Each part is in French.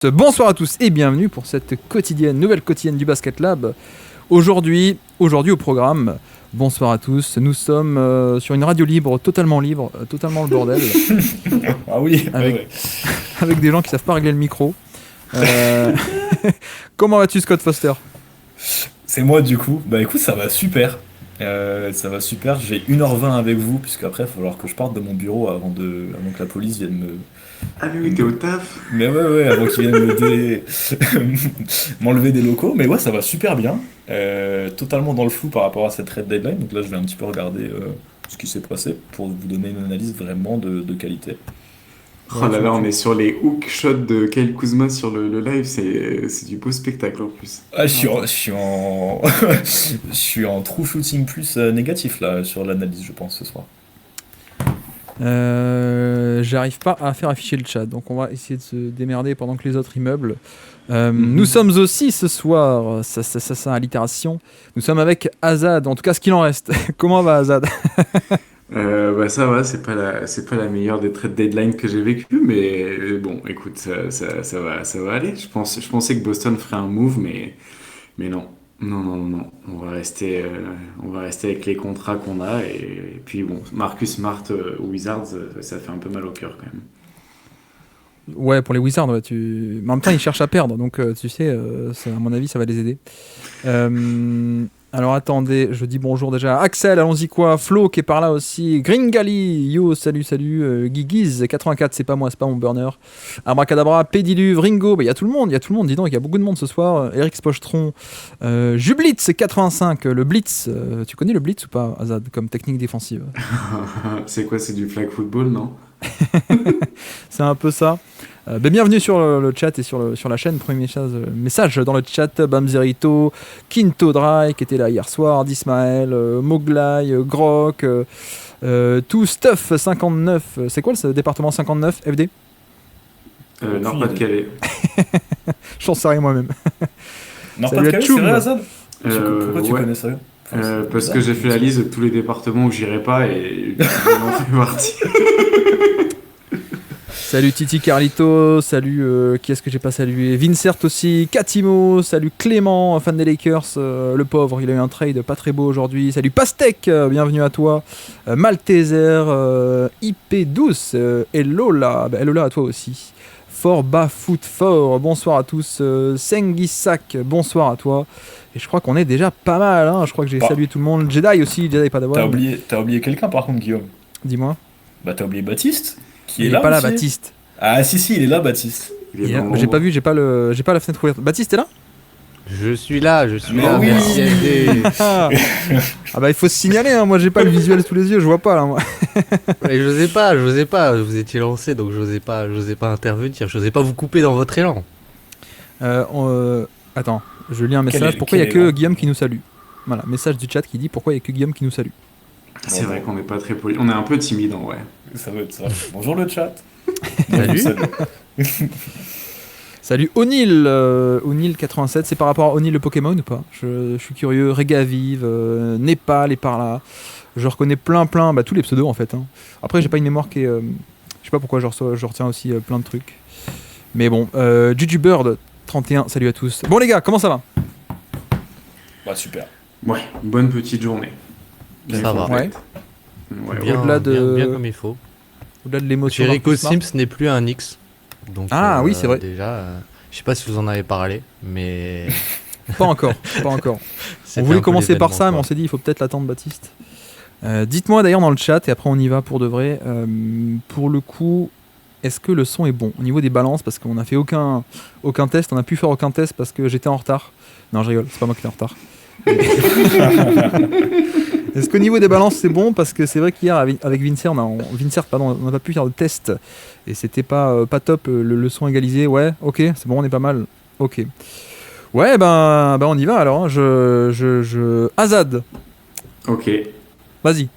Bonsoir à tous et bienvenue pour cette nouvelle quotidienne du Basket Lab. Aujourd'hui au programme, bonsoir à tous, nous sommes sur une radio libre, totalement le bordel, Ah oui, avec des gens qui savent pas régler le micro. Comment vas-tu, Scott Foster? C'est moi du coup. Bah écoute, ça va super. Ça va super. J'ai 1h20 avec vous, puisque après, il va falloir que je parte de mon bureau avant que la police vienne me. Ah mais oui, t'es au taf. Mais ouais, avant qu'ils viennent m'enlever des locaux. Mais ouais, ça va super bien. Totalement dans le flou par rapport à cette red deadline. Donc là, je vais un petit peu regarder ce qui s'est passé pour vous donner une analyse vraiment de qualité. Oh là là, on est sur les hook shots de Kyle Kuzma sur le live, c'est du beau spectacle en plus. Ah, je suis en, je suis en true shooting plus négatif là sur l'analyse, je pense, ce soir. J'arrive pas à faire afficher le chat, donc on va essayer de se démerder pendant que les autres immeubles. Nous sommes aussi ce soir, ça allitération, nous sommes avec Azad, en tout cas ce qu'il en reste. Comment va Azad? Bah ça va, c'est pas la meilleure des trade deadline que j'ai vécu, mais bon, écoute, ça va aller. Je pensais que Boston ferait un move, mais non. Non. On va rester avec les contrats qu'on a, et puis bon, Marcus Smart aux Wizards, ça fait un peu mal au cœur quand même. Ouais, pour les Wizards, ouais, mais en même temps ils cherchent à perdre, donc tu sais, à mon avis ça va les aider. Alors attendez, je dis bonjour déjà à Axel, allons-y quoi, Flo qui est par là aussi, Gringali, yo, salut, Guiguiz, 84, c'est pas moi, c'est pas mon burner, Abracadabra, Pédiluve, Ringo, il y a tout le monde, dis donc, il y a beaucoup de monde ce soir, Eric Spochtron, Jublitz, 85, le Blitz, tu connais le Blitz ou pas, Azad, comme technique défensive? C'est quoi, c'est du flag football, non? C'est un peu ça. Bienvenue sur le chat et sur la chaîne. Premier message dans le chat. Bamzerito, Quinto Dry qui était là hier soir, Dismael, Moglai, Grok, tout Stuff 59. C'est quoi ce département 59 FD? Nord-Pas-de-Calais. J'en sais rien moi-même. Nord-Pas-de-Calais, c'est vrai, Azad? Pourquoi tu ouais. connais ça? Parce que j'ai fait la liste de tous les départements où j'irai pas et j'en en fais partie. Salut Titi Carlito, salut qui est-ce que j'ai pas salué? Vincert aussi, Katimo, salut Clément, fan des Lakers, le pauvre, il a eu un trade pas très beau aujourd'hui. Salut Pastèque, bienvenue à toi. Malteser, IP12, Elola, Elola à toi aussi. Fort Bafoot Fort, bonsoir à tous. Sengisak, bonsoir à toi. Et je crois qu'on est déjà pas mal, hein. Je crois que j'ai salué tout le monde. Jedi aussi, Jedi pas d'avoir. T'as oublié quelqu'un par contre, Guillaume. Dis-moi. Bah t'as oublié Baptiste. Il est pas là, Baptiste. Ah si, il est là, Baptiste. J'ai pas vu, j'ai pas la fenêtre ouverte. Baptiste, t'es là? Je suis là, oui. merci LD. Ah bah il faut se signaler, hein. Moi j'ai pas le visuel sous les yeux, je vois pas là moi. Mais j'osais pas, vous étiez lancé donc j'osais pas intervenir, j'osais pas vous couper dans votre élan. Attends, je lis un message, pourquoi il y a que Guillaume qui nous salue? Voilà, message du chat qui dit pourquoi il y a que Guillaume qui nous salue. C'est vrai qu'on n'est pas très poli, on est un peu timide en vrai. Ça doit être ça. Bonjour le chat. Salut. Salut O'Neill, O'Neill87, c'est par rapport à O'Neill le Pokémon ou pas? Je suis curieux, Regavive, Népal est par là. Je reconnais plein, tous les pseudos en fait. Hein. Après j'ai pas une mémoire qui est... je sais pas pourquoi je retiens aussi plein de trucs. Mais bon, Jujubird 31, salut à tous. Bon les gars, comment ça va? Bah super. Ouais, bonne petite journée. Ça va. Ouais. Bien, au-delà de... bien comme il faut. Au-delà de l'émotion. Jericho Sims n'est plus un X. Donc, oui, c'est vrai. Déjà, je sais pas si vous en avez parlé, mais... Pas encore. On voulait commencer par ça, mais on s'est dit il faut peut-être l'attendre, Baptiste. Dites-moi d'ailleurs dans le chat, et après on y va pour de vrai. Pour le coup, est-ce que le son est bon au niveau des balances? Parce qu'on a fait aucun test, on a pu faire aucun test parce que j'étais en retard. Non, je rigole, c'est pas moi qui étais en retard. Est-ce qu'au niveau des balances c'est bon? Parce que c'est vrai qu'hier avec Vincert, on n'a pas pu faire de test et c'était pas top, le son égalisé. Ouais, ok, c'est bon, on est pas mal. Ok. Ouais, ben on y va alors. Hein. Azad. Ok. Vas-y,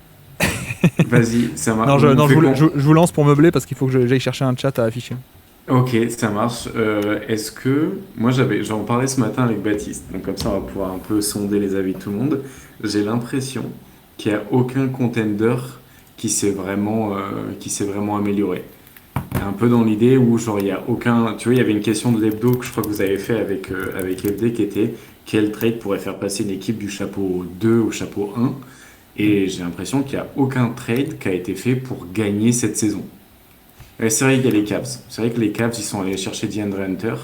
ça marche. Non, je vous lance pour meubler parce qu'il faut que j'aille chercher un chat à afficher. Ok, ça marche. Est-ce que... Moi, j'en parlais ce matin avec Baptiste, donc comme ça, on va pouvoir un peu sonder les avis de tout le monde. J'ai l'impression qu'il n'y a aucun contender qui s'est vraiment amélioré. Un peu dans l'idée où, genre, il y a aucun. Tu vois, il y avait une question de l'hebdo que je crois que vous avez fait avec FD qui était quel trade pourrait faire passer une équipe du chapeau 2 au chapeau 1. Et j'ai l'impression qu'il n'y a aucun trade qui a été fait pour gagner cette saison. Et c'est vrai qu'il y a les Cavs. C'est vrai que les Cavs, ils sont allés chercher DeAndre Hunter.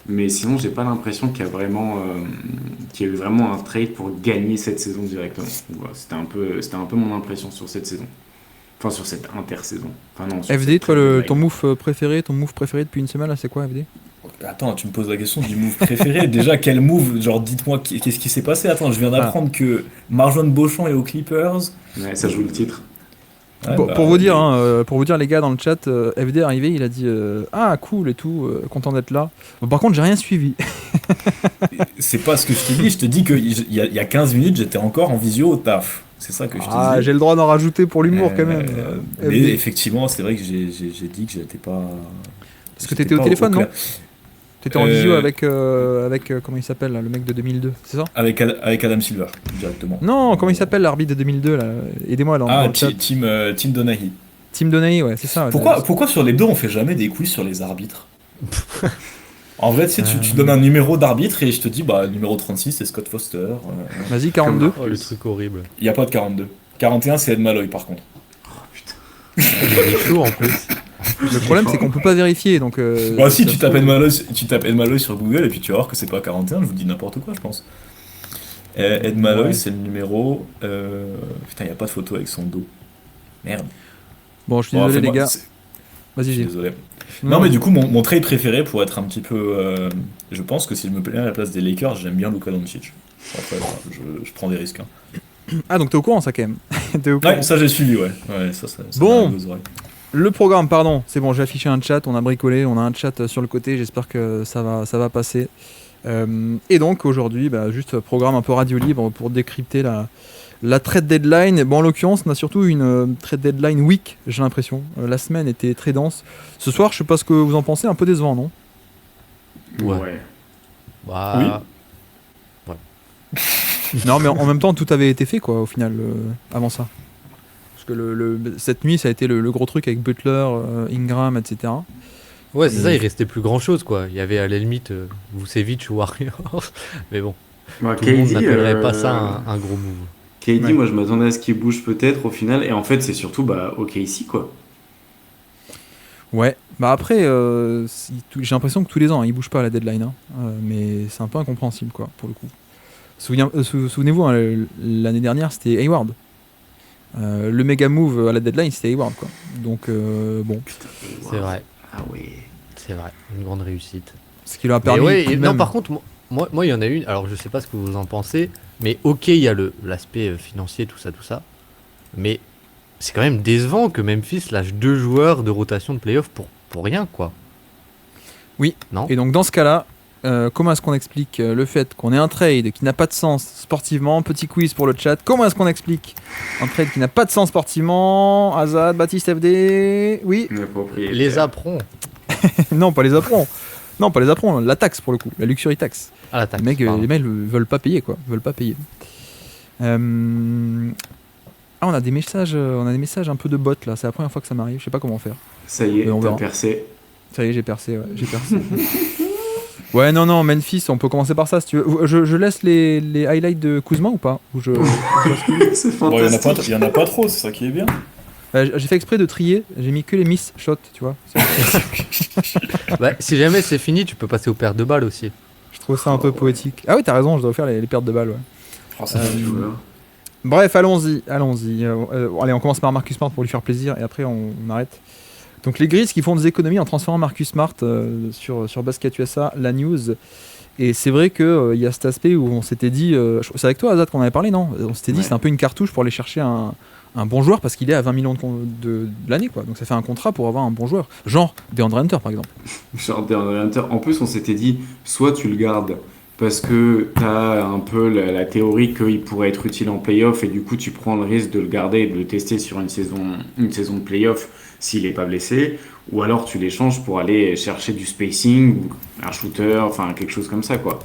Mais sinon, j'ai pas l'impression qu'il y a vraiment, qu'il y a eu vraiment un trade pour gagner cette saison directement. Voilà, c'était un peu mon impression sur cette saison. Enfin, sur cette intersaison. Enfin, non, sur FD, cette toi, deadline. ton move préféré depuis une semaine, là, c'est quoi, FD? Attends, tu me poses la question du move préféré. Déjà, quel move? Genre, dites-moi, qu'est-ce qui s'est passé? Attends, je viens d'apprendre que Marjane Beauchamp est aux Clippers. Ouais, ça joue le titre. Ouais, Pour vous dire, pour vous dire, les gars, dans le chat, FD est arrivé, il a dit ah, cool et tout, content d'être là. Bon, par contre, j'ai rien suivi. c'est pas ce que je te dis. Je te dis qu'il y a 15 minutes, j'étais encore en visio au taf. C'est ça que je te Ah, dis. j'ai le droit d'en rajouter pour l'humour quand même. Mais FD. effectivement, c'est vrai que j'ai dit que j'étais pas. Parce que t'étais au téléphone, non? clair. T'étais en visio avec, comment il s'appelle, là, le mec de 2002, c'est ça? Avec Adam Silver, directement. Non, comment il s'appelle, l'arbitre de 2002, là? Aidez-moi, là, dans le chat. Tim Donaghy. Tim Donaghy, ouais, c'est ça. Pourquoi sur les deux on fait jamais des quiz sur les arbitres? En vrai, tu sais, tu donnes un numéro d'arbitre et je te dis, bah, numéro 36, c'est Scott Foster. Vas-y, 42. Oh, le truc horrible. Il n'y a pas de 42. 41, c'est Ed Malloy, par contre. Il est chaud en plus. Le problème, c'est qu'on peut pas vérifier, donc... Bah, si, ça tu se tapes trouve- Ed Malloy sur Google et puis tu vas voir que c'est pas 41, je vous dis n'importe quoi, je pense. Ed Malloy, Ouais. c'est le numéro... Putain, il n'y a pas de photo avec son dos. Merde. Bon, je suis Bon, désolé, les fais-moi- gars. Je Vas-y, suis j'ai. désolé. Non, mais du coup, mon trade préféré, pour être un petit peu... je pense que s'il me plaît à la place des Lakers, j'aime bien Luka Doncic. Après, voilà, je prends des risques. Hein. Ah, donc t'es au courant, ça, quand même. T'es au courant. Ouais, ça j'ai suivi, ouais. Ouais, ça Bon. m'a aux oreilles. Le programme, pardon, c'est bon, j'ai affiché un chat, on a bricolé, on a un chat sur le côté, j'espère que ça va passer. Et donc aujourd'hui, bah, juste programme un peu radio libre pour décrypter la trade deadline. Bon, en l'occurrence, on a surtout une trade deadline week, j'ai l'impression. La semaine était très dense. Ce soir, je sais pas ce que vous en pensez, un peu décevant, non? Ouais. Bah, Non, mais en même temps, tout avait été fait, quoi, au final, avant ça. Parce que cette nuit, ça a été le gros truc avec Butler, Ingram, etc. ouais, c'est ça, il restait plus grand chose quoi. Il y avait à la limite Vucevic ou Warriors, mais bon, Bah, tout le monde KD, n'appellerait pas ça un gros move. KD, Ouais. moi je m'attendais à ce qu'il bouge peut-être au final, et en fait c'est surtout bah, OKC quoi. Ouais, bah après, j'ai l'impression que tous les ans, hein, il bouge pas à la deadline, hein. Mais c'est un peu incompréhensible, quoi, pour le coup. Souvenez-vous, hein, l'année dernière, c'était Hayward. Le méga move à la deadline, c'était Hayward, quoi. Donc, bon, C'est vrai, Ah ouais. c'est vrai, une grande réussite. ce qui leur a Mais permis. ouais, tout de non, même- par contre, moi, il y en a une. Alors, je sais pas ce que vous en pensez, mais ok, il y a l'aspect financier, tout ça, mais c'est quand même décevant que Memphis lâche 2 joueurs de rotation de playoff pour rien, quoi. Oui. Non. Et donc, dans ce cas-là, comment est-ce qu'on explique le fait qu'on ait un trade qui n'a pas de sens sportivement? Petit quiz pour le chat. Comment est-ce qu'on explique un trade qui n'a pas de sens sportivement? Azad, Baptiste, FD. Oui. Les apprends Non, pas les aprons. Non, pas les aprons. La taxe, pour le coup. La luxury tax. à l'attaque. Les mecs, pardon. veulent pas payer, quoi. Veulent pas payer. Ah, on a des messages un peu de bot là. C'est la première fois que ça m'arrive. Je sais pas comment faire. Ça y est, Mais on t'as verra. percé. Ça y est, j'ai percé. Ouais, j'ai percé. Ouais, non, Memphis. On peut commencer par ça si tu veux. Je laisse les highlights de Kuzma ou pas? Ou C'est Bon, fantastique. il y en a pas trop, c'est ça qui est bien. J'ai fait exprès de trier. J'ai mis que les miss shots, tu vois. Bah, si jamais c'est fini, tu peux passer aux paires de balles aussi. Je trouve ça un peu poétique. Ah oui, t'as raison. Je dois faire les pertes de balles. Ouais. Oh, ça fait du Voilà. Bref, allons-y. Allez, on commence par Marcus Smart pour lui faire plaisir et après on arrête. Donc les Grizzlies qui font des économies en transférant Marcus Smart sur Basket USA, la news. Et c'est vrai qu'il y a cet aspect où on s'était dit, c'est avec toi Azad qu'on avait parlé, non? On s'était dit Ouais. c'est un peu une cartouche pour aller chercher un bon joueur parce qu'il est à 20 millions de l'année, quoi. Donc ça fait un contrat pour avoir un bon joueur. Genre DeAndre Hunter par exemple. Genre DeAndre Hunter. En plus, on s'était dit, soit tu le gardes parce que t'as un peu la théorie qu'il pourrait être utile en playoff et du coup tu prends le risque de le garder et de le tester sur une saison de playoff s'il n'est pas blessé, ou alors tu l'échanges pour aller chercher du spacing ou un shooter, enfin quelque chose comme ça quoi.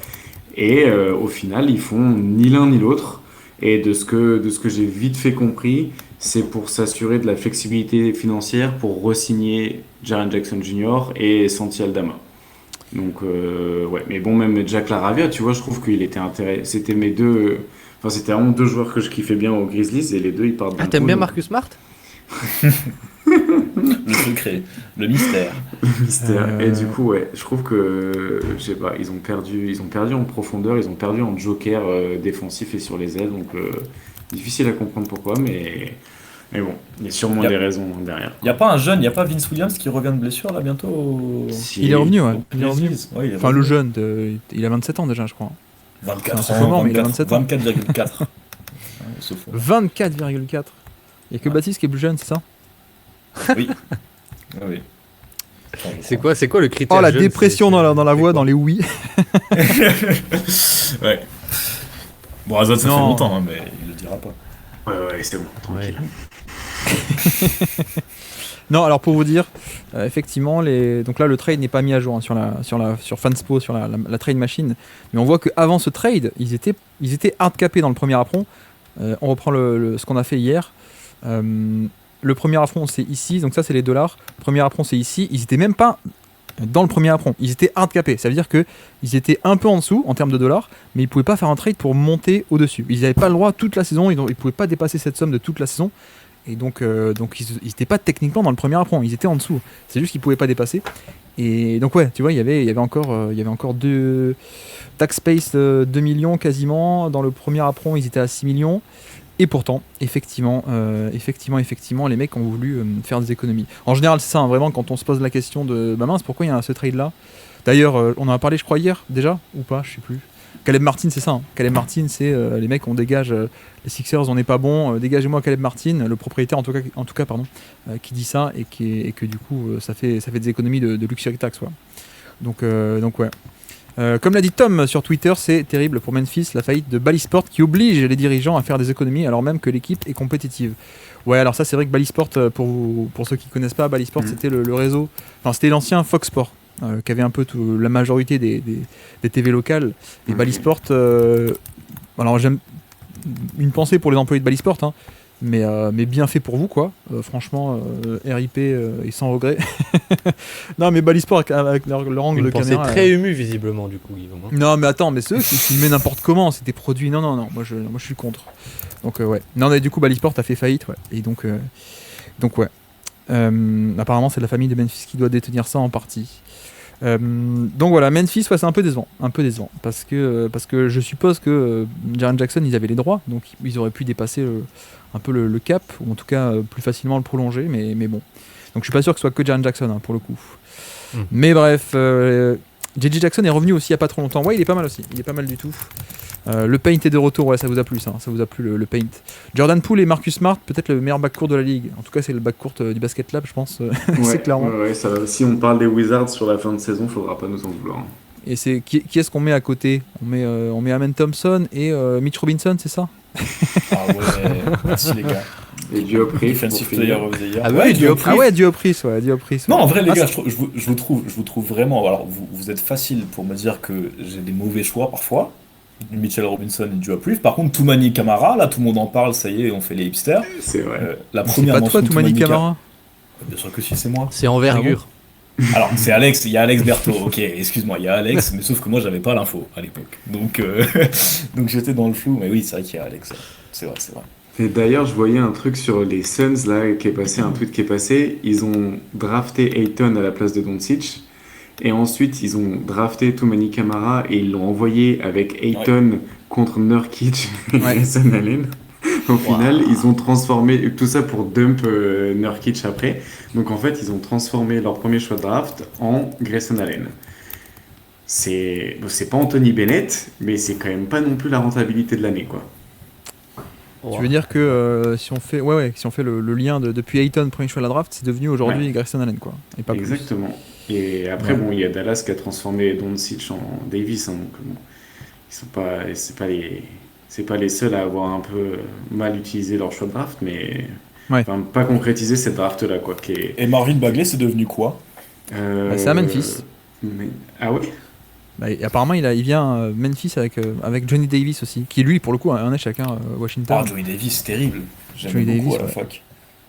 Et au final, ils font ni l'un ni l'autre. Et de ce que j'ai vite fait compris, c'est pour s'assurer de la flexibilité financière pour re-signer Jaren Jackson Jr. et Santi Aldama. Donc, ouais, mais bon, même Jack LaRavia, tu vois, je trouve qu'il était intéressant. C'était mes deux. Enfin, c'était vraiment deux joueurs que je kiffais bien aux Grizzlies et les deux ils partent d'un Ah, t'aimes coup, bien donc, Marcus Smart? Le secret, le mystère. mystère. Et du coup, ouais, je trouve que, je sais pas, ils ont perdu en profondeur, ils ont perdu en joker défensif et sur les ailes, donc difficile à comprendre pourquoi, mais bon, il y a sûrement Yep. des raisons derrière. Il n'y a pas un jeune, il n'y a pas Vince Williams qui revient de blessure là bientôt Si- Il est revenu, ouais. au Il est revenu. Grizzlies. Ouais, il est Enfin, le revenu. jeune, il a 27 ans déjà, je crois. 24 c'est ans, pas mort, mais il a 27 ans. 24,4. Se fond. 24,4. Il y a que Ouais. Baptiste qui est plus jeune, c'est ça? Oui. Oui. C'est quoi le critère Oh, la jeune, dépression c'est- dans la c'est voix, quoi dans les oui. Ouais. Bon, Azad, ça fait Non. longtemps, hein, mais il le dira pas. Ouais, c'est bon, tranquille. Non, alors pour vous dire, effectivement, donc là le trade n'est pas mis à jour hein, sur Fanspo, sur la trade machine, mais on voit qu'avant ce trade, ils étaient hardcapés dans le premier affront. On reprend ce qu'on a fait hier. Le premier affront c'est ici, donc ça c'est les dollars. Le premier affront c'est ici. Ils étaient même pas dans le premier affront, ils étaient hardcapés. Ça veut dire que ils étaient un peu en dessous en termes de dollars, mais ils pouvaient pas faire un trade pour monter au-dessus. Ils n'avaient pas le droit toute la saison, ils pouvaient pas dépasser cette somme de toute la saison. Et donc ils n'étaient pas techniquement dans le premier affront, ils étaient en dessous. C'est juste qu'ils pouvaient pas dépasser. Et donc ouais, tu vois, il y avait encore deux tax space 2 millions quasiment. Dans le premier affront, ils étaient à 6 millions. Et pourtant, effectivement, les mecs ont voulu faire des économies. En général, c'est ça, hein, vraiment, quand on se pose la question de bah mince, pourquoi il y a ce trade-là. D'ailleurs, on en a parlé, je crois, hier, déjà, ou pas, je sais plus. Caleb Martin, c'est ça. Hein. Caleb Martin, c'est les mecs, on dégage, les Sixers, on n'est pas bon, dégagez-moi Caleb Martin, le propriétaire, en tout cas qui dit ça, et que du coup, ça fait des économies de luxury tax, quoi. Donc ouais. Comme l'a dit Tom sur Twitter, c'est terrible pour Memphis, la faillite de Bally Sport qui oblige les dirigeants à faire des économies alors même que l'équipe est compétitive. Ouais, alors ça c'est vrai que Bally Sport, pour ceux qui ne connaissent pas, Bally Sport c'était le réseau, enfin c'était l'ancien Fox Sport, qui avait un peu la majorité des TV locales. Et Bally Sport, alors j'aime une pensée pour les employés de Bally Sport, hein, mais bien fait pour vous quoi, franchement RIP et sans regret. Non mais Bally Sport avec leur angle de Une pensée caméra très émue visiblement du coup Guillaume. Hein. non mais attends, mais ceux qui filmaient n'importe comment, c'était produit, non, moi je suis contre. Donc ouais, non mais du coup Bally Sport a fait faillite, ouais, et donc ouais. Apparemment c'est la famille de Memphis qui doit détenir ça en partie. Donc voilà, Memphis, ouais, c'est un peu décevant, parce que je suppose que Jaren Jackson, ils avaient les droits, donc ils auraient pu dépasser un peu le cap, ou en tout cas plus facilement le prolonger, mais bon. Donc je suis pas sûr que ce soit que Jaren Jackson, hein, pour le coup. Mais bref, JJ Jackson est revenu aussi il y a pas trop longtemps. Ouais, il est pas mal aussi, il est pas mal du tout. Le paint est de retour, ouais, ça vous a plu ça, ça vous a plu le paint. Jordan Poole et Marcus Smart, peut-être le meilleur backcourt de la ligue. En tout cas, c'est le backcourt du Basket Lab, je pense. C'est clairement. Ouais, ça va. Si on parle des Wizards sur la fin de saison, faudra pas nous en vouloir. Et c'est qui est-ce qu'on met à côté? On met Amen Thompson et Mitch Robinson, c'est ça? Ah ouais, merci les gars. Et Diop Reeves pour Defensive Player finir. of the Year. Ah ouais, Diop Ah ouais, Diop Reeves, ouais, Diop Reeves. Non, en vrai, les Ah, gars, c'est- je vous trouve vraiment. Alors, vous êtes facile pour me dire que j'ai des mauvais choix parfois. Mitchell Robinson et Diop Reeves. Par contre, Toumani Camara, là, tout le monde en parle, ça y est, on fait les hipsters. C'est vrai. La c'est première pas mention toi, de Toumani Camara? Bien sûr que si, c'est moi. C'est envergure. Alors, c'est Alex, il y a Alex Berthaud, ok, excuse-moi, il y a Alex, mais sauf que moi, j'avais pas l'info à l'époque. Donc, donc j'étais dans le flou, mais oui, c'est vrai qu'il y a Alex. C'est vrai, c'est vrai. Et d'ailleurs, je voyais un truc sur les Suns, là, qui est passé, un tweet qui est passé. Ils ont drafté Ayton à la place de Doncic. Et ensuite, ils ont drafté Toumani Camara et ils l'ont envoyé avec Ayton contre Nurkic et Ouais. Grayson Allen. Au final, ils ont transformé tout ça pour dump Nurkic après. Donc en fait, ils ont transformé leur premier choix de draft en Grayson Allen. C'est pas Anthony Bennett, mais c'est quand même pas non plus la rentabilité de l'année, quoi. Tu veux dire que si on fait, si on fait le lien depuis Ayton, premier choix de la draft, c'est devenu aujourd'hui Ouais. Grayson Allen, quoi. Et pas plus. Exactement. Et après, Ouais. bon, il y a Dallas qui a transformé Doncic en Davis, hein, donc bon, ils sont pas, c'est pas les seuls à avoir un peu mal utilisé leur choix de draft, mais Ouais. enfin, pas concrétisé cette draft-là, quoi. Qui est, Et Marvin Bagley, c'est devenu quoi? Bah, c'est à Memphis. Ah ouais? Bah, et apparemment, il vient Memphis avec Johnny Davis aussi, qui lui, pour le coup, a un échec, Washington, Ah, Joey Davis, c'est terrible. Joey J'aimais beaucoup Davis, à la ouais. fac.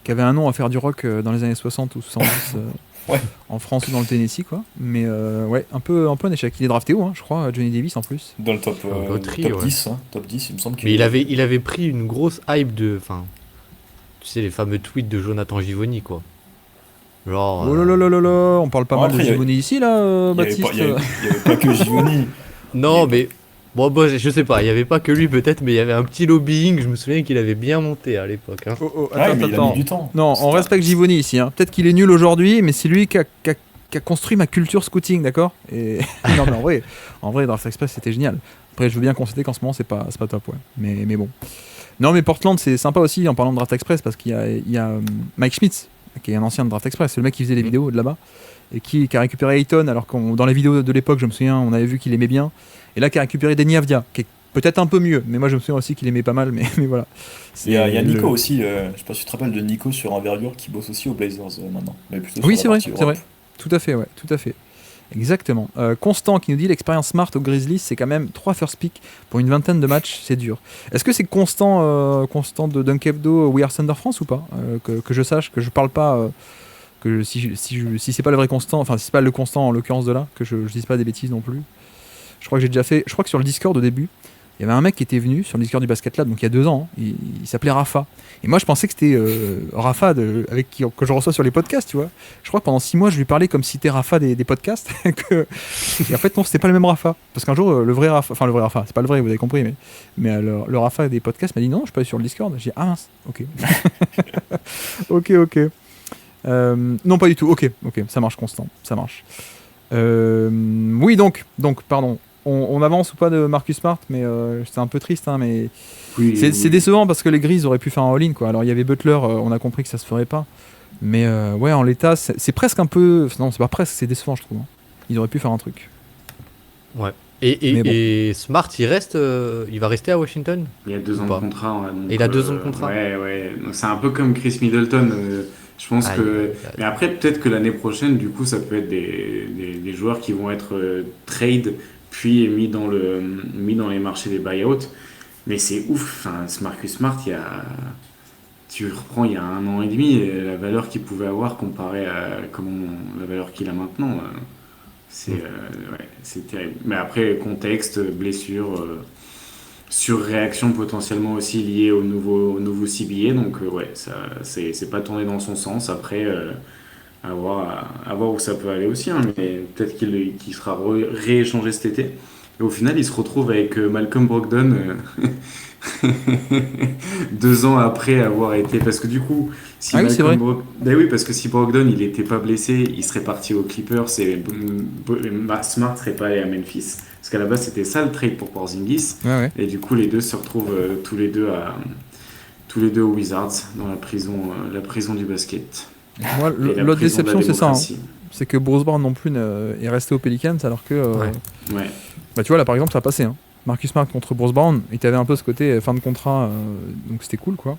Qui avait un nom à faire du rock dans les années 60 ou 70 Ouais. en France ou dans le Tennessee, quoi. Mais ouais, un peu un échec. Il est drafté où, je crois, Johnny Davis en plus. Dans le top, loterie, top ouais. 10, hein, top 10, il me semble qu'il Mais il avait pris une grosse hype de. Enfin, tu sais, les fameux tweets de Jonathan Givony, quoi. Genre. Oh là là là là là, on parle pas Bon, mal après, de Givoni ici, là, il y avait Baptiste. pas- il y avait pas que Givoni. Non, Il- mais. Bon, je sais pas, il y avait pas que lui peut-être, mais il y avait un petit lobbying. Je me souviens qu'il avait bien monté à l'époque. Hein. Oh, Ouais, attends, mais il a attends. mis du temps. Non, on respecte Givoni ici. Peut-être qu'il est nul aujourd'hui, mais c'est lui qui a construit ma culture scouting, d'accord. Et non, mais en vrai, Draft Express c'était génial. Après, je veux bien constater qu'en ce moment c'est pas top, ouais. Mais bon. Non, mais Portland c'est sympa aussi en parlant de Draft Express parce qu'il y a Mike Schmitz qui est un ancien de Draft Express, c'est le mec qui faisait les vidéos de là-bas et qui a récupéré Ayton alors que dans les vidéos de l'époque, je me souviens, on avait vu qu'il aimait bien. Et là, qui a récupéré Deni Avdia, qui est peut-être un peu mieux, mais moi je me souviens aussi qu'il aimait pas mal, mais voilà. Il y a Nico le- aussi, je sais pas si tu te rappelles de Nico sur Envergure qui bosse aussi aux Blazers maintenant. Mais plutôt sur Oui, la c'est vrai, partie c'est vrai. Europe. Tout à fait, ouais, tout à fait. Exactement. Constant qui nous dit l'expérience Smart au Grizzlies, c'est quand même 3 first pick pour une vingtaine de matchs, c'est dur. Est-ce que c'est Constant de Dunk Hebdo We Are Thunder France ou pas que je sache, que je parle pas, si c'est pas le vrai Constant, enfin si c'est pas le Constant en l'occurrence de là, que je dise pas des bêtises non plus. Je crois que j'ai déjà fait, je crois que sur le Discord au début, il y avait un mec qui était venu sur le Discord du Basket Lab, donc il y a 2 ans, il s'appelait Rafa. Et moi je pensais que c'était Rafa que je reçois sur les podcasts, tu vois. Je crois que pendant 6 mois je lui parlais comme si c'était Rafa des podcasts. Et en fait non, c'était pas le même Rafa. Parce qu'un jour le vrai Rafa, c'est pas le vrai, vous avez compris, mais le Rafa des podcasts m'a dit non, je peux aller sur le Discord. J'ai dit ah mince, ok. ok. Non pas du tout, ok, ça marche Constant, ça marche. Oui donc pardon. On avance ou pas de Marcus Smart, mais c'est un peu triste, mais Oui, c'est décevant parce que les Grizzlies auraient pu faire un all-in, quoi. Alors il y avait Butler, on a compris que ça se ferait pas, mais ouais, en l'état, c'est presque un peu, non, c'est pas presque, c'est décevant, je trouve. Ils auraient pu faire un truc. Ouais. Mais bon. Et Smart, il va rester à Washington? Il y a 2 ans Ou de pas. contrat. Ouais, donc, Et il a 2 ans de contrat. Ouais. Donc, c'est un peu comme Chris Middleton. Je pense Aïe, que. aïe, aïe. Mais après, peut-être que l'année prochaine, du coup, ça peut être des joueurs qui vont être trade, puis mis dans les marchés des buyouts. Mais c'est ouf. Enfin, ce Marcus Smart, tu reprends il y a 1 an et demi, et la valeur qu'il pouvait avoir comparée à la valeur qu'il a maintenant. C'est terrible. Mais après, contexte, blessure, surréaction potentiellement aussi liée au nouveau CBA. Donc, ouais, ça, c'est pas tourné dans son sens. Après, à voir où ça peut aller aussi. Mais peut-être qu'il sera rééchangé cet été. Et au final, il se retrouve avec Malcolm Brogdon 2 ans après avoir été. Parce que du coup, si Ah oui, c'est vrai. Ben oui, parce que si Brogdon il était pas blessé, il serait parti aux Clippers et Smart serait pas allé à Memphis. Parce qu'à la base, c'était ça le trade pour Porzingis. Ouais. Et du coup, les deux se retrouvent tous les deux aux Wizards, dans la prison du basket. Moi, Et la l'autre prison de la déception, c'est ça. démocratie. C'est que Bruce Brown non plus est resté aux Pelicans, alors que, Ouais. Ouais. bah tu vois là par exemple ça a passé. Marcus Smart contre Bruce Brown, et t'avais un peu ce côté fin de contrat, donc c'était cool quoi.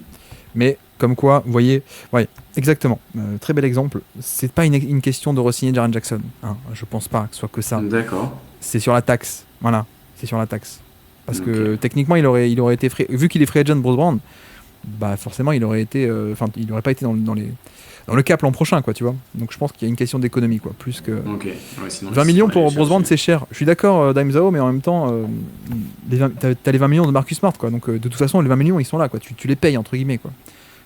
Mais comme quoi, vous voyez, ouais, exactement. Très bel exemple. C'est pas une question de re-signer Jaren Jackson. Je pense pas que ce soit que ça. D'accord. C'est sur la taxe. Voilà, c'est sur la taxe. Parce que Ok. techniquement, il aurait été vu qu'il est free agent Bruce Brown, bah forcément, il aurait été, il aurait pas été dans le cap l'an prochain, quoi, tu vois. Donc je pense qu'il y a une question d'économie, quoi, plus que. Ok. Ouais, sinon, 20 ils millions sont pour allés Bruce Brown, chercher. c'est cher. Je suis d'accord, Dime Zhao, mais en même temps, t'as les 20 millions de Marcus Smart, quoi. Donc de toute façon, les 20 millions, ils sont là, quoi. Tu les payes, entre guillemets, quoi.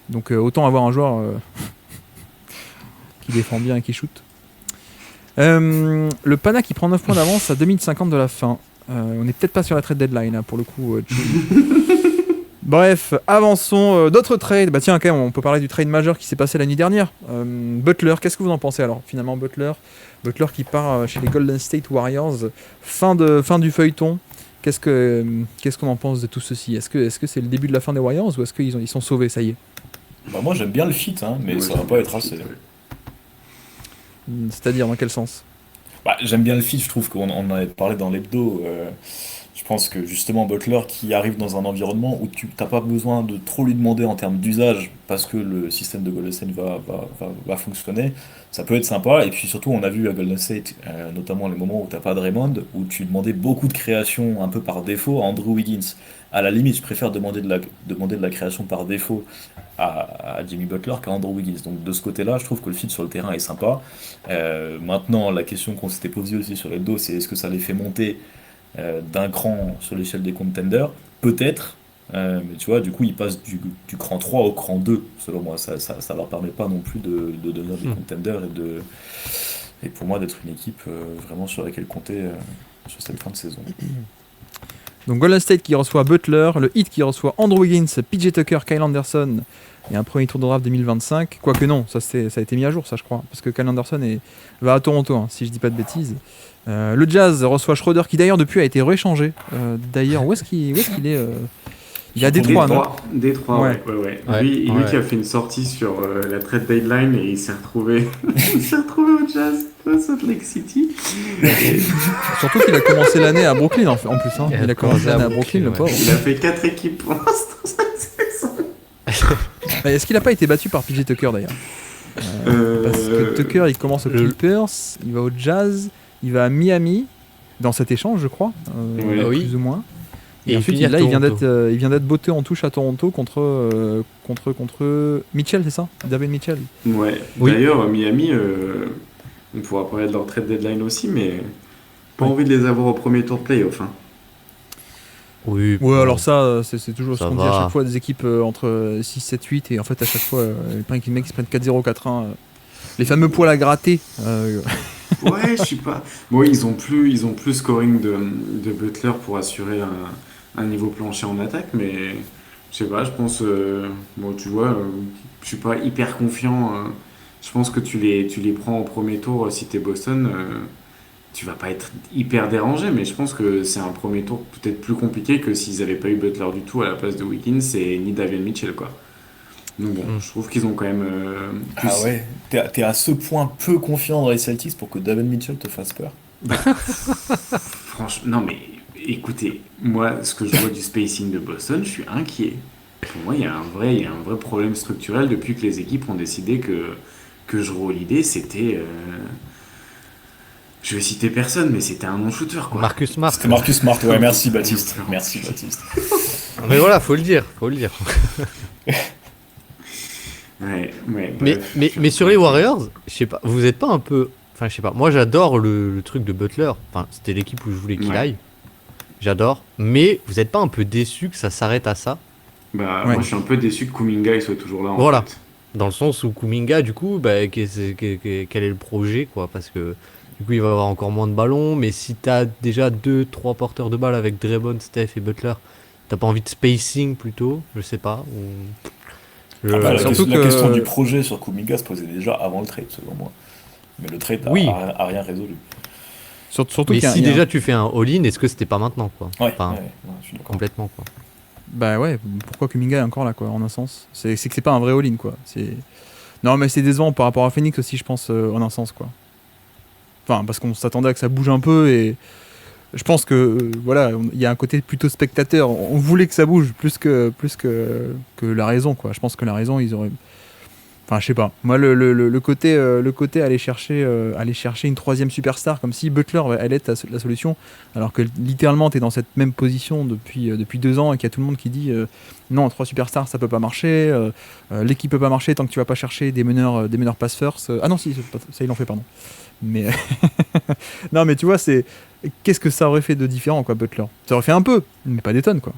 Donc autant avoir un joueur qui défend bien et qui shoot. Le Pana qui prend 9 points d'avance à 2 minutes 50 de la fin. On n'est peut-être pas sur la trade deadline, là, pour le coup. Bref, avançons. D'autres trades. Bah tiens, quand même, on peut parler du trade majeur qui s'est passé l'année dernière. Butler, qu'est-ce que vous en pensez alors? Finalement, Butler qui part chez les Golden State Warriors. Fin du feuilleton. Qu'est-ce qu'on en pense de tout ceci? Est-ce que c'est le début de la fin des Warriors ou est-ce qu'ils sont sauvés, ça y est? Bah, moi j'aime bien le fit, mais Ouais, ça j'aime va pas bien être le assez. fit, ouais. C'est-à-dire, dans quel sens? Bah, j'aime bien le fit, je trouve qu'on en avait parlé dans l'hebdo. Je pense que justement Butler qui arrive dans un environnement où tu n'as pas besoin de trop lui demander en termes d'usage parce que le système de Golden State va fonctionner, ça peut être sympa. Et puis surtout, on a vu à Golden State, notamment les moments où t'as pas Draymond, où tu demandais beaucoup de création un peu par défaut à Andrew Wiggins. À la limite, je préfère demander de la création par défaut à Jimmy Butler qu'à Andrew Wiggins. Donc de ce côté-là, je trouve que le fit sur le terrain est sympa. Maintenant, la question qu'on s'était posée aussi sur les dos, c'est est-ce que ça les fait monter d'un cran sur l'échelle des contenders? Peut-être, mais tu vois, du coup, ils passent du cran 3 au cran 2, selon moi. Ça leur permet pas non plus de devenir des contenders et pour moi d'être une équipe vraiment sur laquelle compter sur cette fin de saison. Donc Golden State qui reçoit Butler, le Heat qui reçoit Andrew Wiggins, PJ Tucker, Kyle Anderson et un premier tour de draft 2025. Quoique non, ça a été mis à jour, ça je crois, parce que Kyle Anderson va à Toronto, hein, si je dis pas de bêtises. Le Jazz reçoit Schroeder qui d'ailleurs depuis a été réchangé. D'ailleurs, où est-ce qu'il est Il est à Détroit, non? Détroit, Ouais. ouais. Lui qui a fait une sortie sur la trade deadline et il s'est retrouvé, au Jazz, à Salt Lake City. Surtout qu'il a commencé l'année à Brooklyn en plus. Hein. Il a commencé l'année à Brooklyn, le ouais. pauvre. Il a fait 4 équipes pour l'instant cette saison. Est-ce qu'il n'a pas été battu par PJ Tucker d'ailleurs Parce que Tucker il commence aux Clippers, il va au Jazz, il va à Miami dans cet échange, je crois, Oui. plus ou moins. Et Et ensuite, il finit à il vient Toronto. d'être botté en touche à Toronto contre Mitchell, c'est ça? David Mitchell. Ouais. Oui. D'ailleurs, Miami, on pourra parler de leur trade deadline aussi, mais pas envie de les avoir au premier tour de playoff. Hein. Ouais, Oui. bon. alors ça, c'est toujours ce Ça qu'on dit à va. chaque fois des équipes entre 6, 7, 8, et en fait, à chaque fois, les mecs qui se prennent 4-0, 4-1. Les fameux poils à gratter. Ouais, je sais pas. Bon, ils ont plus scoring de Butler pour assurer un niveau plancher en attaque, mais je sais pas, je pense, bon, tu vois, je suis pas hyper confiant. Je pense que tu les prends au premier tour si t'es Boston, tu vas pas être hyper dérangé, mais je pense que c'est un premier tour peut-être plus compliqué que s'ils avaient pas eu Butler du tout à la place de Wiggins et ni Davion Mitchell, quoi. Donc bon, je trouve qu'ils ont quand même plus. Ah ouais, t'es à ce point peu confiant dans les Celtics pour que David Mitchell te fasse peur. Franchement, non mais écoutez, moi, ce que je vois du spacing de Boston, je suis inquiet. Pour moi, il y a un vrai problème structurel depuis que les équipes ont décidé que Jrue Holiday, c'était... je vais citer personne, mais c'était un non-shooter, quoi. Marcus Smart. C'était Marcus Smart, ouais, merci Baptiste. Merci Baptiste. Mais voilà, faut le dire. Ouais, Mais, bref. mais sur les Warriors, je sais pas, vous êtes pas un peu. Enfin, je sais pas, moi j'adore le truc de Butler. Enfin, c'était l'équipe où je voulais qu'il Ouais. aille. J'adore. Mais vous êtes pas un peu déçu que ça s'arrête à ça? Bah, Ouais. moi, je suis un peu déçu que Kuminga il soit toujours là, en Voilà. fait. Dans le sens où Kuminga, du coup, bah, quel est le projet, quoi? Parce que du coup, il va avoir encore moins de ballons. Mais si t'as déjà 2-3 porteurs de balles avec Draymond, Steph et Butler, t'as pas envie de spacing plutôt? Je sais pas. Après, la, surtout la que- question du projet sur Kuminga se posait déjà avant le trade, selon moi. Mais le trade Oui. a rien résolu. Surtout Mais qu'il y a- si il y a un- déjà tu fais un all-in, est-ce que c'était pas maintenant, quoi? Ouais, Enfin, ouais, je suis d'accord. complètement, quoi. Bah ouais, pourquoi Kuminga est encore là, quoi, en un sens? C'est que c'est pas un vrai all-in, quoi. Non, mais c'est décevant par rapport à Phoenix aussi, je pense, en un sens, quoi. Enfin, parce qu'on s'attendait à que ça bouge un peu, et je pense que, voilà, il y a un côté plutôt spectateur. On voulait que ça bouge plus que la raison, quoi. Je pense que la raison, ils auraient... Enfin, je sais pas. Moi, le côté aller chercher une troisième superstar, comme si Butler allait être la solution, alors que littéralement, tu es dans cette même position depuis 2 ans et qu'il y a tout le monde qui dit non, 3 superstars, ça peut pas marcher, l'équipe peut pas marcher tant que tu vas pas chercher des meneurs pass first. Ah non, si, ça, ils l'ont fait, pardon. Mais non, mais tu vois, qu'est-ce que ça aurait fait de différent, quoi, Butler? Ça aurait fait un peu, mais pas des tonnes, quoi.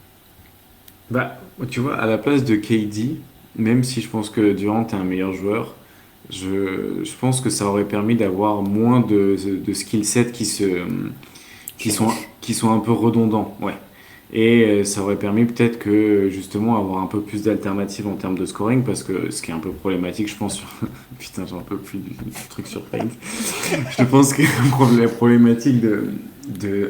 Bah, tu vois, à la place de KD, même si je pense que Durant est un meilleur joueur, je pense que ça aurait permis d'avoir moins de skill sets qui sont un peu redondants. Ouais. Et ça aurait permis peut-être que justement avoir un peu plus d'alternatives en termes de scoring, parce que ce qui est un peu problématique, je pense, sur... Putain, j'en peux plus du truc sur Paint. Je pense que la problématique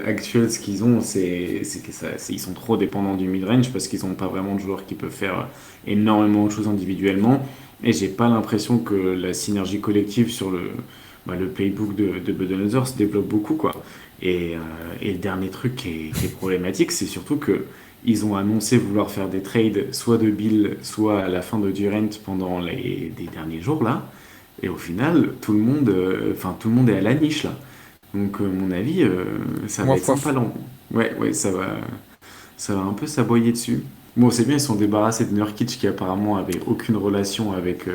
actuelle, ce qu'ils ont, c'est que ils sont trop dépendants du mid-range parce qu'ils n'ont pas vraiment de joueurs qui peuvent faire énormément de choses individuellement. Et j'ai pas l'impression que la synergie collective sur le playbook de Budenholzer se développe beaucoup, quoi. Et le dernier truc qui est problématique, c'est surtout que ils ont annoncé vouloir faire des trades soit de Bill, soit à la fin de Durant pendant les derniers jours là. Et au final, tout le monde est à la niche là. Donc, à mon avis, ça va être Waf, sympa waf. là. Ouais, ça va un peu s'aboyer dessus. Bon, c'est bien, ils sont débarrassés de Nurkic qui apparemment avait aucune relation avec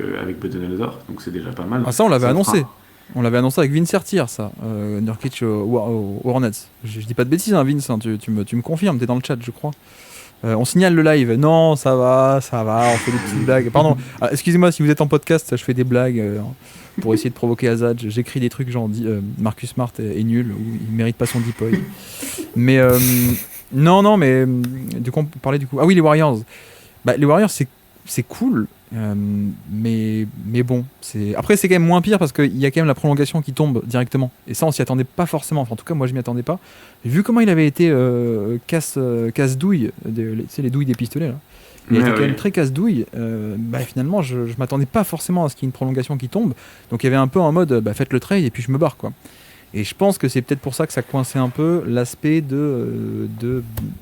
Budenholzer, donc c'est déjà pas mal. Ah, ça, on l'avait Ça annoncé. fera. On l'avait annoncé avec Vince Hertier, ça. Nurkic au Hornets. Je dis pas de bêtises, hein, Vince, hein, tu me confirmes, t'es dans le chat, je crois. On signale le live. Non, ça va, on fait des petites blagues. Pardon, excusez-moi si vous êtes en podcast, je fais des blagues pour essayer de provoquer Azad. J'écris des trucs genre Marcus Smart est nul, ou il mérite pas son deep. Mais non, mais du coup, on parlait du coup. Ah oui, les Warriors. Bah, les Warriors, c'est cool, mais bon. Après, c'est quand même moins pire parce qu'il y a quand même la prolongation qui tombe directement. Et ça, on s'y attendait pas forcément. Enfin, en tout cas, moi, je m'y attendais pas. Vu comment il avait été casse-douille, tu sais, les douilles des pistolets, là. Il Ouais, était quand même ouais. très casse-douille. Bah, finalement, je m'attendais pas forcément à ce qu'il y ait une prolongation qui tombe. Donc, il y avait un peu en mode, bah, faites le trade et puis je me barre, quoi. Et je pense que c'est peut-être pour ça que ça coinçait un peu l'aspect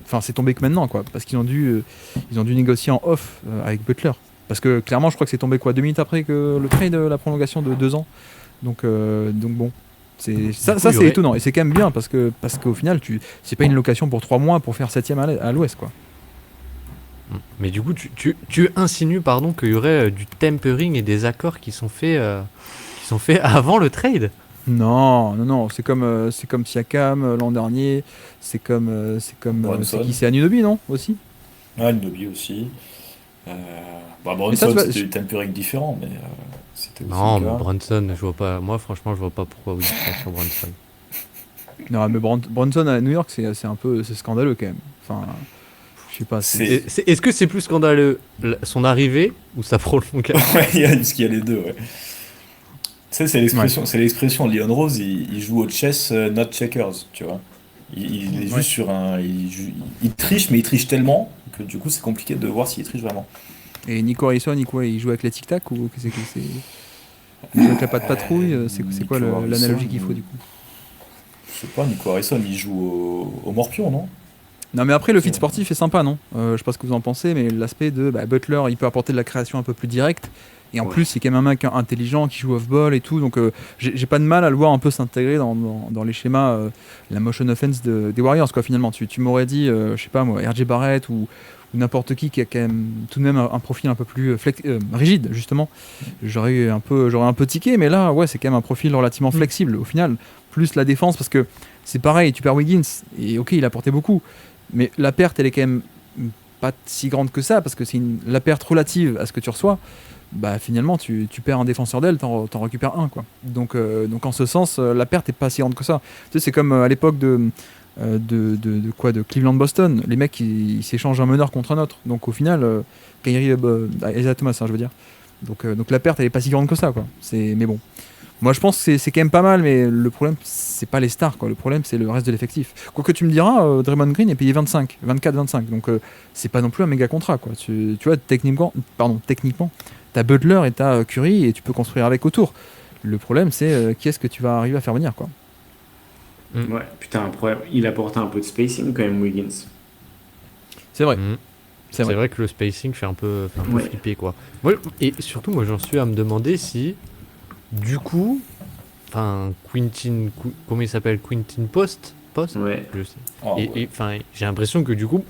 enfin, c'est tombé que maintenant, quoi. Parce qu'ils ont dû négocier en off avec Butler. Parce que clairement, je crois que c'est tombé quoi, 2 minutes après que le trade, la prolongation de 2 ans. Donc bon, Du coup, ça il y c'est aurait. étonnant. Et c'est quand même bien parce qu'au final, c'est pas une location pour 3 mois pour faire 7ème à l'ouest, quoi. Mais du coup, tu insinues, pardon, qu'il y aurait du tempering et des accords qui sont faits avant le trade. Non, c'est comme Siakam l'an dernier. C'est Brunson. qui, c'est Anunoby, non, aussi. Ah, Lobby aussi. Euh, Bah, Et ça, tu Bronson, vois, c'était du tempering différent, mais c'était aussi le Non, mais cas. Brunson, je vois pas. Moi, franchement, je vois pas pourquoi vous dites ça sur Brunson. non, mais Bronson à New York, c'est un peu c'est scandaleux quand même. Enfin, je sais pas. C'est. Est-ce que c'est plus scandaleux son arrivée ou sa prolongation? Ouais, parce qu'il y a les deux, ouais. Tu sais, Ouais. c'est l'expression Leon Rose, il joue au chess, not checkers, tu vois. Il est Ouais. juste sur un. Il triche, mais il triche tellement que du coup, c'est compliqué de voir s'il triche vraiment. Et Nico Harrison, il joue avec la Tic Tac ou il joue avec la patte patrouille c'est quoi Nico Harrison, l'analogie qu'il faut du coup? je sais pas, Nico Harrison, il joue au Morpion, non? Non, mais après, le fit C'est- sportif est sympa, non? Je sais pas ce que vous en pensez, mais l'aspect de Butler, il peut apporter de la création un peu plus directe. Et en Ouais. plus, c'est quand même un mec intelligent qui joue off-ball et tout. Donc, j'ai pas de mal à le voir un peu s'intégrer dans les schémas, la motion offense des Warriors, quoi, finalement. Tu m'aurais dit, je sais pas moi, RJ Barrett ou n'importe qui a quand même tout de même un profil un peu plus rigide, justement. J'aurais un peu tiqué, mais là, ouais, c'est quand même un profil relativement flexible. Au final, plus la défense, parce que c'est pareil, tu perds Wiggins, et ok, il a apporté beaucoup. Mais la perte, elle est quand même pas si grande que ça, parce que la perte relative à ce que tu reçois, bah finalement, tu perds un défenseur d'aile, t'en récupères un, quoi. Donc en ce sens, la perte est pas si grande que ça. Tu sais, c'est comme à l'époque de Cleveland-Boston, les mecs, ils s'échangent un meneur contre un autre. Donc au final, Kyrie, Isaiah Thomas, hein, je veux dire. Donc la perte, elle est pas si grande que ça, quoi. Mais bon. Moi, je pense que c'est quand même pas mal, mais le problème, c'est pas les stars, quoi. Le problème, c'est le reste de l'effectif. Quoique tu me diras, Draymond Green est payé 24-25. Donc, c'est pas non plus un méga contrat, quoi. Tu vois, techniquement, t'as Butler et t'as Curry et tu peux construire avec autour. Le problème, c'est qui est-ce que tu vas arriver à faire venir, quoi. Ouais, putain, un problème. Il apporte un peu de spacing quand même, Wiggins. C'est vrai, Mhm. c'est C'est vrai. vrai que le spacing fait un peu Ouais. flipper, quoi. Et surtout, moi, j'en suis à me demander si, du coup, enfin, comment il s'appelle? Quintin Post? Ouais. Je sais. Ah, ouais. Et enfin, j'ai l'impression que du coup,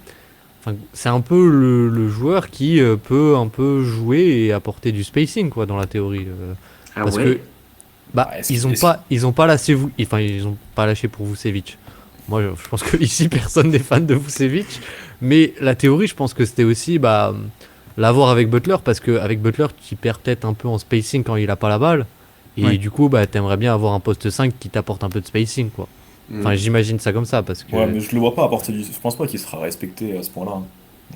enfin, c'est un peu le joueur qui peut un peu jouer et apporter du spacing, quoi, dans la théorie. Ah Parce ouais. que Ah, est-ce ils ont pas lâché ils ont pas lâché pour Vucevic. Moi, je pense que ici personne n'est fan de Vucevic, mais la théorie, je pense que c'était aussi l'avoir avec Butler, parce que avec Butler, tu perds peut-être un peu en spacing quand il a pas la balle, et Ouais. du coup, t'aimerais bien avoir un poste 5 qui t'apporte un peu de spacing, quoi. Enfin, j'imagine ça comme ça, parce que Ouais, mais je le vois pas apporter du. Je pense pas qu'il sera respecté à ce point-là, hein.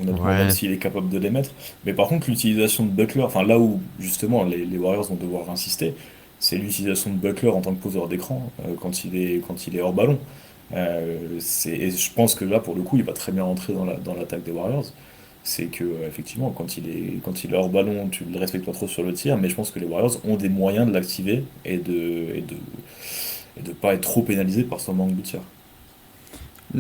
Honnêtement, même ouais, s'il est capable de les mettre. Mais par contre, l'utilisation de Butler, enfin là où justement les Warriors vont devoir insister, c'est l'utilisation de Butler en tant que poseur d'écran quand il est hors ballon. Et je pense que là, pour le coup, il va très bien rentrer dans l'attaque des Warriors. C'est que effectivement, quand il est hors ballon, tu ne le respectes pas trop sur le tir, mais je pense que les Warriors ont des moyens de l'activer et de pas être trop pénalisés par son manque de tir.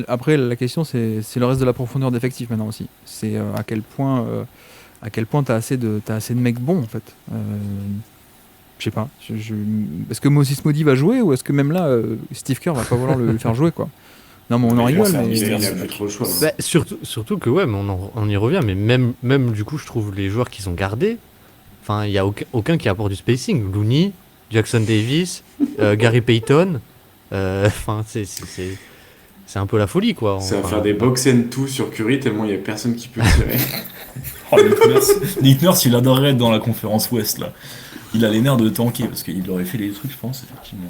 Après, la question, c'est le reste de la profondeur d'effectif maintenant aussi. C'est à quel point t'as assez de mecs bons, en fait. Je sais pas. Est-ce que Moses Moody va jouer ou est-ce que même là, Steve Kerr va pas vouloir le faire jouer, quoi? Non, mais on en Mais rigole, c'est un mais... mystère, Il a ce plus mec. trop le choix. Bah, surtout que ouais, mais on y revient, mais même du coup, je trouve les joueurs qu'ils ont gardés, enfin, il y a aucun qui apporte du spacing. Looney, Jackson Davis, Gary Payton, enfin, c'est un peu la folie, quoi. Ça va Enfin, faire des box and two sur Curry tellement il y a personne qui peut tirer. Oh, Nick Nurse, il adorerait être dans la conférence Ouest, là. Il a les nerfs de tanker, parce qu'il aurait fait les trucs, je pense, effectivement.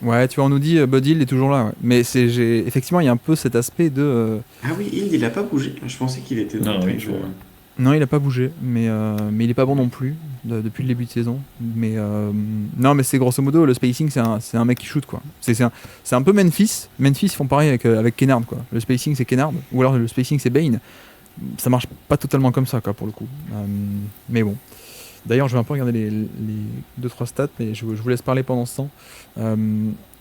Ouais, tu vois, on nous dit Bud Hill est toujours là, ouais. Mais effectivement, il y a un peu cet aspect de... Ah oui, Hill, il a pas bougé. Je pensais qu'il était dans Non, le oui, truc, je vois. Non, il a pas bougé, mais il est pas bon non plus depuis le début de saison. Mais non, mais c'est grosso modo le spacing, c'est un mec qui shoot, quoi. C'est un peu Memphis. Memphis ils font pareil avec Kennard, quoi. Le spacing c'est Kennard, ou alors le spacing c'est Bane. Ça marche pas totalement comme ça, quoi, pour le coup. Mais bon. D'ailleurs, je vais un peu regarder les 2-3 stats, mais je vous laisse parler pendant ce temps.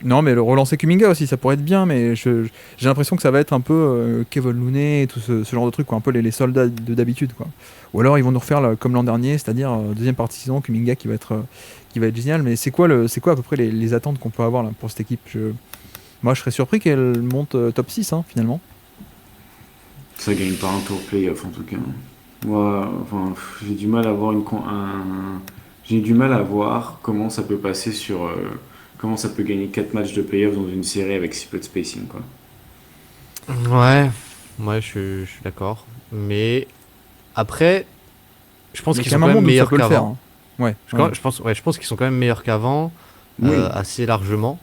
Non, mais le relancer Kuminga aussi, ça pourrait être bien, mais j'ai l'impression que ça va être un peu Kevin Looney et tout ce genre de truc, quoi, un peu les soldats d'habitude, quoi. Ou alors ils vont nous refaire comme l'an dernier, c'est-à-dire deuxième partie de saison, Kuminga qui va être génial. Mais c'est quoi à peu près les attentes qu'on peut avoir là, pour cette équipe? Moi, je serais surpris qu'elle monte top 6, hein, finalement. Ça gagne pas un tour playoff en tout cas. Moi, enfin, j'ai du mal à voir j'ai du mal à voir comment ça peut passer sur comment ça peut gagner 4 matchs de playoff dans une série avec si peu de spacing, quoi. ouais, je suis d'accord. Mais après, je pense Il y a qu'ils quand sont même quand un même monde où ça meilleurs peut le faire, qu'avant. hein. Ouais. Je pense qu'ils sont quand même meilleurs qu'avant, Oui. assez largement.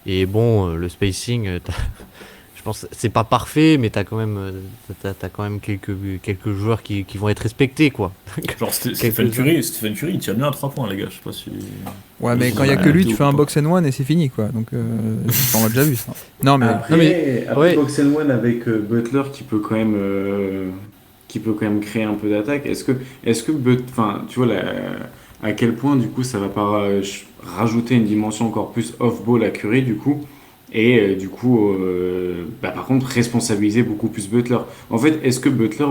Et bon, le spacing, je pense que c'est pas parfait, mais t'as quand même quelques joueurs qui vont être respectés, quoi. Genre Quelques-uns. Stephen Curry, il tient bien à 3 points, les gars. Je sais pas si. Ouais, mais Oui, quand il y a bah, que lui, tu deux fais un ou box and one et c'est fini, quoi. Donc, on l'a déjà vu, ça. Non, mais Après, ouais. box and one avec Butler qui peut quand même créer un peu d'attaque. Enfin, tu vois à quel point du coup ça va pas rajouter une dimension encore plus off-ball à Curry du coup et du coup par contre responsabiliser beaucoup plus Butler. En fait, est-ce que Butler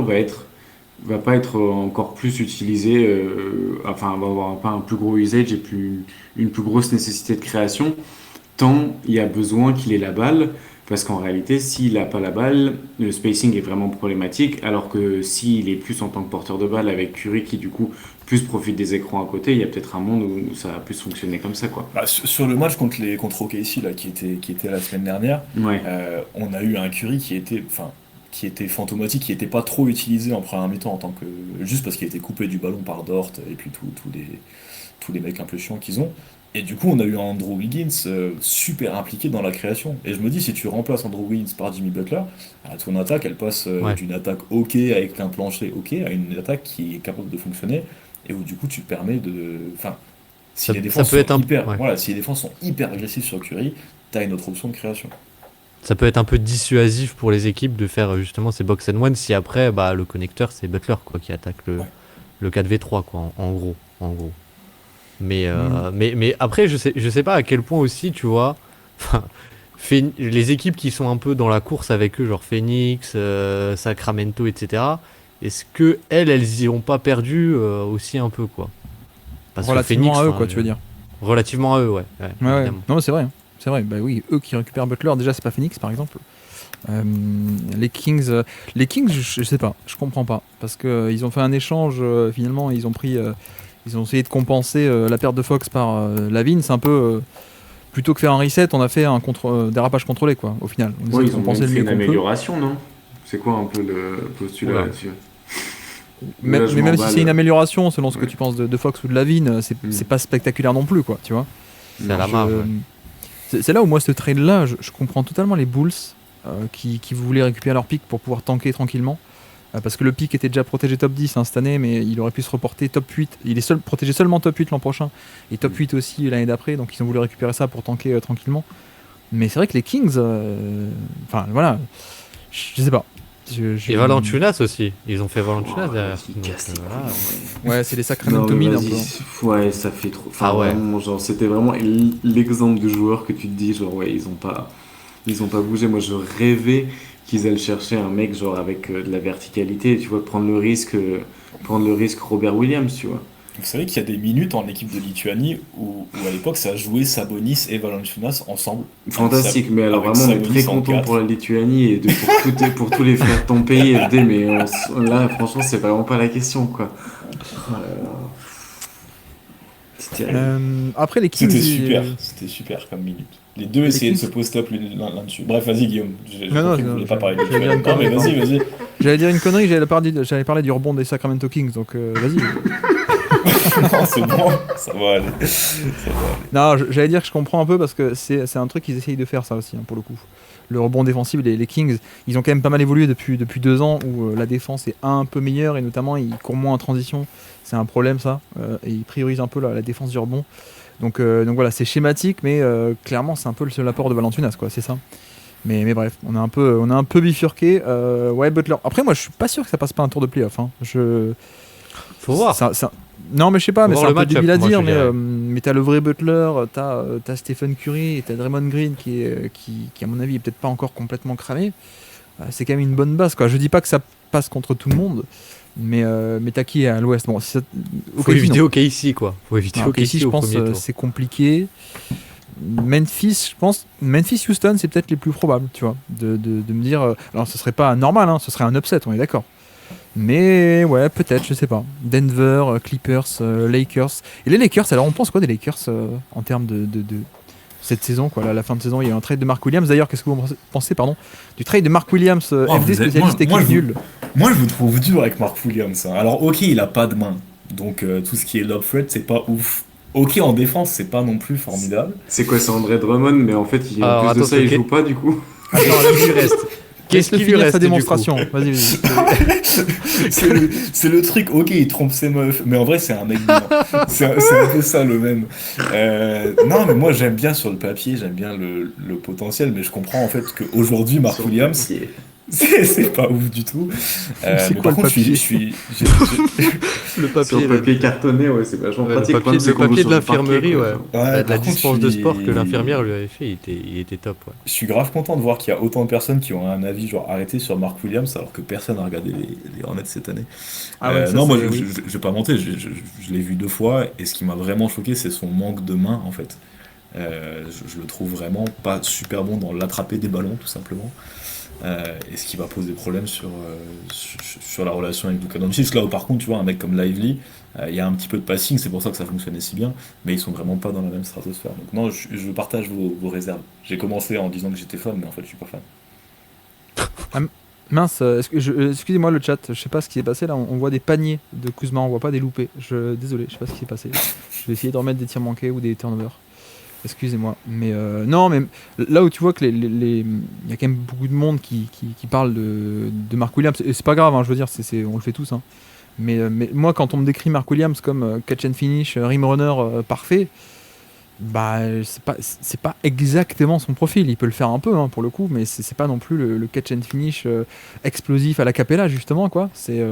va pas être encore plus utilisé, enfin va avoir pas un plus gros usage et une plus grosse nécessité de création tant il y a besoin qu'il ait la balle, parce qu'en réalité, s'il n'a pas la balle, le spacing est vraiment problématique, alors que s'il est plus en tant que porteur de balle avec Curry qui du coup plus profite des écrans à côté, il y a peut-être un monde où ça va plus fonctionner comme ça, quoi. Bah, sur le match contre OKC, là, qui était la semaine dernière, Ouais. on a eu un Curry qui était fantomatique, qui n'était pas trop utilisé en première mi-temps en tant que juste parce qu'il était coupé du ballon par Dort et puis tous les mecs un peu chiants qu'ils ont. Et du coup, on a eu un Andrew Wiggins super impliqué dans la création. Et je me dis, si tu remplaces Andrew Wiggins par Jimmy Butler, ton attaque, elle passe Ouais. d'une attaque OK avec un plancher OK à une attaque qui est capable de fonctionner et où du coup tu permets de. Enfin, si Ça- les ça défenses peut être sont un- hyper, ouais. voilà, si les défenses sont hyper agressives sur Curry, t'as une autre option de création. Ça peut être un peu dissuasif pour les équipes de faire justement ces box and one si après bah, le connecteur c'est Butler quoi qui attaque Ouais. le 4v3 quoi en gros. Mais après je sais pas à quel point aussi tu vois enfin, les équipes qui sont un peu dans la course avec eux genre Phoenix, Sacramento etc. Est-ce que elles y ont pas perdu aussi un peu quoi parce que relativement Phoenix, à eux, enfin, quoi, tu veux dire. relativement à eux ouais, Ouais, ouais. évidemment. Non, c'est vrai. Hein. C'est vrai. Bah oui, eux qui récupèrent Butler, déjà, c'est pas Phoenix, par exemple. Les Kings, je sais pas, je comprends pas. Parce qu'ils ont fait un échange, finalement, ils ont essayé de compenser la perte de Fox par Lavine. C'est un peu. Plutôt que faire un reset, on a fait un dérapage contrôlé, quoi, au final. On essaie Ouais, de ils ont compenser même le fait mieux une qu'on peut. amélioration, non? C'est quoi un peu le postulat Oula. là-dessus? Mais Là, je même si m'emballe. c'est une amélioration, selon ce que Ouais. tu penses de Fox ou de Lavine, c'est pas spectaculaire non plus, quoi, tu vois. C'est à la Je- marge, ouais. C'est là où moi ce trade là je comprends totalement les Bulls qui voulaient récupérer leur pick pour pouvoir tanker tranquillement parce que le pick était déjà protégé top 10 hein, cette année mais il aurait pu se reporter top 8, il est protégé seulement top 8 l'an prochain et top 8 aussi l'année d'après, donc ils ont voulu récupérer ça pour tanker tranquillement, mais c'est vrai que les Kings enfin voilà, je sais pas. Et Valanciunas aussi. Ils ont fait Valanciunas Oh, derrière. il Donc, casse les voilà. couilles, Ouais, c'est les Non, Sacramento mais Mid un vas-y. peu. Ouais, ça fait trop. Enfin, Ah ouais. vraiment, genre, c'était vraiment l'exemple du joueur que tu te dis, genre, ouais, ils ont pas. Ils ont pas bougé. Moi, je rêvais qu'ils aillent chercher un mec genre avec de la verticalité, tu vois, prendre le risque Robert Williams, tu vois. Vous savez qu'il y a des minutes en équipe de Lituanie où à l'époque ça jouait Sabonis et Valanciunas ensemble. Fantastique, mais alors avec vraiment on est très Sabonis en content 4. pour la Lituanie et pour tous les frères de ton pays, FD, mais là franchement c'est vraiment pas la question quoi. Oh là là. C'est terrible. Après, les Kings. C'était super comme minute. Les deux essayaient de se post-up l'un dessus. Bref, vas-y Guillaume, j'ai Non, compris que non, vous voulez pas parler de j'allais dire Lituanie. une Non mais connerie, vas-y. J'allais dire une connerie, j'allais parler du rebond des Sacramento Kings, donc vas-y. Non, c'est bon, ça va aller. Non, j'allais dire que je comprends un peu parce que c'est un truc qu'ils essayent de faire ça aussi, hein, pour le coup. Le rebond défensif, les Kings, ils ont quand même pas mal évolué depuis 2 ans où la défense est un peu meilleure et notamment ils courent moins en transition. C'est un problème ça. Et ils priorisent un peu la défense du rebond. Donc voilà, c'est schématique, mais clairement c'est un peu le seul apport de Valanciunas, quoi, c'est ça. Mais bref, on a un peu bifurqué. Ouais, Butler. Après, moi je suis pas sûr que ça passe pas un tour de playoff. Hein. Faut voir. Non, mais je sais pas, Faut mais voir c'est un le peu match-up, débile à moi, dire, je dirais. mais t'as le vrai Butler, t'as Stephen Curry et t'as Draymond Green qui à mon avis est peut-être pas encore complètement cramé. C'est quand même une bonne base, quoi. Je dis pas que ça passe contre tout le monde, mais t'as qui à l'Ouest? Bon, si ça, Faut éviter OKC, quoi. Faut éviter ok, ici OKC je au pense premier tour. c'est compliqué. Memphis, je pense, Memphis-Houston, c'est peut-être les plus probables, tu vois, de me dire. Alors, ce serait pas normal, hein, ce serait un upset, on est d'accord. Mais ouais, peut-être, je sais pas. Denver, Clippers, Lakers. Et les Lakers, alors on pense quoi des Lakers en termes de cette saison, quoi, la fin de saison? Il y a eu un trade de Mark Williams. D'ailleurs, qu'est-ce que vous pensez, du trade de Mark Williams, FD spécialiste équipe nulle? Moi je vous trouve dur avec Mark Williams. Hein. Alors ok, il a pas de main, donc tout ce qui est lob threat c'est pas ouf. Ok, en défense c'est pas non plus formidable. C'est quoi, c'est André Drummond, mais en fait en Alors, plus de ça attends, il ok. joue pas du coup. Attends, il lui reste. Qu'est-ce Laisse-le qui lui finir reste sa du coup démonstration. Vas-y. C'est le truc, ok, il trompe ses meufs, mais en vrai, c'est un mec bien. C'est un peu ça le même. Non, mais moi, j'aime bien sur le papier, j'aime bien le potentiel, mais je comprends en fait qu'aujourd'hui, Mark Sur le Williams, papier. c'est pas ouf du tout. C'est Mais quoi par le contre, papier Le papier, Sur le papier cartonné, ouais, c'est vachement ouais, pratique. le papier, C'est le qu'on joue papier de sur le parquet, l'infirmerie, quoi. ouais. Ouais, La par contre, dispense de sport que suis- l'infirmière lui avait fait, il était top, ouais. Je suis grave content de voir qu'il y a autant de personnes qui ont un avis genre arrêté sur Mark Williams alors que personne n'a regardé les Hornets cette année. Ah ouais, ça, Non, moi c'est- je, oui. je vais pas mentir, je l'ai vu 2 fois et ce qui m'a vraiment choqué c'est son manque de main en fait. Je le trouve vraiment pas super bon dans l'attraper des ballons tout simplement. Et ce qui va poser problème sur la relation avec Luka Doncic. Là où par contre tu vois un mec comme Lively, il y a un petit peu de passing, c'est pour ça que ça fonctionnait si bien, mais ils sont vraiment pas dans la même stratosphère. Donc non, je partage vos réserves. J'ai commencé en disant que j'étais fan, mais en fait je suis pas fan. Mince, excusez-moi le chat, je sais pas ce qui s'est passé là, on voit des paniers de Kuzma, on voit pas des loupés. Désolé, je sais pas ce qui s'est passé. Je vais essayer de remettre des tirs manqués ou des turnovers. Excusez-moi. Mais non, mais là où tu vois que il y a quand même beaucoup de monde qui parle de Mark Williams, et c'est pas grave, hein, je veux dire, on le fait tous. Hein. Mais moi, quand on me décrit Mark Williams comme catch and finish, rim runner parfait, bah c'est pas exactement son profil. Il peut le faire un peu hein, pour le coup, mais c'est pas non plus le catch and finish explosif à la Capella justement quoi.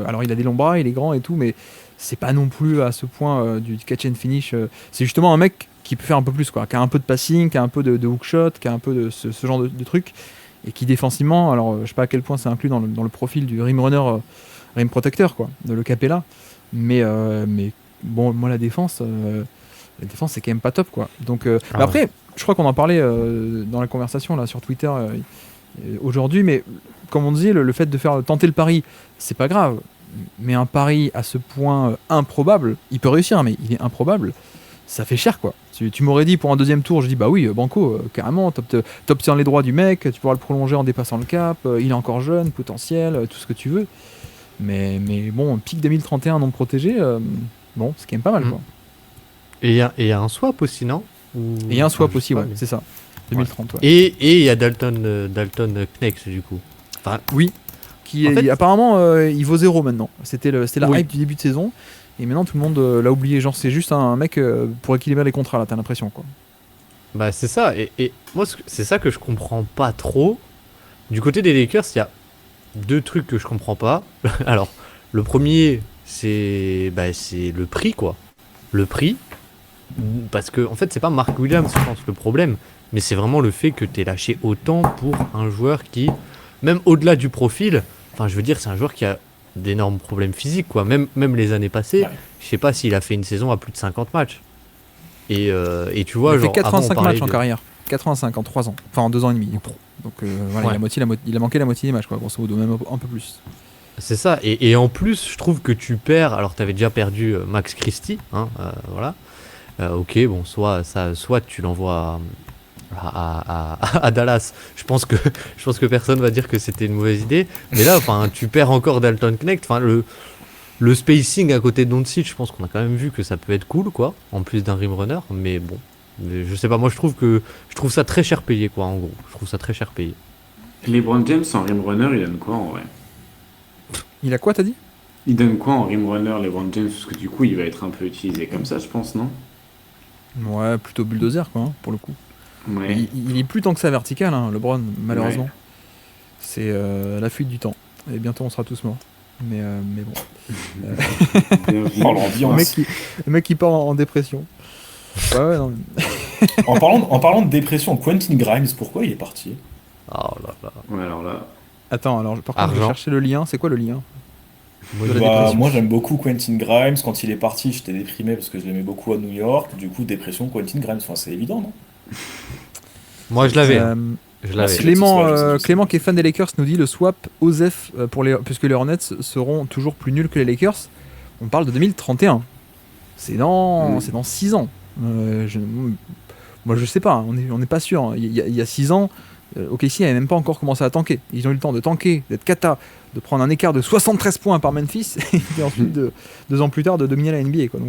Alors il a des longs bras, il est grand et tout, mais c'est pas non plus à ce point du catch and finish. C'est justement un mec qui peut faire un peu plus quoi, qui a un peu de passing, qui a un peu de hook shot, qui a un peu de ce genre de truc et qui défensivement, alors je sais pas à quel point c'est inclus dans le profil du rim runner, rim protecteur quoi, de le Capella, mais bon moi la défense c'est quand même pas top quoi. Donc mais après je crois qu'on en parlait dans la conversation là sur Twitter aujourd'hui, mais comme on disait le fait de faire tenter le pari c'est pas grave, mais un pari à ce point improbable, il peut réussir mais il est improbable, ça fait cher quoi. Tu m'aurais dit pour un deuxième tour, je dis bah oui banco carrément, t'obtiens les droits du mec, tu pourras le prolonger en dépassant le cap, il est encore jeune, potentiel, tout ce que tu veux, mais bon pic 2031 non protégé, bon c'est quand même pas mal quoi. Et il y a un swap aussi, non? Et il y a un swap je sais aussi, pas, ouais, mais- c'est ça. 2030, ouais. Et il y a Dalton Knex, du coup. Enfin, Oui, qui En fait- apparemment il vaut 0 maintenant. C'était la Oui. hype du début de saison. Et maintenant tout le monde l'a oublié. Genre c'est juste un mec pour équilibrer les contrats là, t'as l'impression quoi. bah c'est ça. Et moi, c'est ça que je comprends pas trop. Du côté des Lakers, il y a 2 trucs que je comprends pas. Alors, le premier, c'est le prix, quoi. Le prix. parce que en fait c'est pas Mark Williams je pense le problème, mais c'est vraiment le fait que t'aies lâché autant pour un joueur qui, même au-delà du profil, enfin je veux dire c'est un joueur qui a d'énormes problèmes physiques quoi, même les années passées, Ouais. je sais pas s'il a fait une saison à plus de 50 matchs. Et tu Il vois, a fait genre, avant, on 85 parlait matchs en de- carrière. 85 en 3 ans. Enfin, en 2 ans et demi. Donc voilà, Ouais. il a manqué la moitié des matchs, quoi, grosso modo, même un peu plus. C'est ça, et en plus, je trouve que tu perds. Alors, tu avais déjà perdu Max Christie, hein, voilà. Ok, bon, soit tu l'envoies à Dallas. Je pense que personne va dire que c'était une mauvaise idée. Mais là, enfin, tu perds encore Dalton Knecht. Enfin, le spacing à côté de Doncic, je pense qu'on a quand même vu que ça peut être cool, quoi. En plus d'un rim runner, mais bon. Mais je sais pas, moi je trouve ça très cher payé, quoi, en gros. Je trouve ça très cher payé. LeBron James en rim runner, il donne quoi en vrai? Il a quoi, t'as dit? Il donne quoi en rim runner, LeBron James? Parce que du coup, il va être un peu utilisé comme ça, je pense, non? Ouais, plutôt bulldozer, quoi, hein, pour le coup. Ouais. Il est plus tant que ça vertical, hein, LeBron, malheureusement. Ouais. C'est la fuite du temps. Et bientôt, on sera tous morts. Mais bon. Bien vu. Oh, Le l'ambiance. mec qui part en dépression. Ouais, non, mais- En parlant de dépression, Quentin Grimes, pourquoi il est parti? Oh là là. Ouais, alors là. Attends, alors par contre, je vais Argent. chercher le lien. C'est quoi le lien? Moi, De je- la dépression. Moi j'aime beaucoup Quentin Grimes. Quand il est parti, j'étais déprimé parce que je l'aimais beaucoup à New York. Du coup, dépression, Quentin Grimes, enfin, c'est évident, non? moi, je l'avais. Euh, Je merci. l'avais. Clément, Ouais, je sais. Clément qui est fan des Lakers nous dit le swap Osef puisque les Hornets seront toujours plus nuls que les Lakers. On parle de 2031. C'est dans 6 ans. Moi je sais pas, hein, on n'est pas sûr. Hein. Il y a 6 ans, OKC n'avait même pas encore commencé à tanker. Ils ont eu le temps de tanker, d'être cata, de prendre un écart de 73 points par Memphis et ensuite 2 ans plus tard de dominer la NBA, quoi.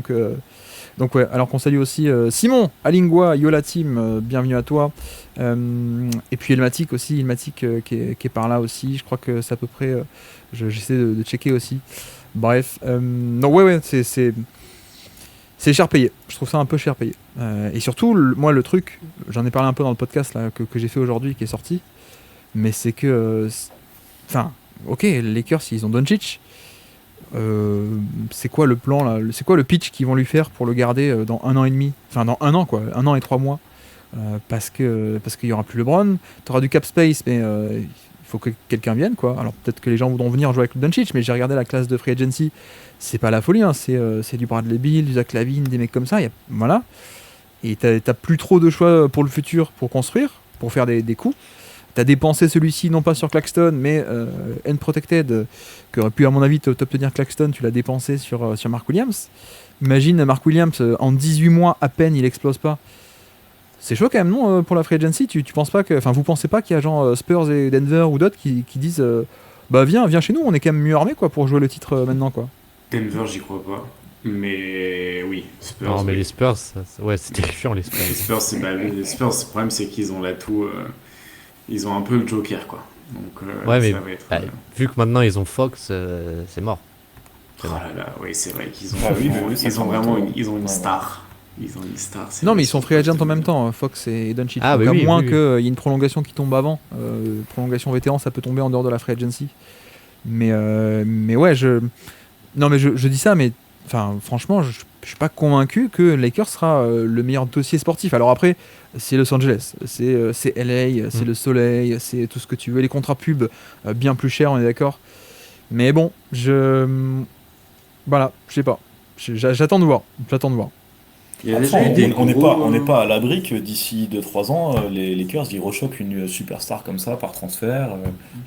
Donc ouais, alors qu'on salue aussi Simon, Alingua, Yola Team, bienvenue à toi. Et puis Elmatic aussi, Elmatic qui est par là aussi. Je crois que c'est à peu près. J'essaie de checker aussi. Bref, non ouais, c'est cher payé. Je trouve ça un peu cher payé. Et surtout, moi le truc, j'en ai parlé un peu dans le podcast là, que j'ai fait aujourd'hui, qui est sorti. Mais c'est que, enfin, ok, les Lakers ils ont Doncic. C'est quoi le plan là? C'est quoi le pitch qu'ils vont lui faire pour le garder dans 1 an et demi? Enfin dans 1 an quoi, 1 an et 3 mois. Parce qu'il y aura plus LeBron, tu auras du cap space, mais il faut que quelqu'un vienne quoi. Alors peut-être que les gens voudront venir jouer avec Doncic, mais j'ai regardé la classe de free agency, c'est pas la folie, hein. C'est du Bradley Beal, du Zach LaVine, des mecs comme ça. Voilà. Et t'as plus trop de choix pour le futur pour construire, pour faire des coups. T'as dépensé celui-ci non pas sur Claxton, mais Unprotected, qu'aurait pu à mon avis t'obtenir Claxton, tu l'as dépensé sur Mark Williams. Imagine Mark Williams, en 18 mois à peine il explose pas. C'est chaud quand même, non, pour la free agency. Tu penses pas que, enfin, vous pensez pas qu'il y a genre Spurs et Denver ou d'autres qui disent bah viens chez nous, on est quand même mieux armé quoi pour jouer le titre maintenant quoi. Denver, j'y crois pas. Mais oui, Spurs. Non, mais oui. les Spurs, ouais, c'était chiant les Spurs. Les Spurs, les Spurs, le problème, c'est qu'ils ont l'atout. Ils ont un peu le Joker, quoi. Donc, Ouais, mais ça va être. bah, vu que maintenant ils ont Fox, c'est mort. Oh là là, oui, c'est vrai qu'ils ont, Ah oui, vraiment- oui, ça ils ont fait vraiment longtemps. ils ont une Ouais. star. Ils ont une star. c'est Non, vrai, mais ils sont free agents en même temps, Fox et Doncic. Ah, Donc, bah à oui, moins oui, oui. qu'il y ait une prolongation qui tombe avant. Prolongation vétéran, ça peut tomber en dehors de la free agency. Mais ouais, non, mais je dis ça, mais enfin, franchement, je suis pas convaincu que Lakers sera le meilleur dossier sportif. Alors après, c'est Los Angeles, c'est LA, c'est le soleil, c'est tout ce que tu veux. Les contrats pubs bien plus chers, on est d'accord. Mais bon, voilà, je sais pas. J'attends de voir. Il y a Enfin, déjà eu des on n'est gros, pas à l'abri que d'ici 2-3 ans, les Lakers ils rechoquent une superstar comme ça par transfert.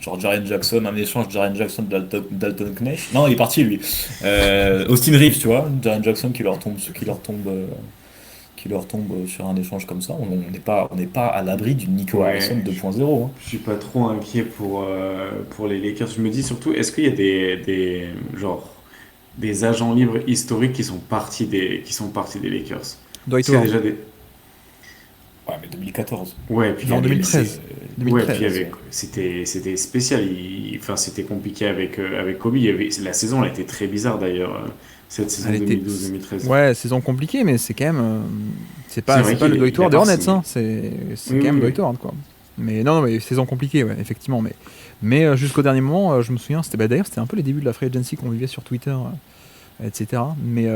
Genre Jaren Jackson, un échange Jaren Jackson Dalton Knecht. Non, il est parti lui. Austin Reeves, tu vois, Jaren Jackson qui leur tombe sur un échange comme ça. On n'est pas à l'abri d'une Nico Ouais. Harrison 2.0. Hein. Je suis pas trop inquiet pour les Lakers. Je me dis surtout, est-ce qu'il y a genre, des agents libres historiques qui sont partis des Lakers? Dwight Est-ce qu'il y a Howard. déjà des... Ouais, mais 2014. Ouais, puis Non, il y a des- 2013. Ouais, 2013, puis c'était spécial. Enfin, c'était compliqué avec Kobe. La saison, elle a été très bizarre d'ailleurs. Cette saison Elle était- 2012-2013. Ouais, saison compliquée, mais c'est quand même. C'est pas vrai le qu'il- Dwight il a Howard des pas Hornets, signé. hein. C'est Oui, quand même oui, Dwight Howard, quoi. Mais non, mais saison compliquée, ouais, effectivement. Mais jusqu'au dernier moment, je me souviens, d'ailleurs, c'était un peu les débuts de la free agency qu'on vivait sur Twitter, etc. Mais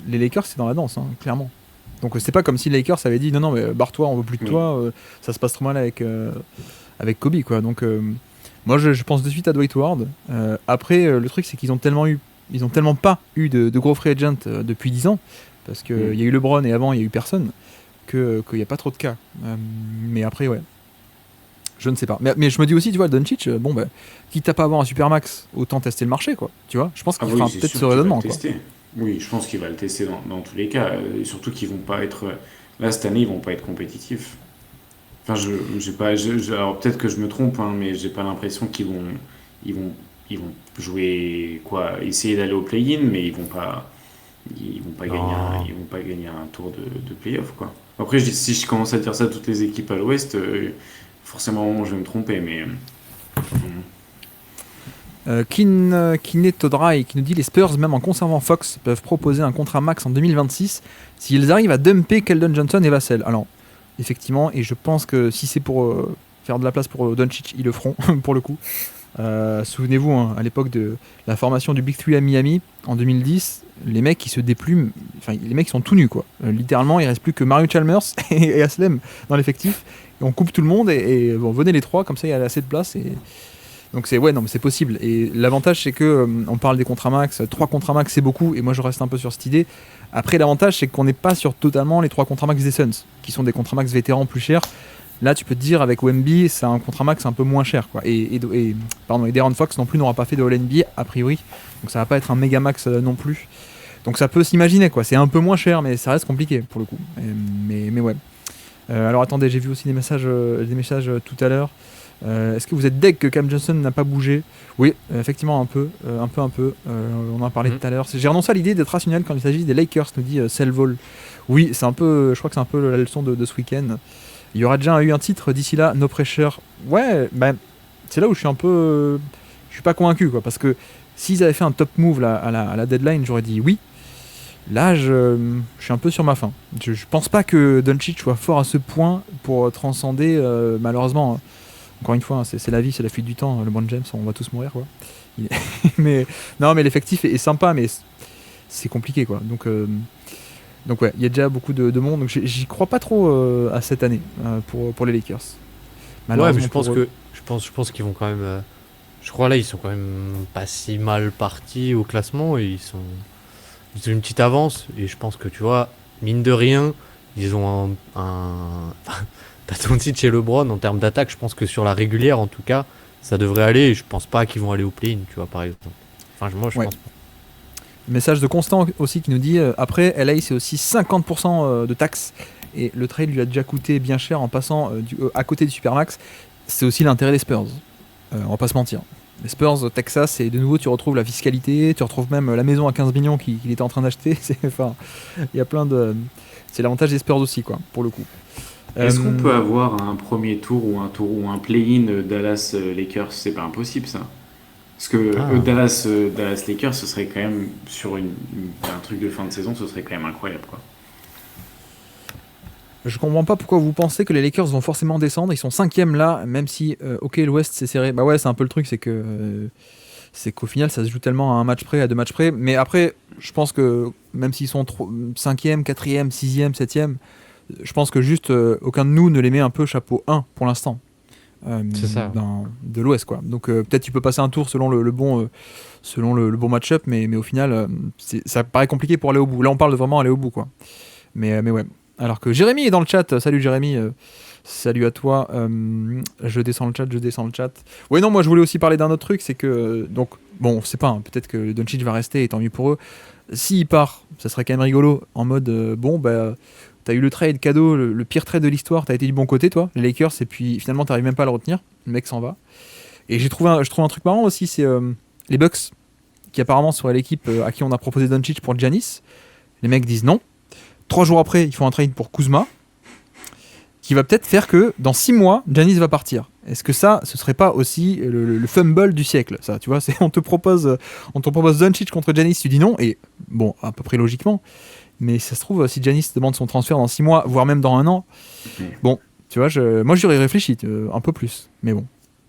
les Lakers, c'est dans la danse, hein, clairement. Donc c'est pas comme si les Lakers avaient dit non mais barre-toi, on veut plus de toi, ça se passe trop mal avec Kobe quoi. Donc moi je pense de suite à Dwight Howard. Après le truc c'est qu'ils ont tellement pas eu de gros free agent depuis 10 ans parce que il y a eu LeBron et avant il y a eu personne qu'il y a pas trop de cas. Mais après ouais. Je ne sais pas. Mais je me dis aussi, tu vois, Doncic, quitte à pas avoir un Supermax, autant tester le marché, quoi. Tu vois, je pense qu'il fera peut-être ce raisonnement, quoi. Oui, je pense qu'il va le tester dans tous les cas. Et surtout qu'ils vont pas être. Là, cette année, ils vont pas être compétitifs. Enfin, j'ai pas. Alors peut-être que je me trompe, hein, mais j'ai pas l'impression ils vont, ils vont jouer quoi, essayer d'aller au play-in, mais ils vont pas gagner un tour de play-off, quoi. Après, si je commence à dire ça à toutes les équipes à l'Ouest. Forcément, je vais me tromper, mais. Kinetodrai qui nous dit les Spurs, même en conservant Fox, peuvent proposer un contrat max en 2026 s'ils arrivent à dumper Keldon Johnson et Vassell. Alors, effectivement, et je pense que si c'est pour faire de la place pour Doncic, ils le feront, pour le coup. Souvenez-vous, hein, à l'époque de la formation du Big Three à Miami, en 2010, les mecs ils se déplument, enfin les mecs sont tout nus quoi. Littéralement, il reste plus que Mario Chalmers et Aslem dans l'effectif. Et on coupe tout le monde et bon, venez les trois, comme ça il y a assez de place. Donc c'est mais c'est possible. Et l'avantage c'est que on parle des contrats max, 3 contrats max c'est beaucoup, et moi je reste un peu sur cette idée. Après l'avantage c'est qu'on n'est pas sur totalement les 3 contrats max des Suns, qui sont des contrats max vétérans plus chers. Là, tu peux te dire, avec Wemby, c'est un contrat max un peu moins cher, quoi. Et De'Aaron Fox non plus n'aura pas fait de All-NBA, a priori. Donc ça va pas être un méga max non plus. Donc ça peut s'imaginer, quoi. C'est un peu moins cher, mais ça reste compliqué, pour le coup. Mais ouais. Alors attendez, j'ai vu aussi des messages tout à l'heure. Est-ce que vous êtes deg que Cam Johnson n'a pas bougé ? Oui, effectivement, un peu. On en a parlé tout à l'heure. J'ai renoncé à l'idée d'être rationnel quand il s'agit des Lakers, nous dit Selvol. Oui, c'est un peu, je crois que c'est un peu la leçon de ce week-end. Il y aura déjà eu un titre d'ici là, No Pressure. Ouais, c'est là où je suis un peu. Je suis pas convaincu, quoi. Parce que s'ils avaient fait un top move là, à la deadline, j'aurais dit oui. Là, je suis un peu sur ma faim. Je pense pas que Doncic soit fort à ce point pour transcender, malheureusement. Encore une fois, hein, c'est la vie, c'est la fuite du temps. LeBron James, on va tous mourir, quoi. mais l'effectif est sympa, mais c'est compliqué, quoi. Donc ouais, il y a déjà beaucoup de monde, donc j'y crois pas trop à cette année pour les Lakers. Ouais, mais je pense qu'ils vont quand même. Je crois là ils sont quand même pas si mal partis au classement et ils ont une petite avance et je pense que tu vois, mine de rien, ils ont t'as Doncic et LeBron en termes d'attaque, je pense que sur la régulière en tout cas, ça devrait aller et je pense pas qu'ils vont aller au play-in, tu vois par exemple. Enfin moi je pense pas. Message de Constant aussi qui nous dit après LA c'est aussi 50% de taxes et le trade lui a déjà coûté bien cher en passant à côté du Supermax. C'est aussi l'intérêt des Spurs, on va pas se mentir. Les Spurs Texas et de nouveau tu retrouves la fiscalité, tu retrouves même la maison à 15 millions qu'il était en train d'acheter. Il y a plein de, c'est l'avantage des Spurs aussi quoi pour le coup. Est-ce qu'on peut avoir un premier tour ou un play-in Dallas Lakers? C'est pas impossible ça. Parce que Dallas Lakers, ce serait quand même, sur un truc de fin de saison, ce serait quand même incroyable, quoi. Je comprends pas pourquoi vous pensez que les Lakers vont forcément descendre. Ils sont 5e là, même si, ok, l'Ouest c'est serré. Bah ouais, c'est un peu le truc, c'est qu'au final ça se joue tellement à un match près, à 2 matchs près. Mais après, je pense que même s'ils sont 5e, 4e, 6e, 7e, je pense que juste aucun de nous ne les met un peu chapeau 1 pour l'instant. C'est ça. De l'Ouest quoi. Donc peut-être tu peux passer un tour selon le bon match-up, mais au final ça paraît compliqué pour aller au bout. Là on parle de vraiment aller au bout quoi. Mais ouais. Alors que Jérémy est dans le chat. Salut Jérémy. Salut à toi. Je descends le chat. Ouais non, moi je voulais aussi parler d'un autre truc, c'est que donc bon, on sait pas. Peut-être que Doncic va rester et tant mieux pour eux. S'il part, ça serait quand même rigolo. En mode t'as eu le trade cadeau, le pire trade de l'histoire, t'as été du bon côté toi, les Lakers, et puis finalement t'arrives même pas à le retenir, le mec s'en va. Et je trouve un truc marrant aussi, c'est les Bucks, qui apparemment seraient l'équipe à qui on a proposé Doncic pour Giannis. Les mecs disent non. 3 jours après, ils font un trade pour Kuzma, qui va peut-être faire que dans 6 mois, Giannis va partir. Est-ce que ça, ce serait pas aussi le fumble du siècle, ça, tu vois, on te propose Doncic contre Giannis, tu dis non, et bon, à peu près logiquement. Mais ça se trouve, si Giannis demande son transfert dans 6 mois, voire même dans 1 an, bon, tu vois, moi j'aurais réfléchi un peu plus, mais bon.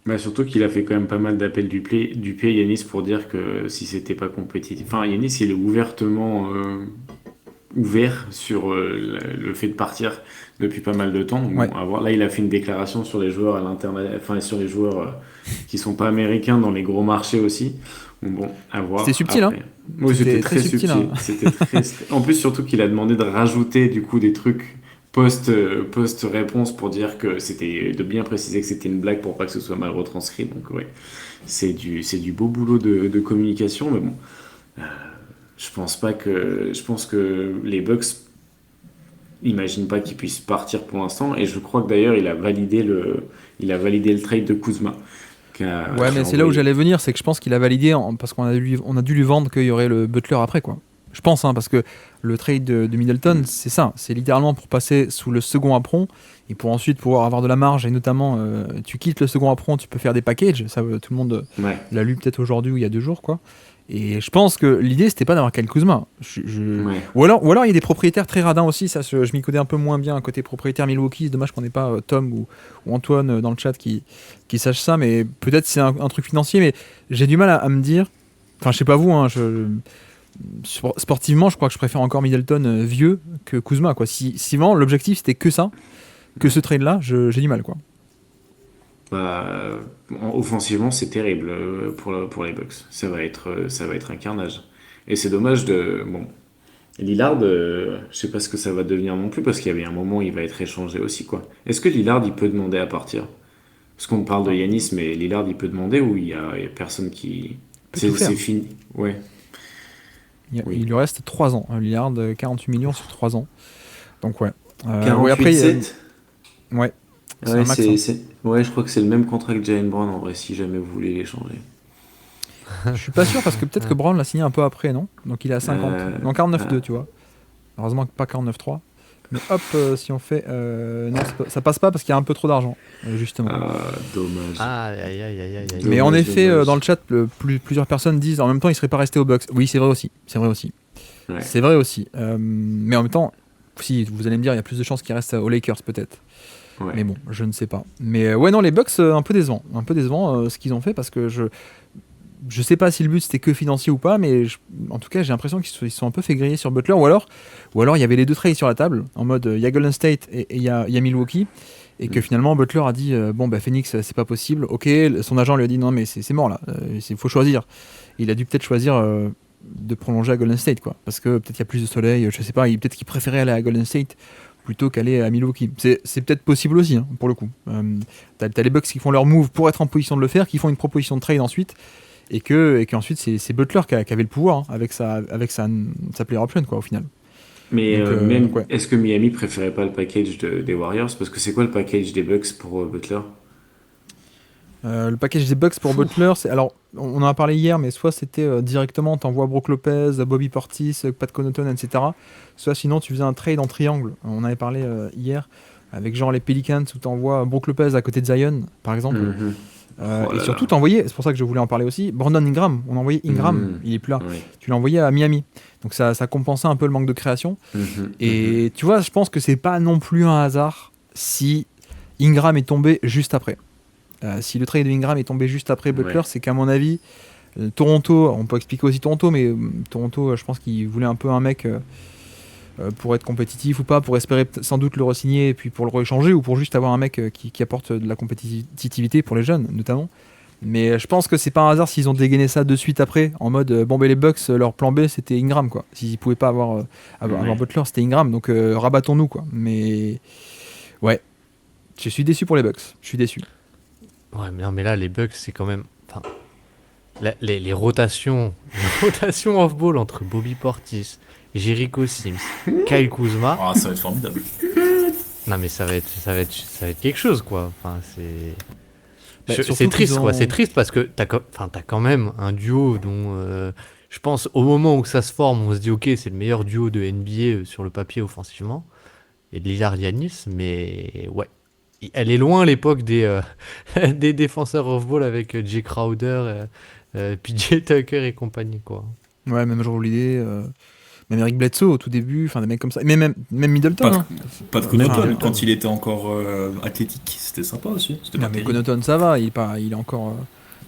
Bah surtout qu'il a fait quand même pas mal d'appels du pied Yanis pour dire que si c'était pas compétitif. Enfin, Yanis, il est ouvertement ouvert sur le fait de partir depuis pas mal de temps. Bon, Ouais. à voir. Là, il a fait une déclaration sur les joueurs à l'international, enfin sur les joueurs qui sont pas américains dans les gros marchés aussi. Bon, à voir. C'était subtil, hein. Après. Oui, c'était C'était très très subtil, subtil. hein. C'était très... En plus, surtout qu'il a demandé de rajouter du coup des trucs post-réponse pour dire que c'était de bien préciser que c'était une blague pour pas que ce soit mal retranscrit. Donc ouais, c'est du beau boulot de communication, mais bon. Je pense que les Bucks n'imaginent pas qu'ils puissent partir pour l'instant, et je crois que d'ailleurs il a validé le trade de Kuzma. Ouais, mais c'est là où j'allais venir, c'est que je pense qu'il a validé parce qu'on on a dû lui vendre qu'il y aurait le Butler après, quoi. Je pense, hein, parce que le trade de Middleton, c'est ça, c'est littéralement pour passer sous le second apron et pour ensuite pouvoir avoir de la marge, et notamment tu quittes le second apron, tu peux faire des packages, ça tout le monde Ouais. l'a lu peut-être aujourd'hui ou il y a 2 jours, quoi. Et je pense que l'idée c'était pas d'avoir Kyle Kuzma. Ouais. Ou alors il y a des propriétaires très radins aussi, ça je m'y connais un peu moins bien côté propriétaire Milwaukee, c'est dommage qu'on n'ait pas Tom ou Antoine dans le chat qui sache ça, mais peut-être c'est un truc financier, mais j'ai du mal à me dire, enfin je sais pas vous, hein, sportivement je crois que je préfère encore Middleton vieux que Kuzma, quoi. Si vraiment l'objectif c'était que ça, que ce trade là, j'ai du mal, quoi. Bah, offensivement, c'est terrible pour les Bucks. Ça va être un carnage. Et c'est dommage de. Bon, Lillard, je sais pas ce que ça va devenir non plus, parce qu'il y avait un moment où il va être échangé aussi, quoi. Est-ce que Lillard, il peut demander à partir? Parce qu'on parle de Yanis, mais Lillard, il peut demander, ou il y a personne qui. Peut tout faire. C'est fini. Ouais. Oui. Il lui reste 3 ans, Lillard, 48 millions sur 3 ans. Donc ouais. 48, Ouais, après, 7. ouais. C'est un Ouais, max, hein. ouais, je crois que c'est le même contrat que Jalen Brown en vrai, si jamais vous voulez l'échanger. Je suis pas sûr parce que peut-être que Brown l'a signé un peu après, non? Donc il est à 50. Non, 49,2, tu vois. Heureusement que pas 49,3. Mais hop, si on fait. Non, ça passe pas parce qu'il y a un peu trop d'argent, justement. Dommage. Aïe, aïe, aïe, aïe, aïe. Mais en dommage, effet, dommage. dans le chat, plusieurs personnes disent en même temps il serait pas resté aux Bucks. Oui, c'est vrai aussi. C'est vrai aussi. Ouais. C'est vrai aussi. Mais en même temps, si vous allez me dire, il y a plus de chances qu'il reste aux Lakers peut-être. Ouais. Mais bon, je ne sais pas. Mais ouais, non, les Bucks, un peu décevant. Un peu décevant ce qu'ils ont fait parce que je sais pas si le but c'était que financier ou pas, mais en tout cas, j'ai l'impression qu'ils se sont un peu fait griller sur Butler. Ou alors il y avait les deux trades sur la table, en mode il y a Golden State et il y a Milwaukee. Et que finalement Butler a dit bon bah Phoenix c'est pas possible, ok, son agent lui a dit non mais c'est mort là, il faut choisir. Il a dû peut-être choisir de prolonger à Golden State, quoi, parce que peut-être il y a plus de soleil, je sais pas, peut-être qu'il préférait aller à Golden State plutôt qu'aller à Milwaukee. C'est peut-être possible aussi, hein, pour le coup. T'as les Bucks qui font leur move pour être en position de le faire, qui font une proposition de trade ensuite, et qu'ensuite c'est Butler qui avait le pouvoir, hein, avec sa player option, quoi, au final. Mais Donc, même, donc, ouais. est-ce que Miami préférait pas le package des Warriors? Parce que c'est quoi le package des Bucks pour Butler? Le package des Bucks pour Butler, alors on en a parlé hier, mais soit c'était directement t'envoies Brook Lopez, Bobby Portis, Pat Connaughton, etc. Soit sinon tu faisais un trade en triangle. On avait parlé hier avec genre les Pelicans où t'envoies Brook Lopez à côté de Zion, par exemple. Mhm. Oh Et là surtout là. t'envoyais, c'est pour ça que je voulais en parler aussi, Brandon Ingram. On envoyait Ingram, il est plus là. Oui. Tu l'envoyais à Miami. Donc ça compensait un peu le manque de création. Mhm. Et tu vois, je pense que c'est pas non plus un hasard si Ingram est tombé juste après. Si le trade de Ingram est tombé juste après Butler, Ouais. c'est qu'à mon avis, Toronto, on peut expliquer aussi Toronto, mais Toronto, je pense qu'il voulait un peu un mec pour être compétitif ou pas, pour espérer sans doute le re-signer et puis pour le réchanger, ou pour juste avoir un mec qui apporte de la compétitivité pour les jeunes, notamment. Mais je pense que c'est pas un hasard s'ils ont dégainé ça de suite après, en mode bon, ben les Bucks, leur plan B c'était Ingram, quoi. S'ils pouvaient pas avoir Butler, c'était Ingram, donc rabattons-nous, quoi. Mais ouais, je suis déçu pour les Bucks, je suis déçu. Ouais, mais non, mais là, les Bucks, c'est quand même. Enfin, les rotations off-ball entre Bobby Portis, Jericho Sims, Kyle Kuzma. Ah, ça va être formidable. Non, mais ça va être quelque chose, quoi. Enfin, c'est. Bah, surtout C'est triste, qu'ils quoi. ont- C'est triste parce que t'as quand même un duo dont. Je pense, au moment où ça se forme, on se dit, ok, c'est le meilleur duo de NBA sur le papier offensivement. Et de Lillard Giannis, mais ouais. Elle est loin l'époque des défenseurs off-ball avec Jay Crowder, PJ Tucker et compagnie, quoi. Ouais, même Joe Holiday, même Eric Bledsoe au tout début, enfin des mecs comme ça. Mais même Middleton. Pas Hein. Pas de Connaughton, Enfin, quand il était encore athlétique, c'était sympa aussi. C'était Non, pas mais terrible. Connaughton, ça va, il est encore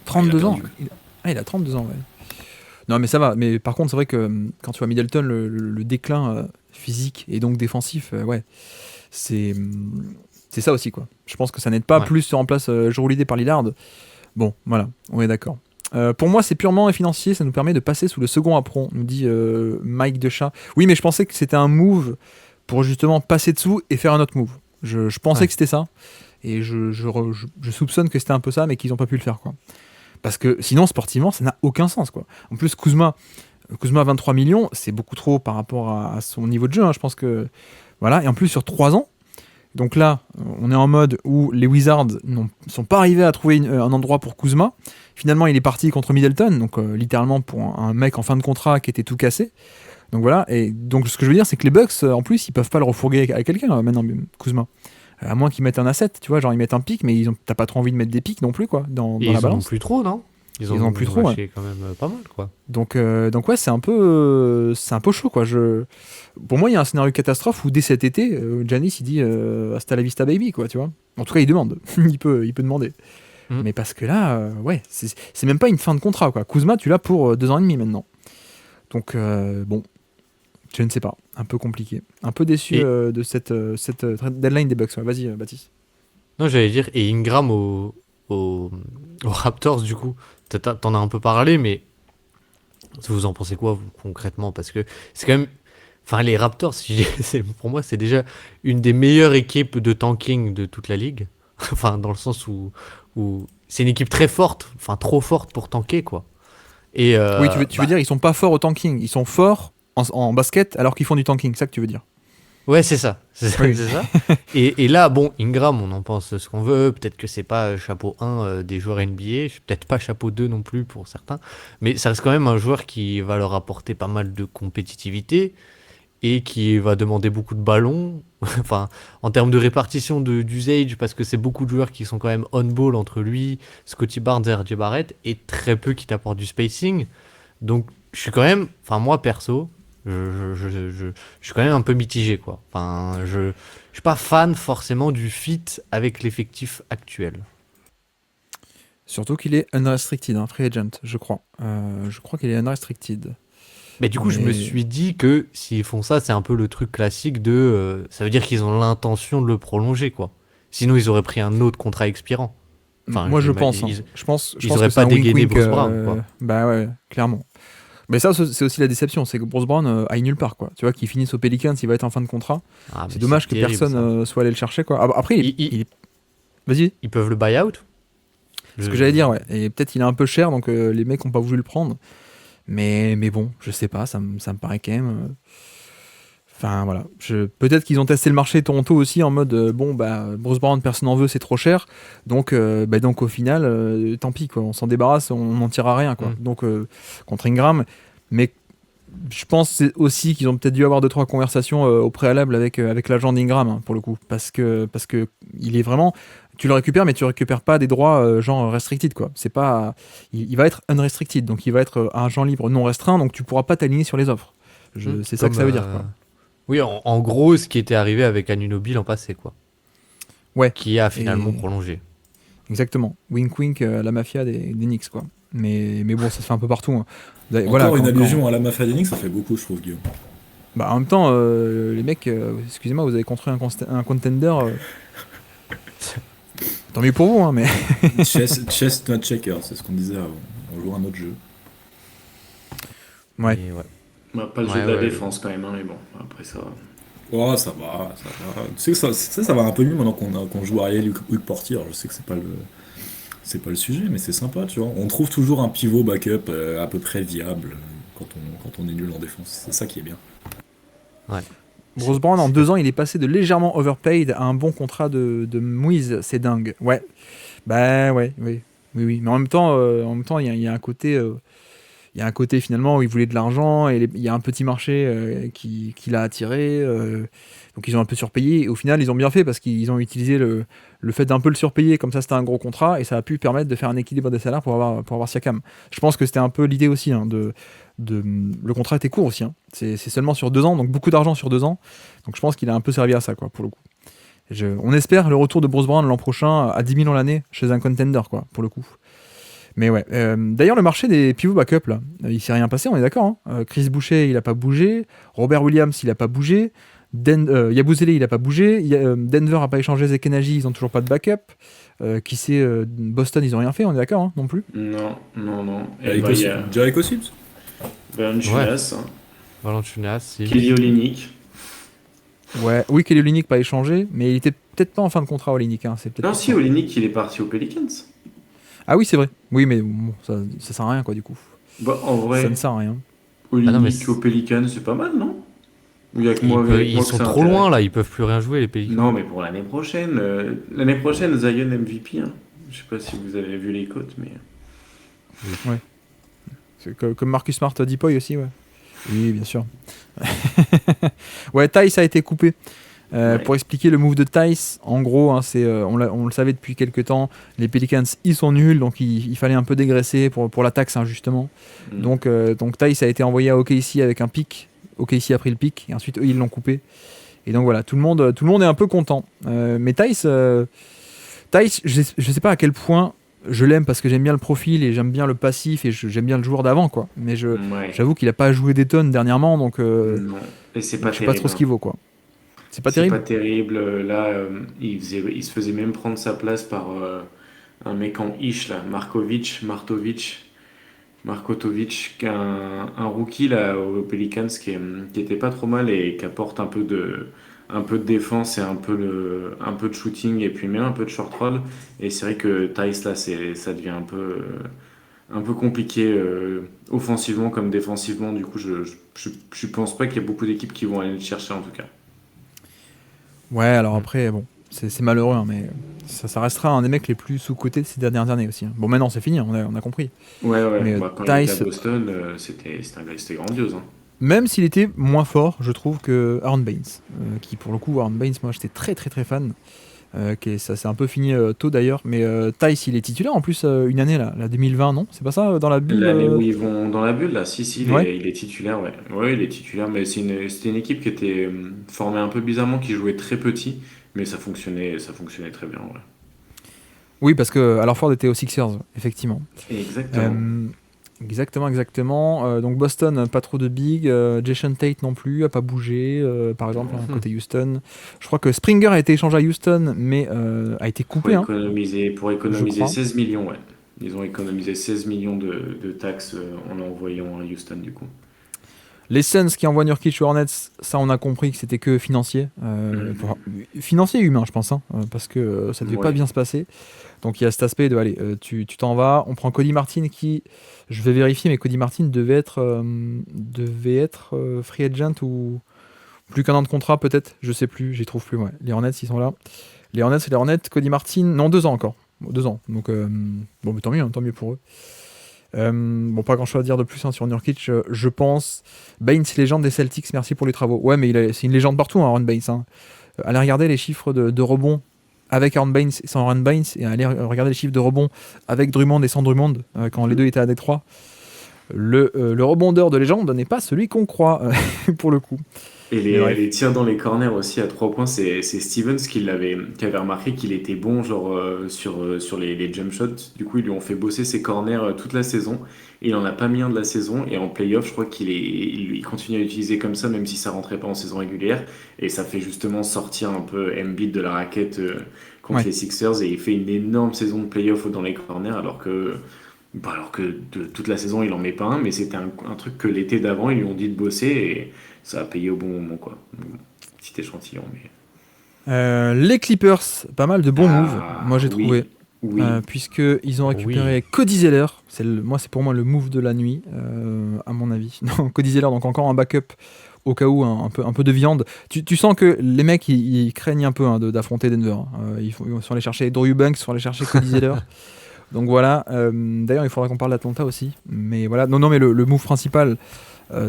32 ans. perdu. Il a 32 ans, ouais. Non, mais ça va. Mais par contre, c'est vrai que quand tu vois Middleton, le déclin physique et donc défensif, ouais, c'est ça aussi, quoi. Je pense que ça n'aide pas. Ouais. Plus sur en place Jrue Holiday par Lillard. Bon, voilà, on est d'accord. Pour moi, c'est purement financier, ça nous permet de passer sous le second apron, nous dit Mike Dechat. Oui, mais je pensais que c'était un move pour justement passer dessous et faire un autre move. Je pensais Ouais. que c'était ça, et je soupçonne que c'était un peu ça, mais qu'ils n'ont pas pu le faire, quoi. Parce que sinon, sportivement, ça n'a aucun sens, quoi. En plus, Kuzma 23 millions, c'est beaucoup trop par rapport à son niveau de jeu, hein. Je pense que... Voilà, et en plus sur 3 ans, donc là, on est en mode où les Wizards sont pas arrivés à trouver un endroit pour Kuzma. Finalement, il est parti contre Middleton, donc littéralement pour un mec en fin de contrat qui était tout cassé. Donc voilà, et donc ce que je veux dire, c'est que les Bucks, en plus, ils peuvent pas le refourguer à quelqu'un maintenant, Kuzma. À moins qu'ils mettent un asset, tu vois, genre ils mettent un pic, mais t'as pas trop envie de mettre des pics non plus, quoi, dans Et la ils en ont balance. plus trop, non? Ils en ont plus trop, lâché quand même pas mal, quoi. Donc ouais, c'est un peu chaud, quoi. Pour moi, il y a un scénario catastrophe où dès cet été, Giannis il dit hasta la vista baby, quoi, tu vois. En tout cas, il demande, il peut demander. Mm. Mais parce que là, ouais, c'est même pas une fin de contrat, quoi. Kuzma, tu l'as pour 2 ans et demi maintenant. Donc bon, je ne sais pas, un peu compliqué, un peu déçu Et- de cette deadline des Bucks. Ouais. Vas-y, Baptiste. Non, j'allais dire, et Ingram aux Raptors, du coup, t'en as un peu parlé, mais vous en pensez quoi, vous, concrètement? Parce que c'est quand même. Enfin, les Raptors, pour moi, c'est déjà une des meilleures équipes de tanking de toute la ligue. Enfin, dans le sens où c'est une équipe très forte, enfin, trop forte pour tanker, quoi. Et Oui, tu veux dire, ils sont pas forts au tanking, ils sont forts en basket alors qu'ils font du tanking, c'est ça que tu veux dire. ouais, c'est ça. C'est ça. Oui. c'est ça. Et là, bon, Ingram, on en pense ce qu'on veut. Peut-être que c'est pas chapeau 1 des joueurs NBA. Peut-être pas chapeau 2 non plus pour certains. Mais ça reste quand même un joueur qui va leur apporter pas mal de compétitivité et qui va demander beaucoup de ballons. Enfin, en termes de répartition d'usage, parce que c'est beaucoup de joueurs qui sont quand même on-ball entre lui, Scotty Barnes et RJ Barrett, et très peu qui t'apportent du spacing. Donc, je suis quand même, enfin, moi perso, je suis quand même un peu mitigé, quoi. Enfin, je suis pas fan forcément du fit avec l'effectif actuel. Surtout qu'il est unrestricted, hein, free agent, je crois. Je crois qu'il est unrestricted. Mais du coup, je me Mais- suis dit que s'ils font ça, c'est un peu le truc classique de. Ça veut dire qu'ils ont l'intention de le prolonger, quoi. Sinon, ils auraient pris un autre contrat expirant. Enfin, Moi, je j'imagine- pense. Hein. ils- Je pense ils que auraient c'est pas un dégainé wink-wink, Bruce Brown, quoi. Bah ouais, clairement. Mais ça, c'est aussi la déception, c'est que Bruce Brown aille nulle part, quoi. Tu vois, qu'il finisse au Pelicans, il va être en fin de contrat. Ah, mais C'est dommage que terrible, personne ça. soit allé le chercher, quoi. Ah, après, vas-y. Ils peuvent le buy-out. C'est ce que j'allais dire, ouais. Et peut-être il est un peu cher, donc les mecs n'ont pas voulu le prendre. Mais bon, je sais pas, ça me paraît quand même. Enfin voilà, peut-être qu'ils ont testé le marché Toronto aussi en mode bon bah Bruce Brown personne n'en veut, c'est trop cher, donc au final tant pis quoi, on s'en débarrasse, on n'en tirera rien quoi. Donc contre Ingram, mais je pense c'est aussi qu'ils ont peut-être dû avoir 2-3 conversations au préalable avec l'agent d'Ingram hein, pour le coup, parce que il est vraiment, tu le récupères mais tu récupères pas des droits genre restricted quoi. C'est pas, il va être unrestricted, donc il va être agent libre non restreint, donc tu pourras pas t'aligner sur les offres. C'est ça que ça veut dire quoi. Oui, en gros, ce qui était arrivé avec Anunoby l'an passé, quoi. Ouais. Qui a finalement Et- prolongé. Exactement. Wink wink la mafia des Knicks quoi. Mais bon, ça se fait un peu partout. Hein. Encore Voilà, une quand- allusion à la mafia des Knicks, ça fait beaucoup, je trouve, Guillaume. Bah, en même temps, les mecs, excusez-moi, vous avez construit un contender. Tant mieux pour vous, hein, mais. Chess not checker, c'est ce qu'on disait avant. On joue un autre jeu. Ouais. Et ouais. Bah, pas le jeu Ouais, de la ouais. défense quand même, hein, mais bon, après ça. Oh, ça va, ça va. Tu sais que ça va un peu mieux maintenant qu'on joue Ariel ou Portier. Je sais que c'est pas le sujet, mais c'est sympa, tu vois. On trouve toujours un pivot backup à peu près viable quand on est nul en défense. C'est ça qui est bien. Bruce Brown, en 2 ans, il est passé de légèrement overpaid à un bon contrat de mouise. C'est dingue. Ouais. Bah, ouais, oui. Oui. Mais en même temps, il y a un côté. Il y a un côté finalement où ils voulaient de l'argent et il y a un petit marché qui l'a attiré, donc ils ont un peu surpayé et au final ils ont bien fait parce qu'ils ont utilisé le fait d'un peu le surpayer, comme ça c'était un gros contrat et ça a pu permettre de faire un équilibre des salaires pour avoir Siakam. Je pense que c'était un peu l'idée aussi, hein, le contrat était court aussi, hein. C'est seulement sur 2 ans, donc beaucoup d'argent sur 2 ans, donc je pense qu'il a un peu servi à ça quoi, pour le coup. On espère le retour de Bruce Brown l'an prochain à 10 millions l'année chez un contender quoi, pour le coup. Mais ouais. D'ailleurs, le marché des pivots backup, là, il s'est rien passé, on est d'accord. Hein. Chris Boucher, il a pas bougé. Robert Williams, il a pas bougé. Yabusele, il a pas bougé. Denver a pas échangé Zekenaji, ils ont toujours pas de backup. Boston, ils ont rien fait, on est d'accord, hein, non plus. Non, non, non. Et Jericho bah, il y a Jericho Sims. Valanciunas, hein, Valanciunas, Sims. Kelly Olynyk. Ouais, oui, Kelly Olynyk pas échangé, mais il était peut-être pas en fin de contrat Olynyk. Hein, c'est peut-être Non, pour si, ça. Olynyk, il est parti aux Pelicans. Ah oui, c'est vrai. Oui, mais bon, ça sert à rien, quoi, du coup. Bah, en Ça ne vrai, sert à rien. Ah non, mais Olynyk aux Pelicans, c'est pas mal, non? Ou il y a que ils, moi, peuvent- avec ils moi que sont ça trop intéresse? loin là, ils peuvent plus rien jouer les Pélicans. Non, mais pour l'année prochaine. L'année prochaine, Zion MVP. Hein. Je sais pas si vous avez vu les cotes, mais. C'est comme Marcus Smart Depoy aussi, ouais. Oui, bien sûr. Ouais, Tice a été coupé. Ouais. Pour expliquer le move de Tice, en gros, hein, on le savait depuis quelques temps, les Pelicans, ils sont nuls, donc il fallait un peu dégraisser pour la taxe, hein, justement. Mm. Donc Tice a été envoyé à OKC avec un pic. OKC a pris le pic, et ensuite eux, ils l'ont coupé. Et donc voilà, tout le monde est un peu content. Mais Tice, je sais pas à quel point je l'aime parce que j'aime bien le profil et j'aime bien le passif et j'aime bien le joueur d'avant, quoi. Mais Ouais. j'avoue qu'il a pas joué des tonnes dernièrement, donc Non. Et c'est pas je sais pas terrible. trop ce Hein. qu'il vaut, quoi. C'est pas C'est terrible. pas terrible. Là, il se faisait même prendre sa place par un mec en ish, là, Markotovic, un rookie là, aux Pelicans qui était pas trop mal et qui apporte un peu de défense et un peu de shooting et puis même un peu de short roll. Et c'est vrai que Tice là, ça devient un peu compliqué offensivement comme défensivement. Du coup, je pense pas qu'il y ait beaucoup d'équipes qui vont aller le chercher en tout cas. Ouais, alors après, bon, c'est malheureux, hein, mais ça restera un des mecs les plus sous-cotés de ces dernières années aussi. Hein. Bon, maintenant c'est fini, on a compris. Ouais. Mais Bah, quand il était à Tice, Boston, c'était grandiose. Hein. même s'il était moins fort, je trouve, que Aaron Baines, qui pour le coup, Aaron Baines, moi j'étais très très très fan. Ça s'est un peu fini tôt d'ailleurs, mais Tice, il est titulaire en plus une année, là, la 2020, non? C'est pas ça, dans la bulle L'année où ils vont dans la bulle, là, si, Ouais. il est titulaire, ouais. Ouais, il est titulaire, mais c'était une équipe qui était formée un peu bizarrement, qui jouait très petit, mais ça fonctionnait très bien, ouais. Oui, parce que alors Ford était aux Sixers, effectivement. Exactement. Exactement. Donc Boston, pas trop de big. Jason Tate non plus, a pas bougé, par exemple, hein, côté Houston. Je crois que Springer a été échangé à Houston, mais a été Pour coupé, hein, pour je économiser crois. 16 millions, ouais. Ils ont économisé 16 millions de taxes en l'envoyant à Houston, du coup. Les Suns qui envoient Nurkic aux Hornets, ça on a compris que c'était que financier. Financier et humain, je pense, hein, parce que ça devait pas Ouais. bien se passer. Donc il y a cet aspect de, allez, tu t'en vas. On prend Cody Martin qui, je vais vérifier, mais Cody Martin devait être free agent ou plus qu'un an de contrat peut-être, je sais plus, j'y trouve plus. Ouais. Les Hornets, ils sont là. Les Hornets, Cody Martin, non, 2 ans encore. Bon, 2 ans. Donc, bon, mais tant mieux pour eux. Bon, pas grand chose à dire de plus, hein, sur Nurkic, je pense. Baines, légende des Celtics, merci pour les travaux. Ouais, mais c'est une légende partout, hein, Aaron Baines. Hein. Allez regarder les chiffres de rebond avec Aaron Baines et sans Aaron Baines, et allez regarder les chiffres de rebond avec Drummond et sans Drummond, quand les deux étaient à Détroit. Le rebondeur de légende n'est pas celui qu'on croit, pour le coup. Et Mais bref. les tirs dans les corners aussi à 3 points, c'est Stevens qui avait remarqué qu'il était bon genre sur les jump shots. Du coup, ils lui ont fait bosser ses corners toute la saison. Et il en a pas mis un de la saison. Et en playoff, je crois il continue à l'utiliser comme ça, même si ça rentrait pas en saison régulière. Et ça fait justement sortir un peu Embiid de la raquette contre Ouais. les Sixers. Et il fait une énorme saison de playoff dans les corners, alors que de toute la saison, il en met pas un. Mais c'était un truc que l'été d'avant, ils lui ont dit de bosser. Et ça a payé au bon moment, quoi. Petit échantillon, mais. Les Clippers, pas mal de bons moves, moi j'ai oui, trouvé. oui. Puisqu'ils ont récupéré Cody Zeller. C'est pour moi le move de la nuit, à mon avis. Non, Cody Zeller, donc encore un backup au cas où, un peu de viande. Tu sens que les mecs, ils craignent un peu, hein, d'affronter Denver. Hein. Ils sont allés chercher Drew Eubanks, ils sont allés chercher Cody Zeller. Donc voilà. D'ailleurs, il faudra qu'on parle d'Atlanta aussi. Mais voilà. Non, mais le move principal,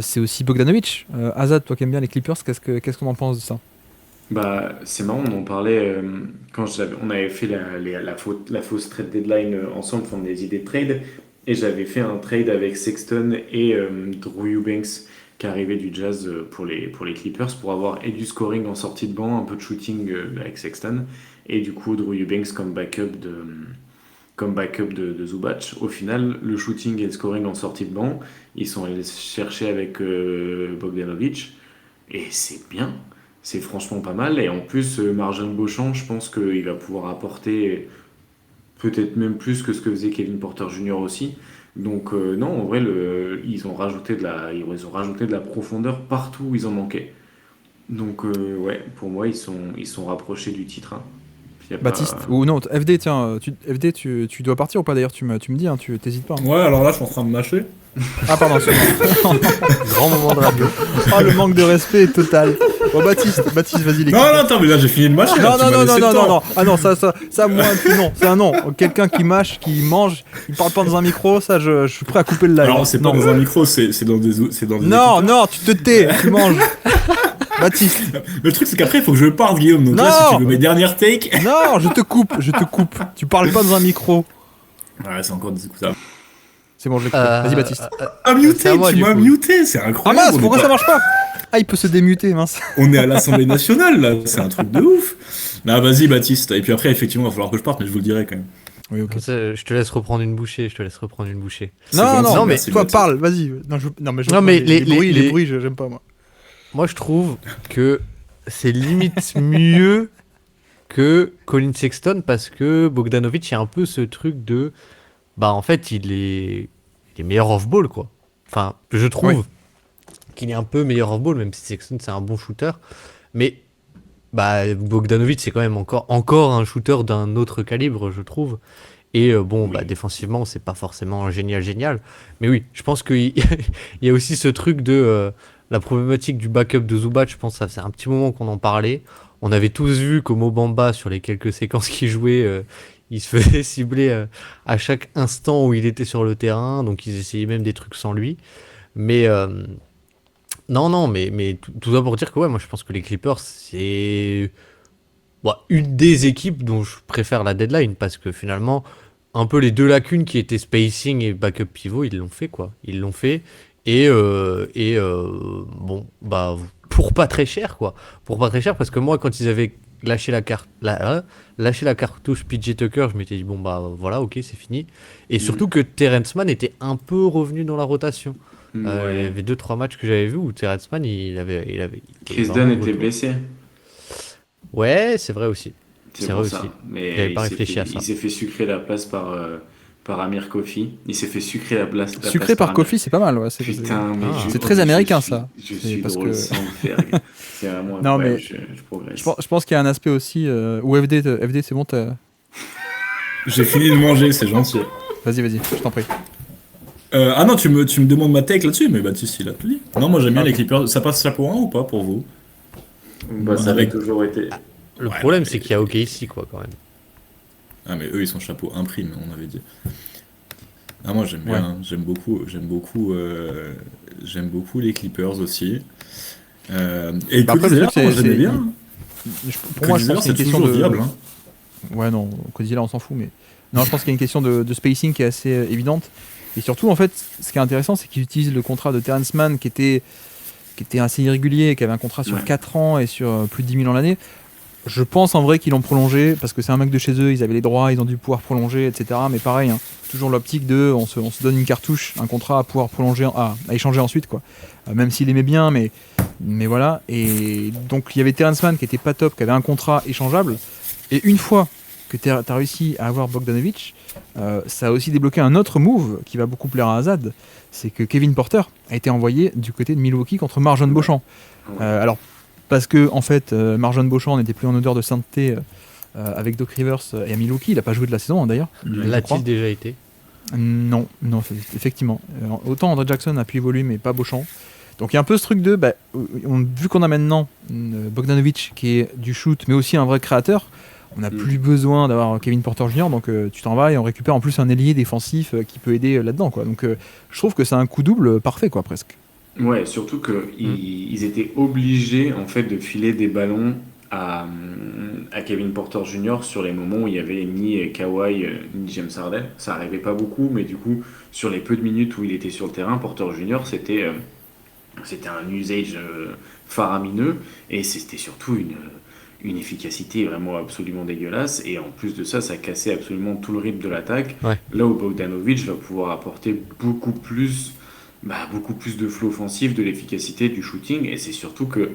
c'est aussi Bogdanovic. Azad, toi qui aimes bien les Clippers, qu'est-ce qu'on en pense de ça? Bah, c'est marrant, on en parlait quand on avait fait la fausse trade deadline ensemble, enfin des idées de trade, et j'avais fait un trade avec Sexton et Drew Eubanks qui arrivait du Jazz pour les Clippers pour avoir et du scoring en sortie de banc, un peu de shooting avec Sexton, et du coup Drew Eubanks comme backup comme backup de Zubac. Au final, le shooting et le scoring en sortie de banc, ils sont allés chercher avec Bogdanovic. Et c'est bien. C'est franchement pas mal. Et en plus, Marjane Beauchamp, je pense qu'il va pouvoir apporter peut-être même plus que ce que faisait Kevin Porter Jr. aussi. Donc non, en vrai, ils ont rajouté ils ont rajouté de la profondeur partout où ils en manquaient. Donc ouais, pour moi, ils sont rapprochés du titre. Hein. Y a Baptiste, pas... ou non, FD, tiens, FD, tu dois partir ou pas d'ailleurs, tu me dis, hein, tu t'hésites pas. Hein. Ouais, alors là, je suis en train de mâcher. Ah, pardon, excuse-moi. Grand moment de radio. Oh, le manque de respect est total. Bon, Baptiste, vas-y, les Non, non, attends, mais là, j'ai fini de mâcher. Non, là, tu non, m'as non, laissé non, le non, temps. non, ah non, ça, moi, non, c'est un non. Quelqu'un qui mâche, qui mange, il parle pas dans un micro, ça, je suis prêt à couper le live. Alors, c'est pas non. dans un micro, c'est dans des Non, écouteurs. non, tu te tais, tu manges. Baptiste, Le truc, c'est qu'après, il faut que je parte, Guillaume. Donc là, Non. si tu veux mes dernières takes. non, je te coupe. Tu parles pas dans un micro. Ouais, c'est encore des écouteurs. C'est bon, je l'ai coupé. Vas-y, Baptiste. Ah, muté, c'est à moi, tu du m'as coup. muté, c'est Ah incroyable. mince, on est pourquoi pas- ça marche pas? Ah, il peut se démuter, mince. On est à l'Assemblée nationale, là, c'est un truc de ouf. Bah, vas-y, Baptiste. Et puis après, effectivement, il va falloir que je parte, mais je vous le dirai quand même. Oui, ok. Comme ça, je te laisse reprendre une bouchée. C'est Non, gentil, non, mais merci, toi, Baptiste. parle, vas-y. Non, mais les bruits, j'aime pas, moi. Moi, je trouve que c'est limite mieux que Colin Sexton parce que Bogdanovic, il y a un peu ce truc de. Bah, en fait, il est meilleur off-ball, quoi. Enfin, je trouve Oui. qu'il est un peu meilleur off-ball, même si Sexton, c'est un bon shooter. Mais bah, Bogdanovic, c'est quand même encore un shooter d'un autre calibre, je trouve. Et bon, bah, défensivement, c'est pas forcément génial. Mais oui, je pense qu'il il y a aussi ce truc de la problématique du backup de Zubac. Je pense que ça fait un petit moment qu'on en parlait. On avait tous vu qu'au Mobamba, sur les quelques séquences qu'il jouait, il se faisait cibler à chaque instant où il était sur le terrain. Donc ils essayaient même des trucs sans lui. Mais non, mais tout ça pour dire que ouais, moi je pense que les Clippers, c'est une des équipes dont je préfère la deadline parce que finalement, un peu les deux lacunes qui étaient spacing et backup pivot, ils l'ont fait quoi. Ils l'ont fait bon, bah pour pas très cher quoi. Pour pas très cher parce que moi quand ils avaient lâché lâché la cartouche PJ Tucker, je m'étais dit bon bah voilà, OK, c'est fini. Et surtout que Terrence Mann était un peu revenu dans la rotation. Il y avait 2-3 matchs que j'avais vus où Terrence Mann il était Chris vraiment Dunn de était retour. blessé. Ouais, c'est vrai aussi. C'est C'est pour vrai ça. aussi. Mais J'avais pas réfléchi à ça. il s'est fait sucrer la place par Amir Kofi. Il s'est fait sucrer la place. Sucré par Kofi, c'est pas mal, ouais. Putain, mais Ah. C'est très américain, ça. Je C'est suis parce drôle que- sans le faire. C'est vraiment Non, incroyable, mais- je progresse. Je pense qu'il y a un aspect aussi où FD, c'est bon, J'ai fini de manger, c'est gentil. vas-y, je t'en prie. Ah non, tu me demandes ma take là-dessus, mais Baptiste, il a tout dit. Non, moi j'aime bien Ah, les ok. Clippers. Ça passe chapeau 1 ou pas pour vous? Bah, ça Avec- avait toujours été. Le Ouais, problème, mais- c'est qu'il y a OKC, quoi, quand même. Ah, mais eux, ils sont chapeau 1 prime, on avait dit. Ah, moi j'aime bien, Ouais. hein. J'aime beaucoup les Clippers aussi. Et Bah, après, Cody le Zeller, truc, moi c'est- j'aimais c'est- bien. Pour moi, je pense que c'est une question toujours de. viable. Hein. Ouais, non, Godzilla, on s'en fout, mais. Non, je pense qu'il y a une question de spacing qui est assez évidente. Et surtout, en fait, ce qui est intéressant, c'est qu'ils utilisent le contrat de Terrence Mann qui était assez irrégulier, qui avait un contrat sur Ouais. 4 ans et sur plus de 10 000 ans l'année. Je pense en vrai qu'ils l'ont prolongé parce que c'est un mec de chez eux, ils avaient les droits, ils ont dû pouvoir prolonger, etc. Mais pareil, hein, toujours l'optique de on se donne une cartouche, un contrat à pouvoir prolonger, à échanger ensuite, quoi. Même s'il aimait bien, mais voilà. Et donc il y avait Terrence Mann qui était pas top, qui avait un contrat échangeable. Et une fois que tu as réussi à avoir Bogdanovic, ça a aussi débloqué un autre move qui va beaucoup plaire à Azad. C'est que Kevin Porter a été envoyé du côté de Milwaukee contre Marjon Beauchamp. Alors, parce que en fait, Marjon Beauchamp n'était plus en odeur de sainteté avec Doc Rivers et à Milwaukee. Il n'a pas joué de la saison, hein, d'ailleurs. je crois. L'a-t-il déjà été? Non, effectivement. Autant André Jackson a pu évoluer, mais pas Beauchamp. Donc il y a un peu ce truc de, vu qu'on a maintenant Bogdanovic qui est du shoot, mais aussi un vrai créateur, on n'a plus besoin d'avoir Kevin Porter Jr. Donc tu t'en vas et on récupère en plus un ailier défensif qui peut aider là-dedans, quoi. Donc je trouve que c'est un coup double parfait, quoi, presque. Ouais, surtout qu'ils étaient obligés en fait de filer des ballons à Kevin Porter Jr. sur les moments où il y avait ni Kawhi ni James Harden. Ça arrivait pas beaucoup, mais du coup, sur les peu de minutes où il était sur le terrain, Porter Jr. c'était un usage faramineux et c'était surtout une efficacité vraiment absolument dégueulasse. Et en plus de ça, ça cassait absolument tout le rythme de l'attaque. Ouais. Là où Bogdanovic va pouvoir apporter beaucoup plus de flow offensif, de l'efficacité, du shooting. Et c'est surtout que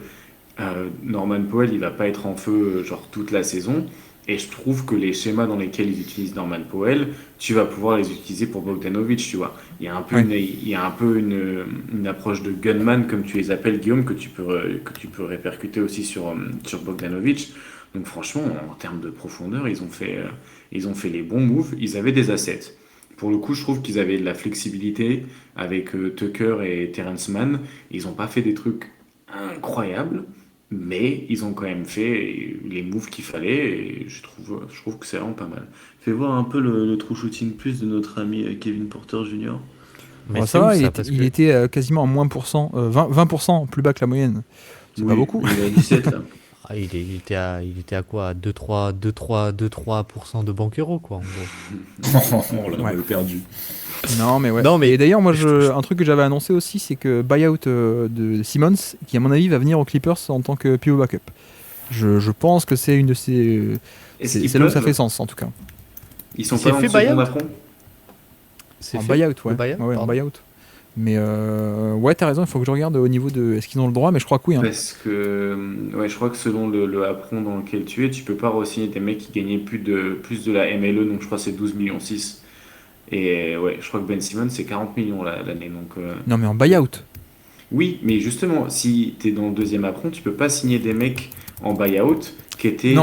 Norman Powell, il va pas être en feu genre toute la saison. Et je trouve que les schémas dans lesquels ils utilisent Norman Powell, tu vas pouvoir les utiliser pour Bogdanovic, tu vois. Il y a un peu, Ouais. il y a un peu une approche de gunman, comme tu les appelles, Guillaume, que tu peux répercuter aussi sur Bogdanovic. Donc franchement, en termes de profondeur, ils ont fait les bons moves. Ils avaient des assets. Pour le coup, je trouve qu'ils avaient de la flexibilité avec Tucker et Terrence Mann. Ils n'ont pas fait des trucs incroyables, mais ils ont quand même fait les moves qu'il fallait et je trouve que c'est vraiment pas mal. Fais voir un peu le true shooting plus de notre ami Kevin Porter Jr. Mais Bon, c'est ça où va, ça parce il que était quasiment à moins pour cent, 20% plus bas que la moyenne. C'est pas beaucoup. Il est à 17 là. il était à quoi? 2-3% de banquerots, quoi, en gros. On l'a Ouais. mal perdu. Non, mais ouais. Non, mais Et d'ailleurs, moi, je- un truc que j'avais annoncé aussi, c'est que buyout de Simmons, qui à mon avis va venir aux Clippers en tant que PO backup. Je pense que c'est une de ces. Est-ce qu'ils C'est là où ça peuvent fait sens, en tout cas. Ils sont C'est pas dans fait le second buyout affront. C'est En fait, buyout, le ouais. buyout, Ouais, en pardon. buyout. Mais ouais, t'as raison, il faut que je regarde au niveau de. Est-ce qu'ils ont le droit? Mais je crois que oui. Hein. Parce que ouais, je crois que selon le affront dans lequel tu peux pas re-signer des mecs qui gagnaient plus de la MLE, donc je crois que c'est 12 millions 6. Et ouais, je crois que Ben Simmons c'est 40 millions l'année. Donc Non, mais en buyout. oui, mais justement, si tu es dans le deuxième affront, tu peux pas signer des mecs en buyout Non. qui étaient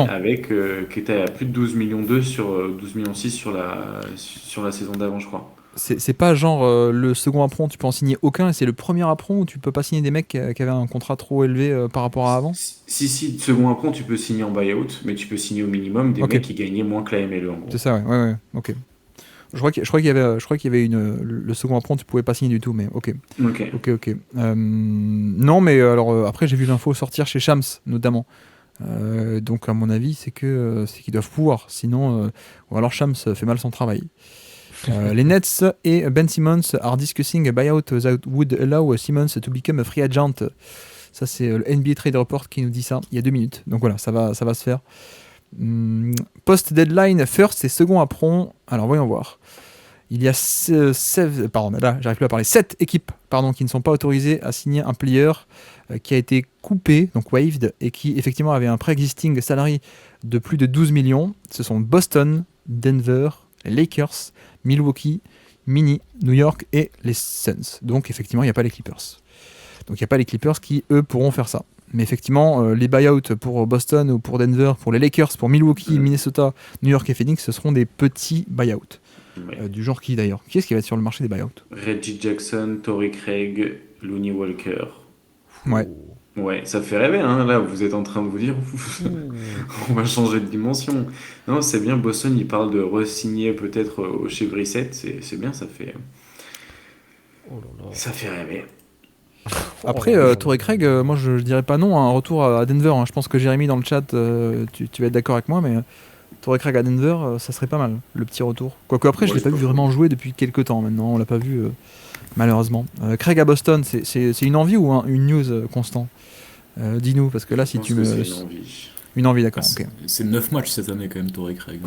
à plus de 12 millions 2 sur 12 millions 6 sur la saison d'avant, je crois. C'est pas genre le second apron, tu peux en signer aucun, et c'est le premier apron où tu peux pas signer des mecs qui avaient un contrat trop élevé par rapport à avant. Si, second affront, tu peux signer en buyout, mais tu peux signer au minimum des Ok. mecs qui gagnaient moins que la MLE en gros. C'est ça, ouais, ok. Je crois qu'il y avait le second apron, tu pouvais pas signer du tout, mais ok. Ok. Ok. Non, mais alors après, j'ai vu l'info sortir chez Shams, notamment. Donc, à mon avis, c'est qu'ils doivent pouvoir. Sinon, ou alors Shams fait mal son travail. Les Nets et Ben Simmons are discussing a buyout that would allow Simmons to become a free agent. Ça, c'est le NBA Trade Report qui nous dit ça il y a 2 minutes. Donc voilà, ça va se faire. Post-deadline, first et second apron. Alors, voyons voir. Il y a 7 équipes qui ne sont pas autorisées à signer un player qui a été coupé, donc waived, et qui effectivement avait un pre-existing salary de plus de 12 millions. Ce sont Boston, Denver, Lakers, Milwaukee, New York et les Suns. Donc effectivement, il n'y a pas les Clippers. Donc il n'y a pas les Clippers qui, eux, pourront faire ça. Mais effectivement, les buyouts pour Boston ou pour Denver, pour les Lakers, pour Milwaukee, Minnesota, New York et Phoenix, ce seront des petits buyouts. Ouais. Du genre qui d'ailleurs? Qui est-ce qui va être sur le marché des buyouts? Reggie Jackson, Torrey Craig, Looney Walker. Ouais. Ouais, ça fait rêver, hein. Là, vous êtes en train de vous dire, on va changer de dimension. Non, c'est bien, Boston, il parle de re-signer peut-être chez Brissett, c'est bien, Oh là là. ça fait rêver. Après, Torrey Craig, moi je dirais pas non à un retour à Denver. Hein. Je pense que Jérémy dans le chat, tu vas être d'accord avec moi, mais Torrey Craig à Denver, ça serait pas mal, le petit retour. Quoique après, je Ouais, l'ai pas c'est vu pas faux. vraiment jouer depuis quelques temps maintenant, on l'a pas vu malheureusement. Craig à Boston, c'est une envie ou une news constant? Dis-nous, parce que là, Je si pense tu que me. c'est une envie. Une envie, d'accord, ok. C'est 9 matchs cette année quand même, Torrey Craig.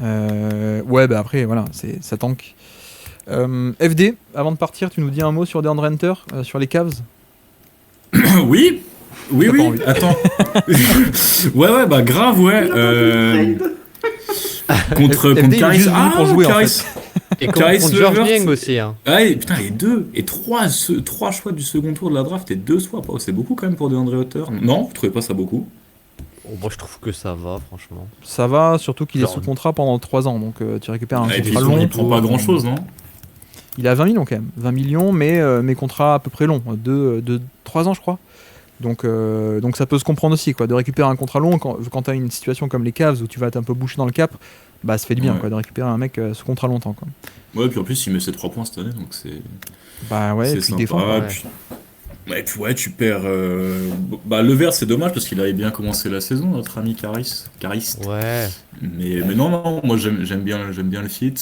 Ouais, bah après, voilà, ça tank. FD, avant de partir, tu nous dis un mot sur DeAndre Hunter, sur les Cavs? Oui, T'as pas envie. attends. ouais, bah grave, ouais. Contre FD, il est Caris. juste venu pour jouer, en Caris. Et Caris contre George Levert, Niang aussi, hein. Ah, et putain, et trois choix du second tour de la draft et 2 choix. C'est beaucoup quand même pour DeAndre Hunter. Non, vous trouvez pas ça beaucoup? Oh, moi, je trouve que ça va, franchement. Ça va, surtout qu'il est Genre, sous contrat pendant 3 ans, donc tu récupères un Et puis contrat long. il prend pas grand chose, non? Il a 20 millions quand même, 20 millions, mais contrat à peu près long, 3 ans je crois. Donc ça peut se comprendre aussi, quoi, de récupérer un contrat long quand tu as une situation comme les Cavs où tu vas être un peu bouché dans le cap, bah ça fait du bien, Ouais. quoi, de récupérer un mec sous contrat longtemps, quoi. Ouais, puis en plus, il met ses 3 points cette année, donc c'est Bah ouais, et c'est puis il sympa. défend. ouais. Et puis ouais, tu perds. Bah, Levert, c'est dommage parce qu'il avait bien commencé la saison, notre ami Caris. Ouais. Mais non, moi j'aime bien le fit.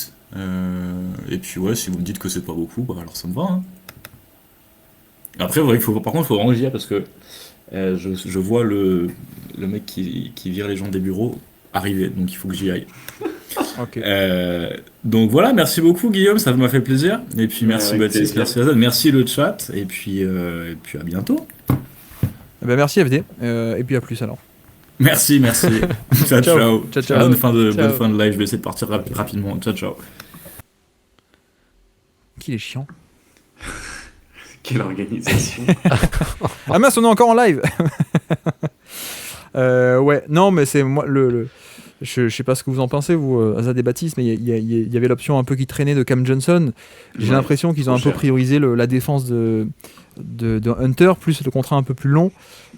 Et puis ouais, si vous me dites que c'est pas beaucoup, bah alors ça me va. Hein. Après, ouais, par contre, il faut vraiment dire parce que Je vois le mec qui vire les gens des bureaux arriver, donc il faut que j'y aille. Ok. Donc voilà, merci beaucoup Guillaume, ça m'a fait plaisir. Et puis Ouais, merci avec Baptiste, plaisir. merci Azad, merci le chat, et puis à bientôt. Eh ben, merci FD, et puis à plus alors. Merci. Ciao, ciao. Ciao, ciao. Bonne Ciao. fin de live, je vais essayer de partir rapidement. Ciao, ciao. Qu'il est chiant. Quelle organisation. Ah mince, on est encore en live. Ouais, non, mais c'est moi je sais pas ce que vous en pensez, vous, Azad et Baptiste, mais il y avait l'option un peu qui traînait de Cam Johnson. J'ai Ouais, l'impression qu'ils ont un trop peu cher. priorisé la défense de Hunter, plus le contrat un peu plus long,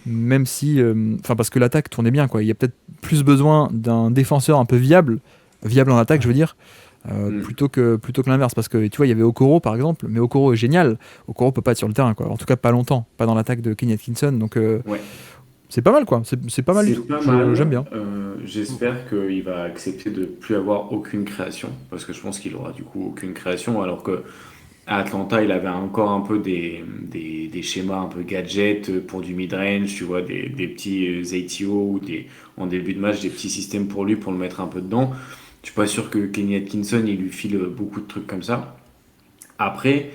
même si. Enfin, parce que l'attaque tournait bien, quoi. Il y a peut-être plus besoin d'un défenseur un peu viable en attaque, je veux dire. Plutôt que l'inverse, parce que tu vois, il y avait Okoro par exemple, mais Okoro est génial. Okoro peut pas être sur le terrain, quoi. En tout cas, pas longtemps, pas dans l'attaque de Kenny Atkinson, donc Ouais. c'est pas mal, quoi. C'est pas mal du C'est tout. pas mal. J'aime bien. J'espère qu'il va accepter de plus avoir aucune création, parce que je pense qu'il aura du coup aucune création, alors que à Atlanta, il avait encore un peu des schémas un peu gadget pour du mid-range, tu vois, des petits ATO ou en début de match, des petits systèmes pour lui pour le mettre un peu dedans. Je suis pas sûr que Kenny Atkinson, il lui file beaucoup de trucs comme ça. Après,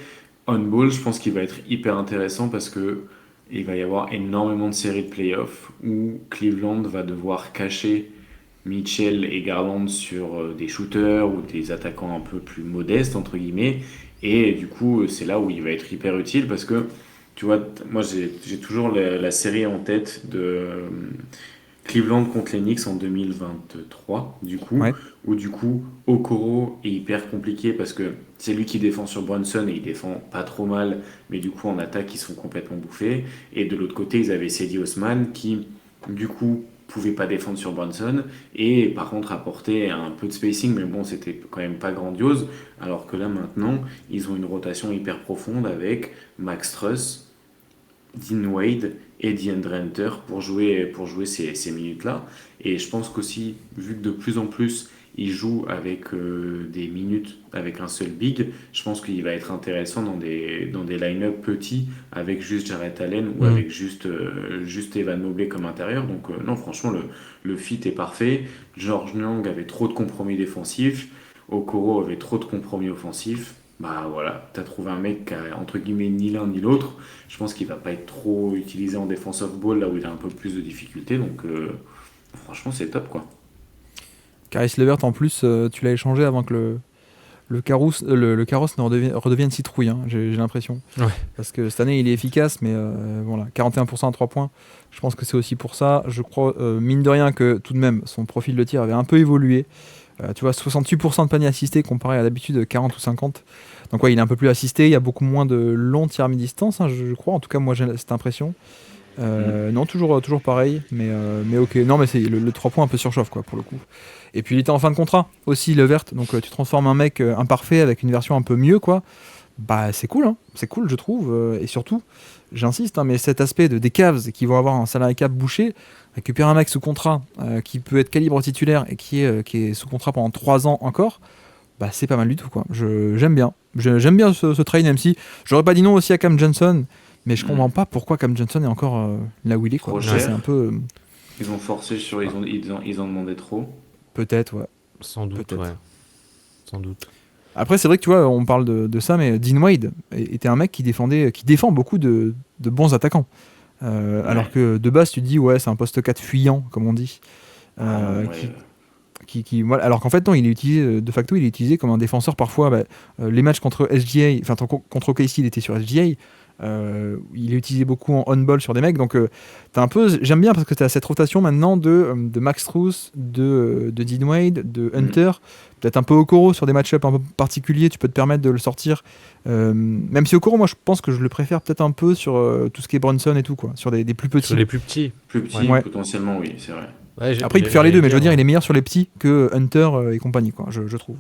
on-ball, je pense qu'il va être hyper intéressant parce que il va y avoir énormément de séries de playoffs où Cleveland va devoir cacher Mitchell et Garland sur des shooters ou des attaquants un peu plus modestes, entre guillemets. Et du coup, c'est là où il va être hyper utile parce que, tu vois, moi j'ai toujours la série en tête de Cleveland contre les Knicks en 2023, du coup, Ouais. où du coup, Okoro est hyper compliqué parce que c'est lui qui défend sur Brunson et il défend pas trop mal, mais du coup, en attaque, ils sont complètement bouffés. Et de l'autre côté, ils avaient Cedi Osman qui, du coup, pouvait pas défendre sur Brunson et par contre apporter un peu de spacing, mais bon, c'était quand même pas grandiose. Alors que là, maintenant, ils ont une rotation hyper profonde avec Max Truss, Dean Wade et DeAndre Hunter pour jouer ces minutes-là. Et je pense qu'aussi, vu que de plus en plus il joue avec des minutes avec un seul big, je pense qu'il va être intéressant dans des line-up petits avec juste Jarrett Allen ou avec juste Evan Mobley comme intérieur. Donc non, franchement, le fit est parfait. George Niang avait trop de compromis défensifs. Okoro avait trop de compromis offensifs. Bah voilà, t'as trouvé un mec qui a entre guillemets ni l'un ni l'autre. Je pense qu'il va pas être trop utilisé en défense off-ball là où il a un peu plus de difficultés. Donc franchement, c'est top quoi. Caris LeVert, en plus, tu l'as échangé avant que le carrosse ne redevienne citrouille, hein, j'ai l'impression. Ouais. Parce que cette année, il est efficace, mais voilà, 41% à 3 points. Je pense que c'est aussi pour ça. Je crois, mine de rien, que tout de même, son profil de tir avait un peu évolué. Tu vois, 68% de paniers assistés comparé à d'habitude 40 ou 50. Donc ouais, il est un peu plus assisté, il y a beaucoup moins de longs tirs à mi-distance, hein, je crois. En tout cas, moi, j'ai cette impression. Non, toujours pareil, mais ok. Non, mais c'est le 3 points un peu surchauffe, quoi, pour le coup. Et puis il était en fin de contrat aussi, LeVert. Donc tu transformes un mec imparfait avec une version un peu mieux, quoi. Bah c'est cool, hein. C'est cool, je trouve. Et surtout, j'insiste, hein, mais cet aspect des Cavs qui vont avoir un salary cap bouché, récupérer un mec sous contrat qui peut être calibre titulaire et qui est sous contrat pendant 3 ans encore, bah c'est pas mal du tout, quoi. J'aime bien. J'aime bien ce trade, même si j'aurais pas dit non aussi à Cam Johnson. Mais je comprends pas pourquoi Cam Johnson est encore là où il est, quoi. Trop Ça, cher. c'est un peu. Ils ont forcé sur, ils en demandaient trop. Peut-être, ouais. Sans doute, Peut-être. ouais. Sans doute. Après, c'est vrai que tu vois, on parle de ça, mais Dean Wade était un mec qui défend beaucoup de bons attaquants. Alors que de base, tu te dis, ouais, c'est un poste 4 fuyant, comme on dit. Ouais. Voilà. Alors qu'en fait, non, il est utilisé, de facto, il est utilisé comme un défenseur parfois. Les matchs contre SGA, enfin, contre OKC, il était sur SGA. Il est utilisé beaucoup en on-ball sur des mecs, donc t'as un peu, j'aime bien parce que t'as cette rotation maintenant de Max Strus, de Dean Wade, de Hunter, peut-être un peu Okoro sur des match-ups un peu particuliers, tu peux te permettre de le sortir, même si Okoro, moi je pense que je le préfère peut-être un peu sur tout ce qui est Brunson et tout, quoi, sur des plus petits. Sur les plus petits. Plus petit, Ouais. potentiellement, oui, c'est vrai. Ouais, Après il peut faire les deux, mais je veux dire il est meilleur sur les petits que Hunter et compagnie, quoi, je trouve.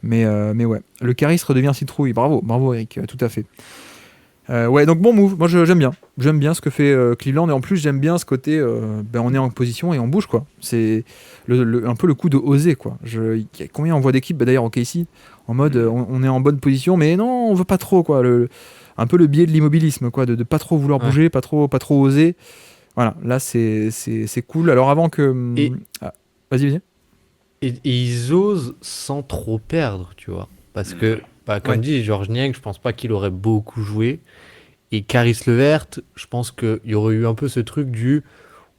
Mais ouais, le Caris redevient citrouille, bravo Eric, tout à fait. Ouais, donc bon move, moi j'aime bien ce que fait Cleveland, et en plus j'aime bien ce côté on est en position et on bouge, quoi. C'est un peu le coup de oser, quoi. Combien on voit d'équipes, d'ailleurs au KC, en mode on est en bonne position, mais non, on veut pas trop, quoi. un peu le biais de l'immobilisme, quoi, de pas trop vouloir Ouais. bouger, pas trop oser. Voilà, là c'est cool. Alors avant que Et, ah, vas-y. et ils osent sans trop perdre, tu vois. Parce que, bah, Ouais. comme dit Georges Niang, je pense pas qu'il aurait beaucoup joué. Et Caris Levert, je pense qu'il y aurait eu un peu ce truc du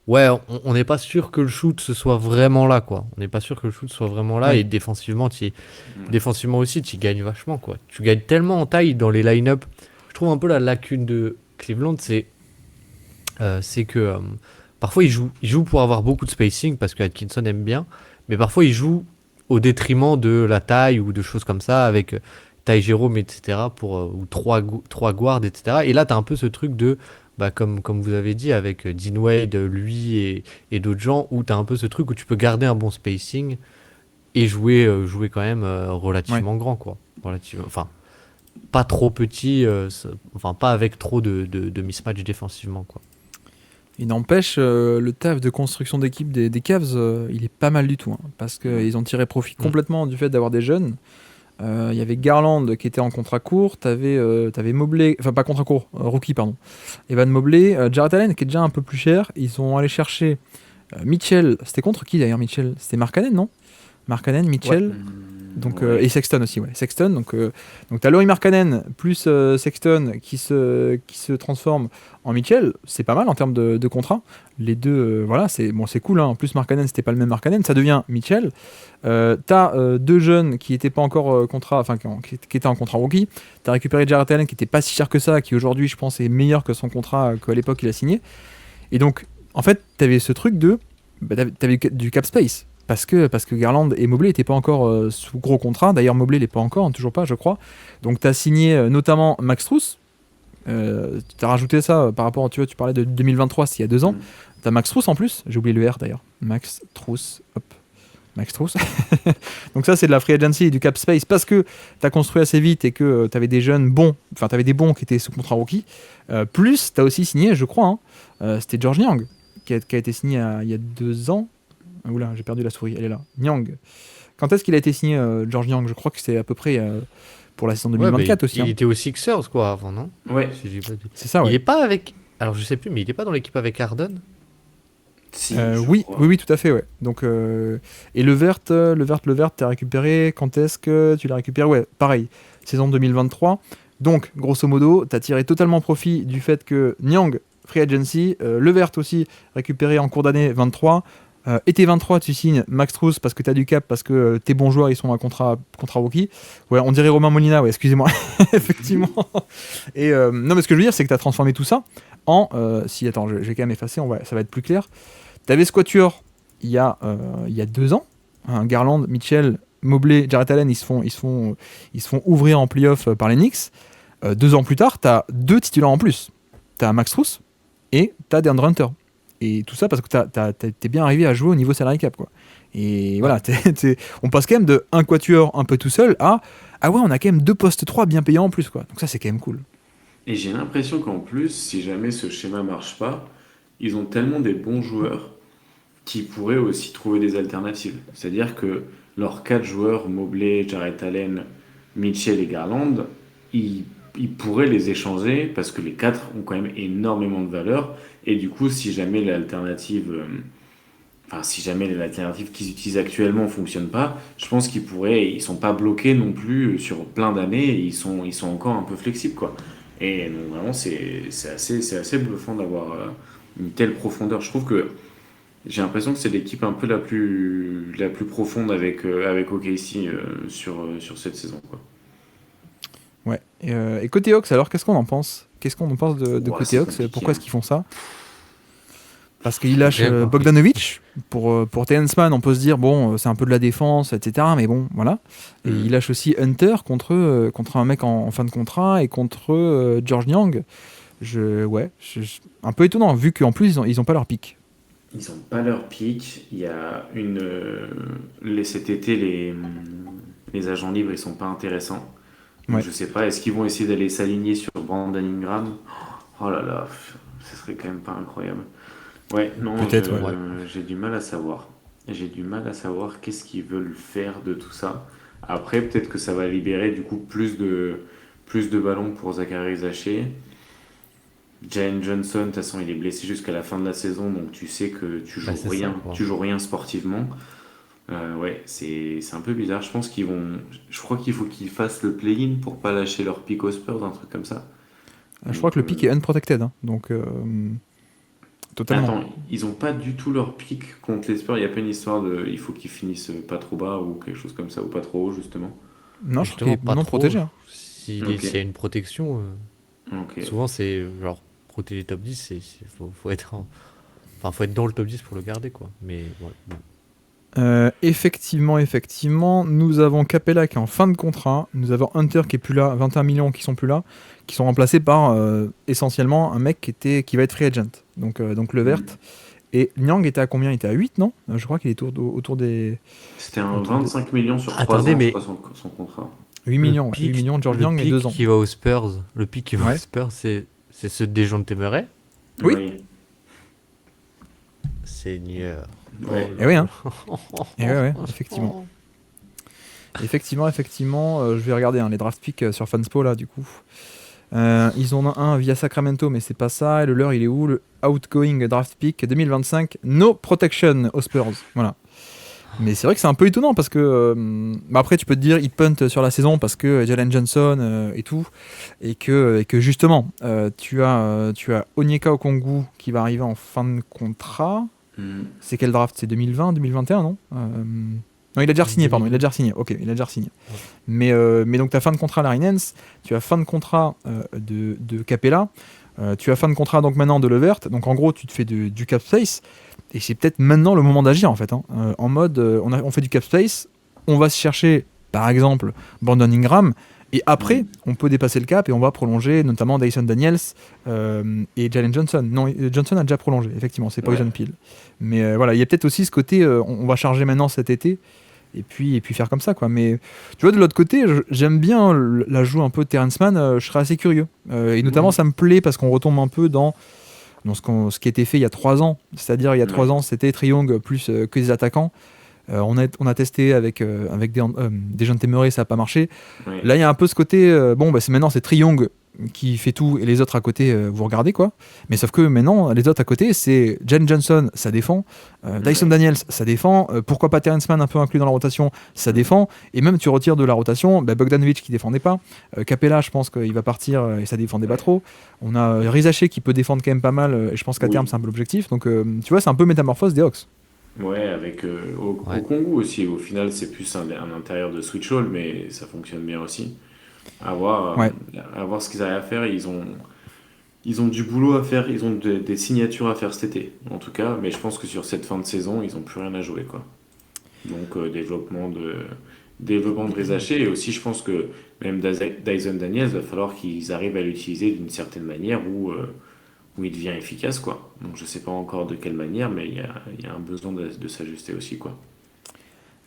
ouais, on n'est pas sûr que le shoot ce soit vraiment là, quoi. On n'est pas sûr que le shoot soit vraiment là. Ouais. Et défensivement aussi, tu gagnes vachement, quoi. Tu gagnes tellement en taille dans les line-up. Je trouve un peu la lacune de Cleveland, c'est que parfois ils jouent pour avoir beaucoup de spacing parce que Atkinson aime bien, mais parfois ils jouent au détriment de la taille ou de choses comme ça avec Ty Jerome, etc. Ou trois guards, etc. Et là, tu as un peu ce truc de, bah, comme vous avez dit, avec Dean Wade, lui et d'autres gens, où tu as un peu ce truc où tu peux garder un bon spacing et jouer quand même relativement grand, quoi. Enfin, pas trop petit, enfin, pas avec trop de mismatch défensivement, quoi. Il n'empêche, le taf de construction d'équipe des Cavs, il est pas mal du tout, hein, parce qu'ils ont tiré profit complètement du fait d'avoir des jeunes. Il y avait Garland qui était en contrat court, t'avais Mobley, enfin pas contrat court, rookie pardon, Evan Mobley, Jarrett Allen qui est déjà un peu plus cher. Ils sont allés chercher Mitchell, c'était contre qui d'ailleurs Mitchell? C'était Markkanen, non? Markkanen, Mitchell, donc, et Sexton aussi, ouais. Sexton, donc t'as Lauri Markkanen plus Sexton qui se transforme en Mitchell, c'est pas mal en termes de contrat. Les deux, voilà, c'est cool, hein. En plus Markkanen, c'était pas le même Markkanen, ça devient Mitchell. T'as deux jeunes qui étaient pas encore qui étaient en contrat rookie. T'as récupéré Jarrett Allen qui était pas si cher que ça, qui aujourd'hui, je pense, est meilleur que son contrat qu'à l'époque il a signé. Et donc, en fait, t'avais ce truc t'avais du cap space. Parce que Garland et Mobley n'étaient pas encore sous gros contrat. D'ailleurs, Mobley l'est pas encore, hein, toujours pas, je crois. Donc, tu as signé notamment Max Strus. Tu as rajouté ça par rapport, tu vois, tu parlais de 2023, c'est il y a 2 ans. Tu as Max Strus en plus. J'ai oublié le R d'ailleurs. Max Strus, hop. Max Strus. Donc, ça, c'est de la free agency et du cap space parce que tu as construit assez vite et que tu avais des jeunes bons, enfin, tu avais des bons qui étaient sous contrat rookie. Plus, tu as aussi signé, je crois, hein, c'était Georges Niang qui a été signé il y a 2 ans. Oula, j'ai perdu la souris, elle est là. Niang. Quand est-ce qu'il a été signé, Georges Niang? Je crois que c'est à peu près pour la saison 2024 aussi. Il était aux Sixers, quoi, avant, non? Ouais. Si j'ai pas dit. C'est ça, ouais. Il est pas avec. Alors, je sais plus, mais il est pas dans l'équipe avec Harden? Si, Oui, crois. oui, tout à fait, ouais. Donc, et Levert, t'as récupéré. Quand est-ce que tu l'as récupéré? Ouais, pareil, saison 2023. Donc, grosso modo, t'as tiré totalement profit du fait que Niang, free agency, Levert aussi, récupéré en cours d'année 23. Été 23, tu signes Max Strus parce que tu as du cap, parce que tes bons joueurs ils sont à contrat rookie. Ouais, on dirait Romain Molina, ouais, excusez-moi. Effectivement. Et non, mais ce que je veux dire, c'est que tu as transformé tout ça en. Attends, je vais quand même effacer, ça va être plus clair. Tu avais Squatior il y a 2 ans. Hein, Garland, Mitchell, Mobley, Jarrett Allen, ils se font ouvrir en playoff par les Knicks. 2 ans plus tard, tu as 2 titulaires en plus. Tu as Max Strus et tu as DeAndre Hunter. Et tout ça parce que t'es bien arrivé à jouer au niveau salary cap, quoi. Et voilà, on passe quand même de un quatuor un peu tout seul à ah ouais, on a quand même 2 postes 3 bien payants en plus, quoi. Donc ça, c'est quand même cool. Et j'ai l'impression qu'en plus, si jamais ce schéma marche pas, ils ont tellement des bons joueurs qui pourraient aussi trouver des alternatives. C'est-à-dire que leurs 4 joueurs, Mobley, Jarrett Allen, Mitchell et Garland, ils pourraient les échanger parce que les 4 ont quand même énormément de valeur. Et du coup, si jamais l'alternative qu'ils utilisent actuellement ne fonctionne pas, je pense ils sont pas bloqués non plus sur plein d'années, et ils sont encore un peu flexibles, quoi. Et donc vraiment, c'est assez bluffant d'avoir une telle profondeur. Je trouve que j'ai l'impression que c'est l'équipe un peu la plus profonde avec OKC sur cette saison, quoi. Ouais. Et côté Hawks, alors, qu'est-ce qu'on en pense? Qu'est-ce qu'on en pense de Ouais, côté c'est Hawks? compliqué, Pourquoi hein. est-ce qu'ils font ça? Parce qu'ils lâchent Bien compris. Bogdanovic. Pour Terrence Mann, on peut se dire, bon, c'est un peu de la défense, etc. Mais bon, voilà. Et ils lâchent aussi Hunter contre un mec en fin de contrat et contre Georges Niang. Un peu étonnant, vu qu'en plus, ils ont pas leur pic. Ils n'ont pas leur pic. Il y a cet été, les agents libres, ils sont pas intéressants. Donc, Ouais. je sais pas, est-ce qu'ils vont essayer d'aller s'aligner sur Brandon Ingram? Oh là là, ce serait quand même pas incroyable. Ouais, non, Peut-être, ouais. j'ai du mal à savoir. J'ai du mal à savoir qu'est-ce qu'ils veulent faire de tout ça. Après, peut-être que ça va libérer du coup plus de ballons pour Zachary Zaché. Jalen Johnson, de toute façon, il est blessé jusqu'à la fin de la saison, donc tu sais que Bah, c'est ça, quoi. tu joues rien sportivement. Ouais, c'est un peu bizarre. Je crois qu'il faut qu'ils fassent le play-in pour pas lâcher leur pick aux Spurs, un truc comme ça. Je crois Donc, que le pick est unprotected, hein, donc totalement. attends, ils ont pas du tout leur pick contre les Spurs. Il y a pas une histoire de, il faut qu'ils finissent pas trop bas ou quelque chose comme ça, ou pas trop haut justement. Non, je crois Justement, qu'il est pas non trop. protégé. Hein. Ok. S'il y a une protection, Ok. souvent c'est genre protéger top 10, faut être faut être dans le top 10 pour le garder, quoi. Mais ouais, bon. Effectivement, nous avons Capella qui est en fin de contrat, nous avons Hunter qui est plus là, 21 millions qui sont plus là, qui sont remplacés par essentiellement un mec qui va être free agent, donc Levert. Et Nyang était à combien? Il était à 8, non? Je crois qu'il est autour des C'était un autour de 25 millions sur 3 Attendez, ans, mais- je crois, son contrat. 8 millions. Le 8 millions de George le Young et pick 2 ans. qui va aux Spurs, le pick qui va Ouais. aux Spurs, c'est ce Dejounte Murray. Oui. Seigneur. Ouais. Eh oui, hein. Eh ouais, effectivement. Effectivement, je vais regarder les draft picks sur Fanspo là du coup. Ils en ont un via Sacramento, mais c'est pas ça. Et le leur, il est où? Le outgoing draft pick 2025, no protection aux Spurs. Voilà. Mais c'est vrai que c'est un peu étonnant parce que après tu peux te dire ils puntent sur la saison parce que Jalen Johnson et tout, et que justement tu as Onyeka Okongwu qui va arriver en fin de contrat. C'est quel draft? C'est 2020, 2021, non? Non, il a déjà signé, pardon. Il a déjà signé. Ok, il a déjà signé. Ouais. Mais donc, tu as fin de contrat à la Rinens, tu as fin de contrat de Capella, tu as fin de contrat donc maintenant de Levert. Donc, en gros, tu te fais du cap space. Et c'est peut-être maintenant le moment d'agir, en fait. Hein. En mode, on fait du cap space, on va se chercher, par exemple, Brandon Ingram. Et après, on peut dépasser le cap et on va prolonger notamment Dyson Daniels et Jalen Johnson. Non, Johnson a déjà prolongé, effectivement, c'est Poison Pill. Mais voilà, il y a peut-être aussi ce côté, on va charger maintenant cet été et puis faire comme ça, quoi. Mais tu vois, de l'autre côté, j'aime bien l'ajout un peu de Terrence Mann, je serais assez curieux. Et notamment, ça me plaît parce qu'on retombe un peu dans ce qui a été fait il y a 3 ans. C'est-à-dire, il y a 3 ans, c'était Trae Young plus que des attaquants. On a testé avec Dejounte Murray, ça n'a pas marché. Ouais. Là, il y a un peu ce côté, maintenant c'est Trae Young qui fait tout et les autres à côté, vous regardez quoi. Mais sauf que maintenant, les autres à côté, c'est Jalen Johnson, ça défend. Dyson Daniels, ça défend. Pourquoi pas Terrence Mann un peu inclus dans la rotation, ça défend. Et même tu retires de la rotation Bogdanovic qui défendait pas. Capella, je pense qu'il va partir et ça défendait pas trop. On a Rizaché qui peut défendre quand même pas mal et je pense qu'à terme, c'est un peu l'objectif. Donc tu vois, c'est un peu métamorphose des Hawks. Ouais, avec Ouais. Okongwu aussi. Au final, c'est plus un intérieur de switch hole, mais ça fonctionne bien aussi. À voir ce qu'ils arrivent à faire. Ils ont du boulot à faire, ils ont des signatures à faire cet été, en tout cas. Mais je pense que sur cette fin de saison, ils n'ont plus rien à jouer, quoi. Donc, développement de Rizaché. Et aussi, je pense que même Dyson Daniels, va falloir qu'ils arrivent à l'utiliser d'une certaine manière où il devient efficace, quoi. Donc je sais pas encore de quelle manière, mais il y a un besoin de s'ajuster aussi, quoi.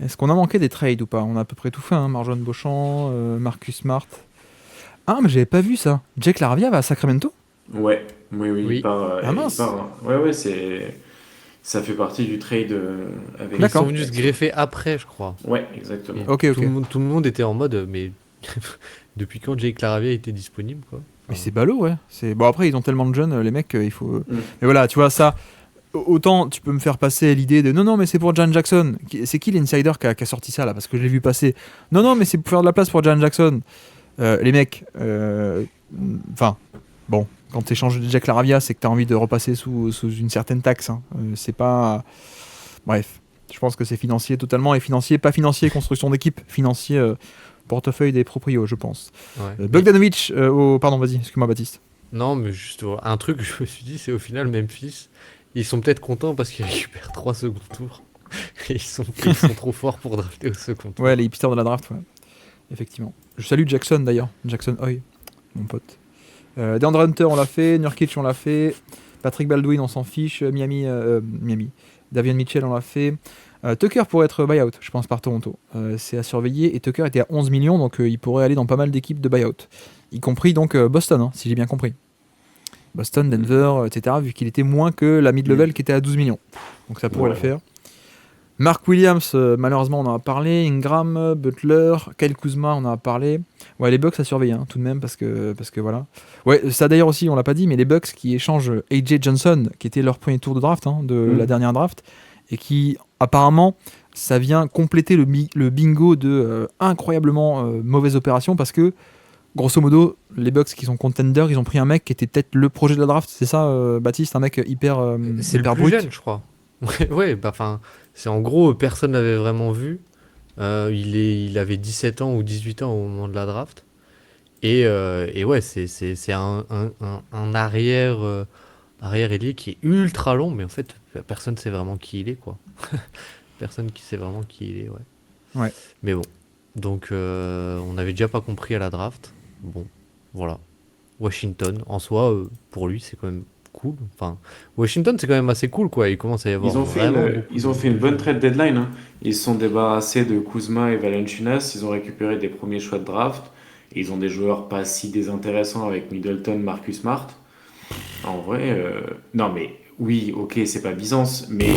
Est-ce qu'on a manqué des trades ou pas? On a à peu près tout fait, hein. Marjon Beauchamp, Marcus Smart. Ah, mais j'avais pas vu ça. Jake LaRavia va à Sacramento? Oui, Oui. il part. Ah, mince. Ouais, ça fait partie du trade avec. Ils D'accord. sont venus se greffer après, je crois. Ouais, exactement. Et Ok. Tout le monde était en mode, mais depuis quand Jake Laravia était disponible, quoi. Mais c'est ballot, ouais. Bon, après, ils ont tellement de jeunes, les mecs, il faut. Mais voilà, tu vois, ça. Autant tu peux me faire passer l'idée de non, mais c'est pour Jaren Jackson. C'est qui l'insider qui a sorti ça là? Parce que je l'ai vu passer. Non, mais c'est pour faire de la place pour Jaren Jackson. Les mecs, enfin, bon, quand tu échanges de Jack LaRavia, c'est que tu as envie de repasser sous une certaine taxe. Hein. C'est pas. Bref, je pense que c'est financier totalement. Et financier, pas financier, construction d'équipe. Financier, portefeuille des proprios, je pense. Ouais. Bogdanovic, pardon, vas-y, excuse-moi, Baptiste. Non, mais juste un truc que je me suis dit, c'est au final Memphis, ils sont peut-être contents parce qu'ils récupèrent 3 secondes tours. Et ils sont trop forts pour drafter au second tour. Ouais, les hipsters de la draft, ouais. Effectivement. Je salue Jackson d'ailleurs. Jackson Hoy, mon pote. DeAndre Hunter, on l'a fait. Nurkic, on l'a fait. Patrick Baldwin, on s'en fiche. Miami. Davion Mitchell, on l'a fait. Tucker pourrait être buyout, je pense, par Toronto. C'est à surveiller. Et Tucker était à 11 millions, donc il pourrait aller dans pas mal d'équipes de buyout. Y compris donc Boston, hein, si j'ai bien compris. Boston, Denver, etc. Vu qu'il était moins que la mid-level qui était à 12 millions. Donc ça pourrait le faire. Mark Williams, malheureusement, on en a parlé. Ingram, Butler, Kyle Kuzma, on en a parlé. Ouais, les Bucks à surveiller tout de même parce que voilà. Ouais, ça d'ailleurs aussi, on l'a pas dit, mais les Bucks qui échangent AJ Johnson, qui était leur premier tour de draft, de la dernière draft, et qui apparemment, ça vient compléter le bingo de incroyablement mauvaise opération parce que grosso modo, les Bucks qui sont contenders, ils ont pris un mec qui était peut-être le projet de la draft, c'est ça, Baptiste, un mec hyper C'est le hyper plus brut. jeune, je crois. Ouais, bah enfin, c'est en gros, personne l'avait vraiment vu. Il avait 17 ans ou 18 ans au moment de la draft. Et ouais, c'est un arrière ailier qui est ultra long, mais en fait, personne ne sait vraiment qui il est, quoi. Personne qui sait vraiment qui il est, ouais. Ouais. Mais bon, donc on n'avait déjà pas compris à la draft. Bon, voilà. Washington, en soi, pour lui, c'est quand même cool. Enfin, Washington, c'est quand même assez cool, quoi. Il commence à y avoir vraiment beaucoup Ils ont fait une bonne trade deadline. Hein. Ils se sont débarrassés de Kuzma et Valanciunas. Ils ont récupéré des premiers choix de draft. Et ils ont des joueurs pas si désintéressants avec Middleton, Marcus Smart. En vrai, non mais oui, ok, c'est pas Byzance, mais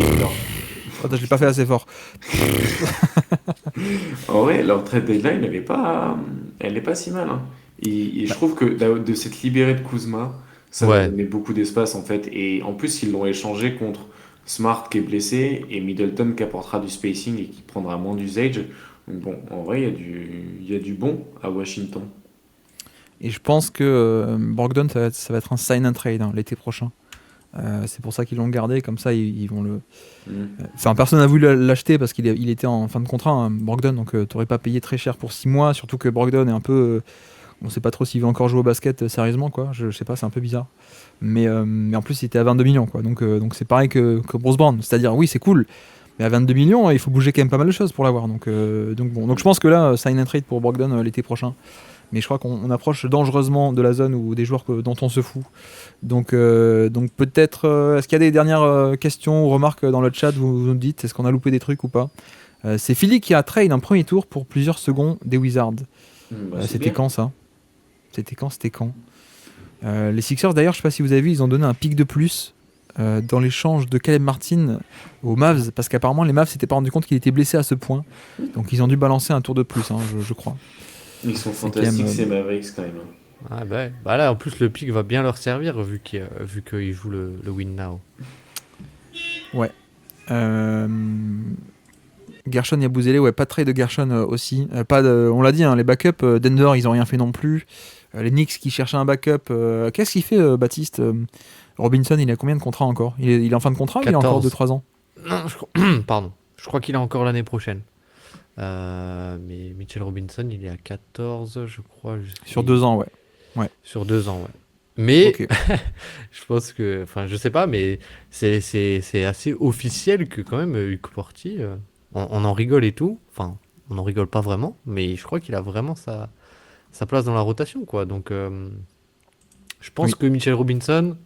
Attends, je l'ai pas fait assez fort. en vrai, leur trade deadline, elle est pas si mal. Hein. Et je trouve que de s'être libéré de Kuzma, ça va Ouais, donner beaucoup d'espace en fait. Et en plus, ils l'ont échangé contre Smart qui est blessé et Middleton qui apportera du spacing et qui prendra moins d'usage. Donc bon, en vrai, il y a du bon à Washington. Et je pense que Brogdon, ça va être un sign and trade l'été prochain. C'est pour ça qu'ils l'ont gardé, comme ça ils vont le. Enfin, personne n'a voulu l'acheter parce qu'il était en fin de contrat, Brogdon, donc t'aurais pas payé très cher pour 6 mois, surtout que Brogdon est un peu. On sait pas trop s'il veut encore jouer au basket sérieusement, quoi. Je sais pas, c'est un peu bizarre. Mais en plus, il était à 22 millions, quoi. Donc c'est pareil que Bruce Brown. C'est-à-dire, oui, c'est cool, mais à 22 millions, il faut bouger quand même pas mal de choses pour l'avoir. Donc je pense que là, sign and trade pour Brogdon l'été prochain. Mais je crois qu'on approche dangereusement de la zone où des joueurs dont on se fout. Donc peut-être, est-ce qu'il y a des dernières questions ou remarques dans le chat? Vous nous dites, est-ce qu'on a loupé des trucs ou pas? C'est Philly qui a trade un premier tour pour plusieurs secondes des Wizards. C'était quand ça? C'était quand? Les Sixers, d'ailleurs, je sais pas si vous avez vu, ils ont donné un pic de plus dans l'échange de Caleb Martin aux Mavs, parce qu'apparemment les Mavs s'étaient pas rendu compte qu'il était blessé à ce point. Donc ils ont dû balancer un tour de plus, je crois. Ils sont C'est fantastiques, quand même, ces Mavericks quand même. Hein. ah bah, ouais. Bah là, en plus, le pic va bien leur servir vu qu'ils jouent le win now. Ouais. Gershon Yabusele, ouais, pas de trade de Gershon aussi. On l'a dit, les backups, Denver, ils ont rien fait non plus. Les Knicks qui cherchaient un backup. Qu'est-ce qu'il fait, Baptiste Robinson, il a combien de contrats encore? Il est en fin de contrat ou il a encore 14. 2-3 ans? Non, pardon. Je crois qu'il a encore l'année prochaine. Mais Mitchell Robinson, il est à 14, je crois. Sur 2 ans, ouais. Sur 2 ans, ouais. Mais Ok. je pense que, enfin, je sais pas, mais c'est assez officiel que quand même Hugo Porti, on en rigole et tout. Enfin, on en rigole pas vraiment, mais je crois qu'il a vraiment sa place dans la rotation, quoi. Donc, je pense Oui. que Mitchell Robinson,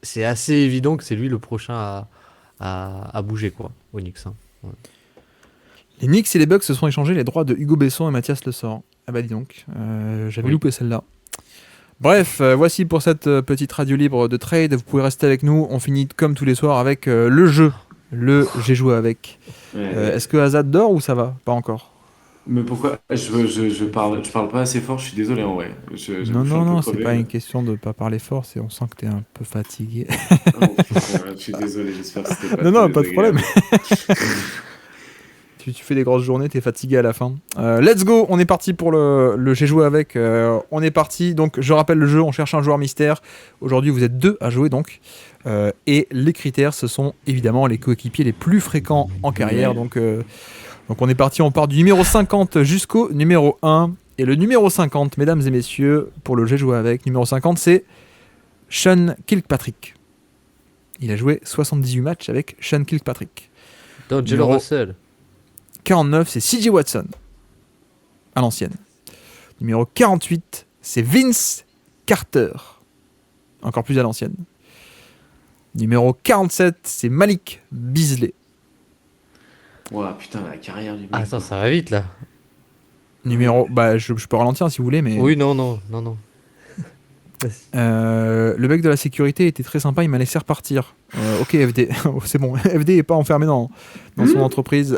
c'est assez évident que c'est lui le prochain à bouger, quoi, au Knicks. Hein. Ouais. Les Knicks et les Bucks se sont échangés les droits de Hugo Besson et Mathias Le Sort. Ah bah dis donc, j'avais Oui. loupé celle-là. Bref, voici pour cette petite radio libre de trade. Vous pouvez rester avec nous. On finit comme tous les soirs avec le jeu. J'ai joué avec. Est-ce que Azad dort ou ça va? Pas encore. Mais pourquoi je parle pas assez fort, je suis désolé en vrai. J'avoue, je suis un peu Non, c'est crevé. pas une question de pas parler fort, on sent que t'es un peu fatigué. Oh, je suis désolé, j'espère que c'était pas Non, trop pas de problème. désagréable. Tu fais des grosses journées, t'es fatigué à la fin. Let's go, on est parti pour le j'ai joué avec. On est parti, donc je rappelle le jeu, on cherche un joueur mystère. Aujourd'hui, vous êtes 2 à jouer donc. Et les critères, ce sont évidemment les coéquipiers les plus fréquents en carrière. Ouais. Donc on est parti, on part du numéro 50 jusqu'au numéro 1. Et le numéro 50, mesdames et messieurs, pour le j'ai joué avec, numéro 50, c'est Sean Kilpatrick. Il a joué 78 matchs avec Sean Kilpatrick. D'Angelo Numéro Russell. 49, c'est CJ Watson, à l'ancienne. Numéro 48, c'est Vince Carter, encore plus à l'ancienne. Numéro 47, c'est Malik Beasley. Ouah, putain, la carrière du mec. Ah, ça va vite là. Numéro, je peux ralentir si vous voulez, mais Oui, non. Le mec de la sécurité était très sympa, il m'a laissé repartir. Ok FD, c'est bon, FD est pas enfermé dans son entreprise.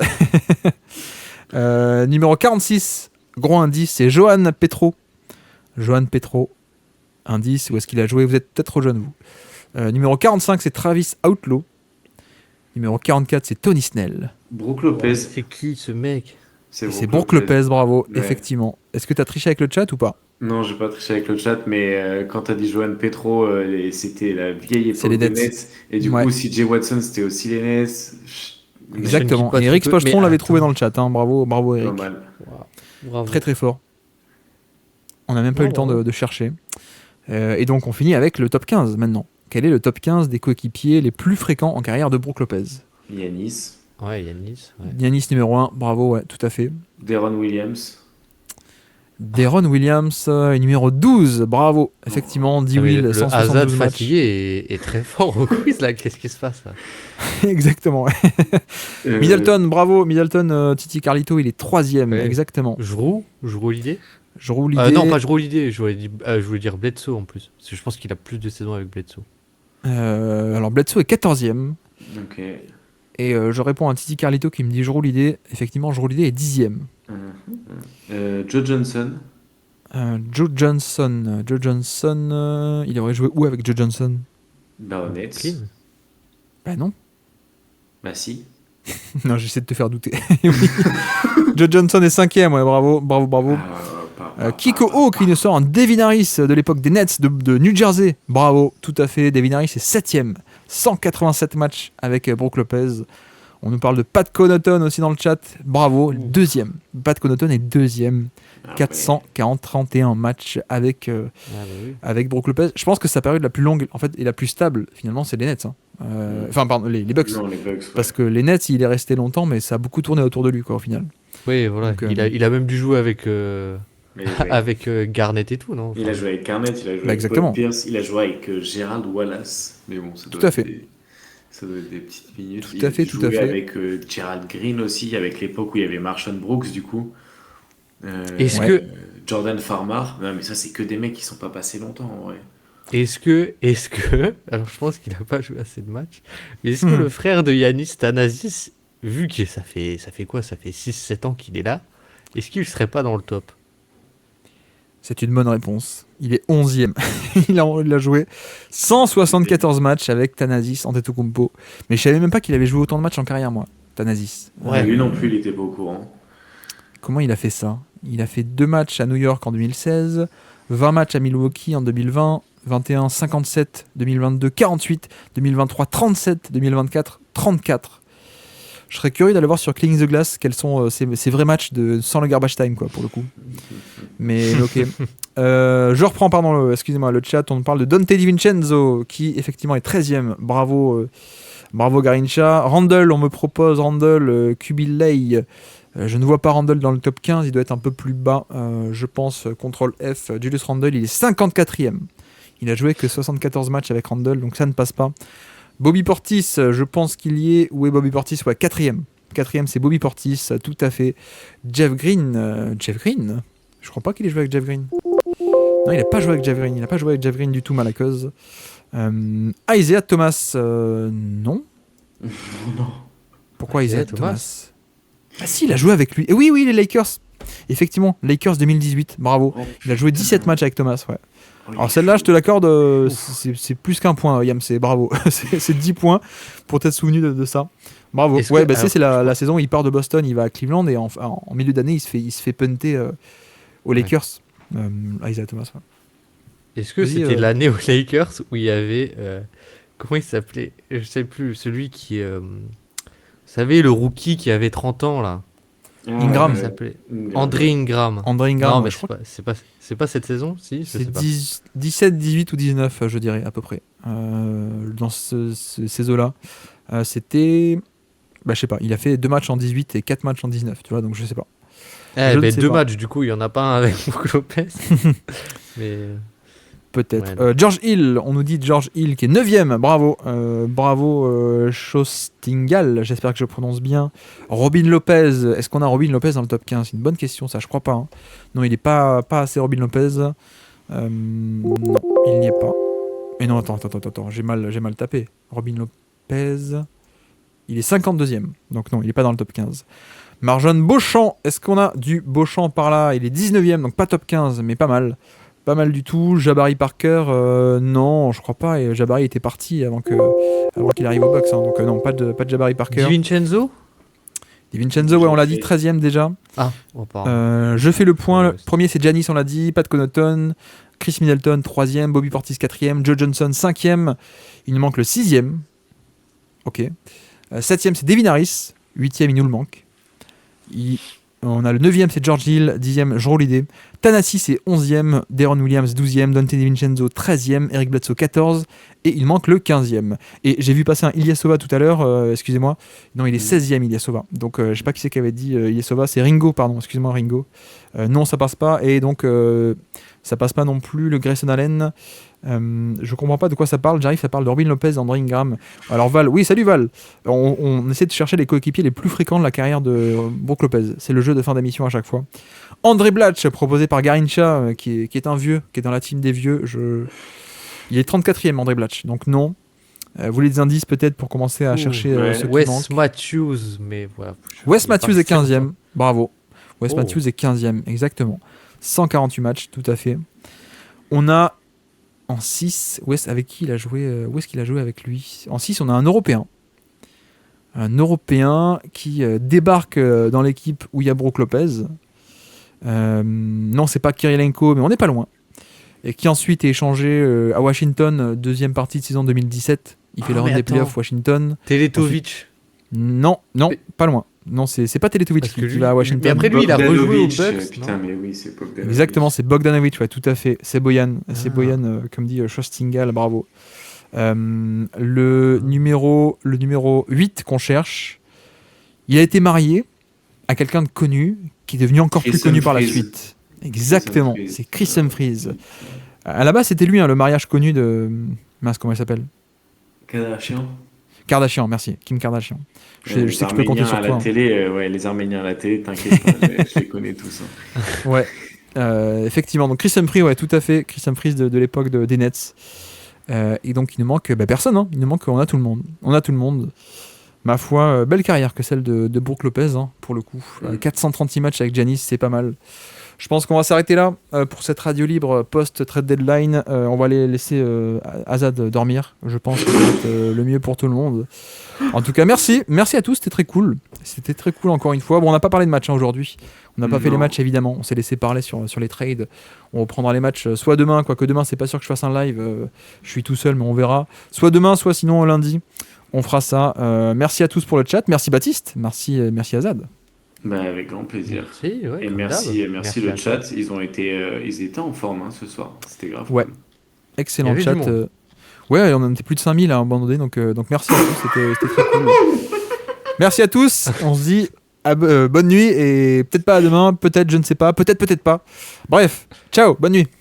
Numéro 46, gros indice, c'est Johan Petro. Johan Petro, indice, où est-ce qu'il a joué? Vous êtes peut-être trop jeune, vous. Numéro 45, c'est Travis Outlaw. Numéro 44, c'est Tony Snell. Brook Lopez. C'est qui ce mec? C'est Brook Lopez, bravo, Ouais. effectivement. Est-ce que tu as triché avec le chat ou pas? Non, j'ai pas triché avec le chat, mais quand t'as dit Johan Petro, c'était la vieille C'est époque les des Nets. Nets. Et du Ouais. coup, CJ Watson, c'était aussi les Nets. Exactement. pas Et Eric très peu, Spochetron mais l'avait trouvé attends. dans le chat, hein. Bravo Pas Eric. mal. Bravo. Très très fort. On n'a même pas eu le temps Bravo. de chercher. Et donc on finit avec le top 15 maintenant. Quel est le top 15 des coéquipiers les plus fréquents en carrière de Brook Lopez? Yanis. Ouais, Yanis. Ouais. Yanis numéro 1, bravo, ouais, tout à fait. Deron Williams. Deron Williams est numéro 12, bravo. Effectivement, 10 Ah, mais Will, le 172 Hazard matchs. fatigué est très fort au quiz là. Qu'est-ce qui se passe là? Exactement. Ouais. Middleton, bravo. Middleton, Titi Carlito, il est 3ème, Ouais. exactement. Je roule l'idée. Je roule l'idée. Non, pas je roule l'idée. Je voulais dire Bledsoe en plus. Parce que je pense qu'il a plus de saisons avec Bledsoe. Alors Bledsoe est 14ème. Ok. Et je réponds à Titi Carlito qui me dit je roule l'idée. Effectivement, je roule l'idée est 10ème. Joe Johnson. Joe Johnson, il aurait joué où avec Joe Johnson? Nets. Clean. Bah non. Bah si. Non, j'essaie de te faire douter. Oui. Joe Johnson est 5ème, ouais, bravo. Kiko O qui nous sort en Devin Harris de l'époque des Nets de New Jersey. Bravo, tout à fait. Devin Harris est 7ème. 187 matchs avec Brook Lopez. On nous parle de Pat Connaughton aussi dans le chat. Bravo, 2ème. Pat Connaughton est 2ème. 431 matchs avec, Ah, bah oui. avec Brook Lopez. Je pense que sa période la plus longue en fait, et la plus stable, finalement, c'est les Nets. Hein. Enfin, pardon, les Bucks. Non, les Bucks. Ouais. Parce que les Nets, il est resté longtemps, mais ça a beaucoup tourné autour de lui, quoi, au final. Oui, voilà. Donc, Il a même dû jouer avec, Mais ouais. avec Garnett et tout, non? Il a joué avec Garnett, il a joué Bah, avec exactement. Paul Pierce, il a joué avec Gerald Wallace. Mais bon, ça Tout doit à être fait. ça doit être des petites minutes. Tout à fait, Il tout à jouait fait. avec Gerald Green aussi, avec l'époque où il y avait Marshawn Brooks, du coup. Est-ce Ouais. que, Jordan Farmar. Non, mais ça, c'est que des mecs qui sont pas passés longtemps, en vrai. est-ce que, alors je pense qu'il a pas joué assez de matchs, mais est-ce que le frère de Yanis Thanasis, vu que ça fait quoi? Ça fait 6-7 ans qu'il est là, est-ce qu'il serait pas dans le top? C'est une bonne réponse. Il est 11ème. il a joué 174 matchs avec Thanasis Antetokounmpo. Mais je savais même pas qu'il avait joué autant de matchs en carrière, moi, Thanasis. Ouais. Lui non plus, il était pas au courant. Comment il a fait ça? Il a fait 2 matchs à New York en 2016, 20 matchs à Milwaukee en 2020, 21, 57, 2022, 48, 2023, 37, 2024, 34. Je serais curieux d'aller voir sur Cleaning the Glass quels sont ces vrais matchs sans le garbage time, quoi, pour le coup. Mais ok. Je reprends, pardon, excusez-moi, le chat. On parle de Dante DiVincenzo, qui effectivement est 13ème. Bravo, bravo Garincha. Randall, on me propose Randall, Kubilay. Je ne vois pas Randall dans le top 15, il doit être un peu plus bas. Je pense, CTRL F, Julius Randle, il est 54ème. Il a joué que 74 matchs avec Randall, donc ça ne passe pas. Bobby Portis, je pense qu'il y est. Où est Bobby Portis? Ouais, 4ème. 4ème, c'est Bobby Portis, tout à fait. Jeff Green. Jeff Green? Je crois pas qu'il ait joué avec Jeff Green. Non, il n'a pas joué avec Jeff Green. Il n'a pas joué avec Jeff Green du tout, mal à cause. Isaiah Thomas, non. Non. Pourquoi Isaiah Isaiah Thomas? Ah si, il a joué avec lui. Et oui, les Lakers. Effectivement, Lakers 2018, bravo. Il a joué 17 matchs avec Thomas, ouais. Alors celle-là, je te l'accorde, c'est plus qu'un point, Yam, c'est bravo. c'est 10 points pour t'être souvenu de ça. Bravo. Est-ce Ouais, que- bah, alors, c'est la saison où il part de Boston, il va à Cleveland et en milieu d'année, il se fait punter aux Lakers. Isaiah Thomas. Ouais. Est-ce que Vas-y, c'était l'année aux Lakers où il y avait, comment il s'appelait? Je sais plus, celui qui, vous savez, le rookie qui avait 30 ans là. Ingram. Comment il s'appelait? André Ingram. André Ingram, Non, mais je crois c'est pas cette saison, si? Je sais c'est pas. 17, 18 ou 19, je dirais, à peu près. Dans ces eaux-là. C'était... Bah, je sais pas, il a fait 2 matchs en 18 et 4 matchs en 19, tu vois, donc je sais pas. Eh, Je ne ben, sais 2 pas. matchs, du coup, il y en a pas un avec Brook Lopez. Mais Peut-être. Ouais, George Hill, on nous dit George Hill qui est 9ème, bravo. Bravo Chostingal, j'espère que je prononce bien. Robin Lopez, est-ce qu'on a Robin Lopez dans le top 15? C'est une bonne question, ça, je crois pas. Hein. Non, il est pas assez Robin Lopez. Non, il n'y est pas. Et non, attends, j'ai mal tapé. Robin Lopez, il est 52e, donc non, il n'est pas dans le top 15. Marjon Beauchamp, est-ce qu'on a du Beauchamp par là? Il est 19e, donc pas top 15, mais pas mal. Pas mal du tout. Jabari Parker, non, je crois pas. Et Jabari était parti avant qu'il arrive au Bucks. Donc non, pas de Jabari Parker. DiVincenzo? DiVincenzo, ouais, on l'a dit, 13e déjà. Ah, pardon. Je fais le point. Ouais, Le premier, c'est Giannis, on l'a dit. Pat Connaughton. Chris Middleton, 3e. Bobby Portis, 4e. Joe Johnson, 5e. Il nous manque le 6e. Ok. 7e, c'est Devin Harris. 8e, il nous le manque. On a le 9e, c'est George Hill. 10e, Jrue Holiday. Thanasi, c'est 11e. Deron Williams, 12e. Dante DiVincenzo, 13e. Eric Bledsoe, 14. Et il manque le 15e. Et j'ai vu passer un Ilyasova tout à l'heure. Excusez-moi. Non, il est 16e, Ilyasova. Donc, je sais pas qui c'est qui avait dit Ilyasova. C'est Ringo, pardon. Excuse-moi, Ringo. Non, ça passe pas. Et donc, ça passe pas non plus le Grayson Allen. Je comprends pas de quoi ça parle. J'arrive, ça parle de Robin Lopez, André Ingram. Alors Val, oui, salut Val. On essaie de chercher les coéquipiers les plus fréquents de la carrière de Brook Lopez. C'est le jeu de fin d'émission à chaque fois. André Blatch, proposé par Garincha, qui est un vieux, qui est dans la team des vieux. Il est 34e, André Blatch. Donc non. Vous voulez des indices peut-être pour commencer à chercher ceux qui Wes manquent. Matthews, mais voilà. Wes Matthews est 15e. Bravo. Wes Oh. Matthews est 15e, exactement. 148 matchs, tout à fait. On a en 6, avec qui il a joué où est-ce qu'il a joué avec lui? En 6, on a un Européen. Un Européen qui débarque dans l'équipe où il y a Brook Lopez. Non, c'est pas Kirilenko, mais on n'est pas loin. Et qui ensuite est échangé à Washington, deuxième partie de saison 2017. Il fait le run des playoffs Washington. Teletovic. Non, Mais- pas loin. Non, c'est pas Teletovic Parce qui que lui- va à Washington. Mais après, lui, il a rejoué au Bogdanovic, Bucks. putain, non mais oui, c'est Bogdanovic. Exactement, c'est Bogdanovic, ouais, tout à fait. C'est Bojan, Ah. comme dit Shostingal, bravo. Le numéro 8 qu'on cherche, il a été marié à quelqu'un de connu, qui est devenu encore Chris plus connu par la Humphries. suite. Exactement, Chris Humphries. c'est Chris Humphries. À la base, c'était lui, le mariage connu de... Mince, comment il s'appelle? Kardashian, merci. Kim Kardashian. Je sais que je peux compter sur à toi. la télé, ouais, les Arméniens à la télé, t'inquiète pas, je les connais tous. Hein. Ouais, effectivement. Donc Chris Humphries, ouais, tout à fait. Chris Humphries de l'époque des Nets. Et donc il nous manque personne. Hein. Il nous manque, on a tout le monde. On a tout le monde. Ma foi, belle carrière que celle de Brook Lopez, hein, pour le coup. 436 matchs avec Giannis, c'est pas mal. Je pense qu'on va s'arrêter là pour cette radio libre post-trade deadline. On va aller laisser Azad dormir. Je pense que c'est le mieux pour tout le monde. En tout cas, merci à tous, c'était très cool. C'était très cool encore une fois. Bon, on n'a pas parlé de match aujourd'hui. On n'a pas fait les matchs évidemment. On s'est laissé parler sur les trades. On reprendra les matchs soit demain, quoique demain c'est pas sûr que je fasse un live. Je suis tout seul, mais on verra. Soit demain, soit sinon lundi. On fera ça. Merci à tous pour le chat. Merci Baptiste. Merci Azad. Bah, avec grand plaisir. Merci, ouais, Et comme merci d'hab. le à chat. toi. Ils étaient en forme hein, ce soir. C'était grave. Ouais. cool. Excellent Il y avait chat. du monde. Ouais, on en était plus de 5000 à abandonner, donc merci à tous, c'était très cool. Merci à tous, on se dit bonne nuit et peut-être pas à demain, peut-être, je ne sais pas, peut-être pas. Bref, ciao, bonne nuit.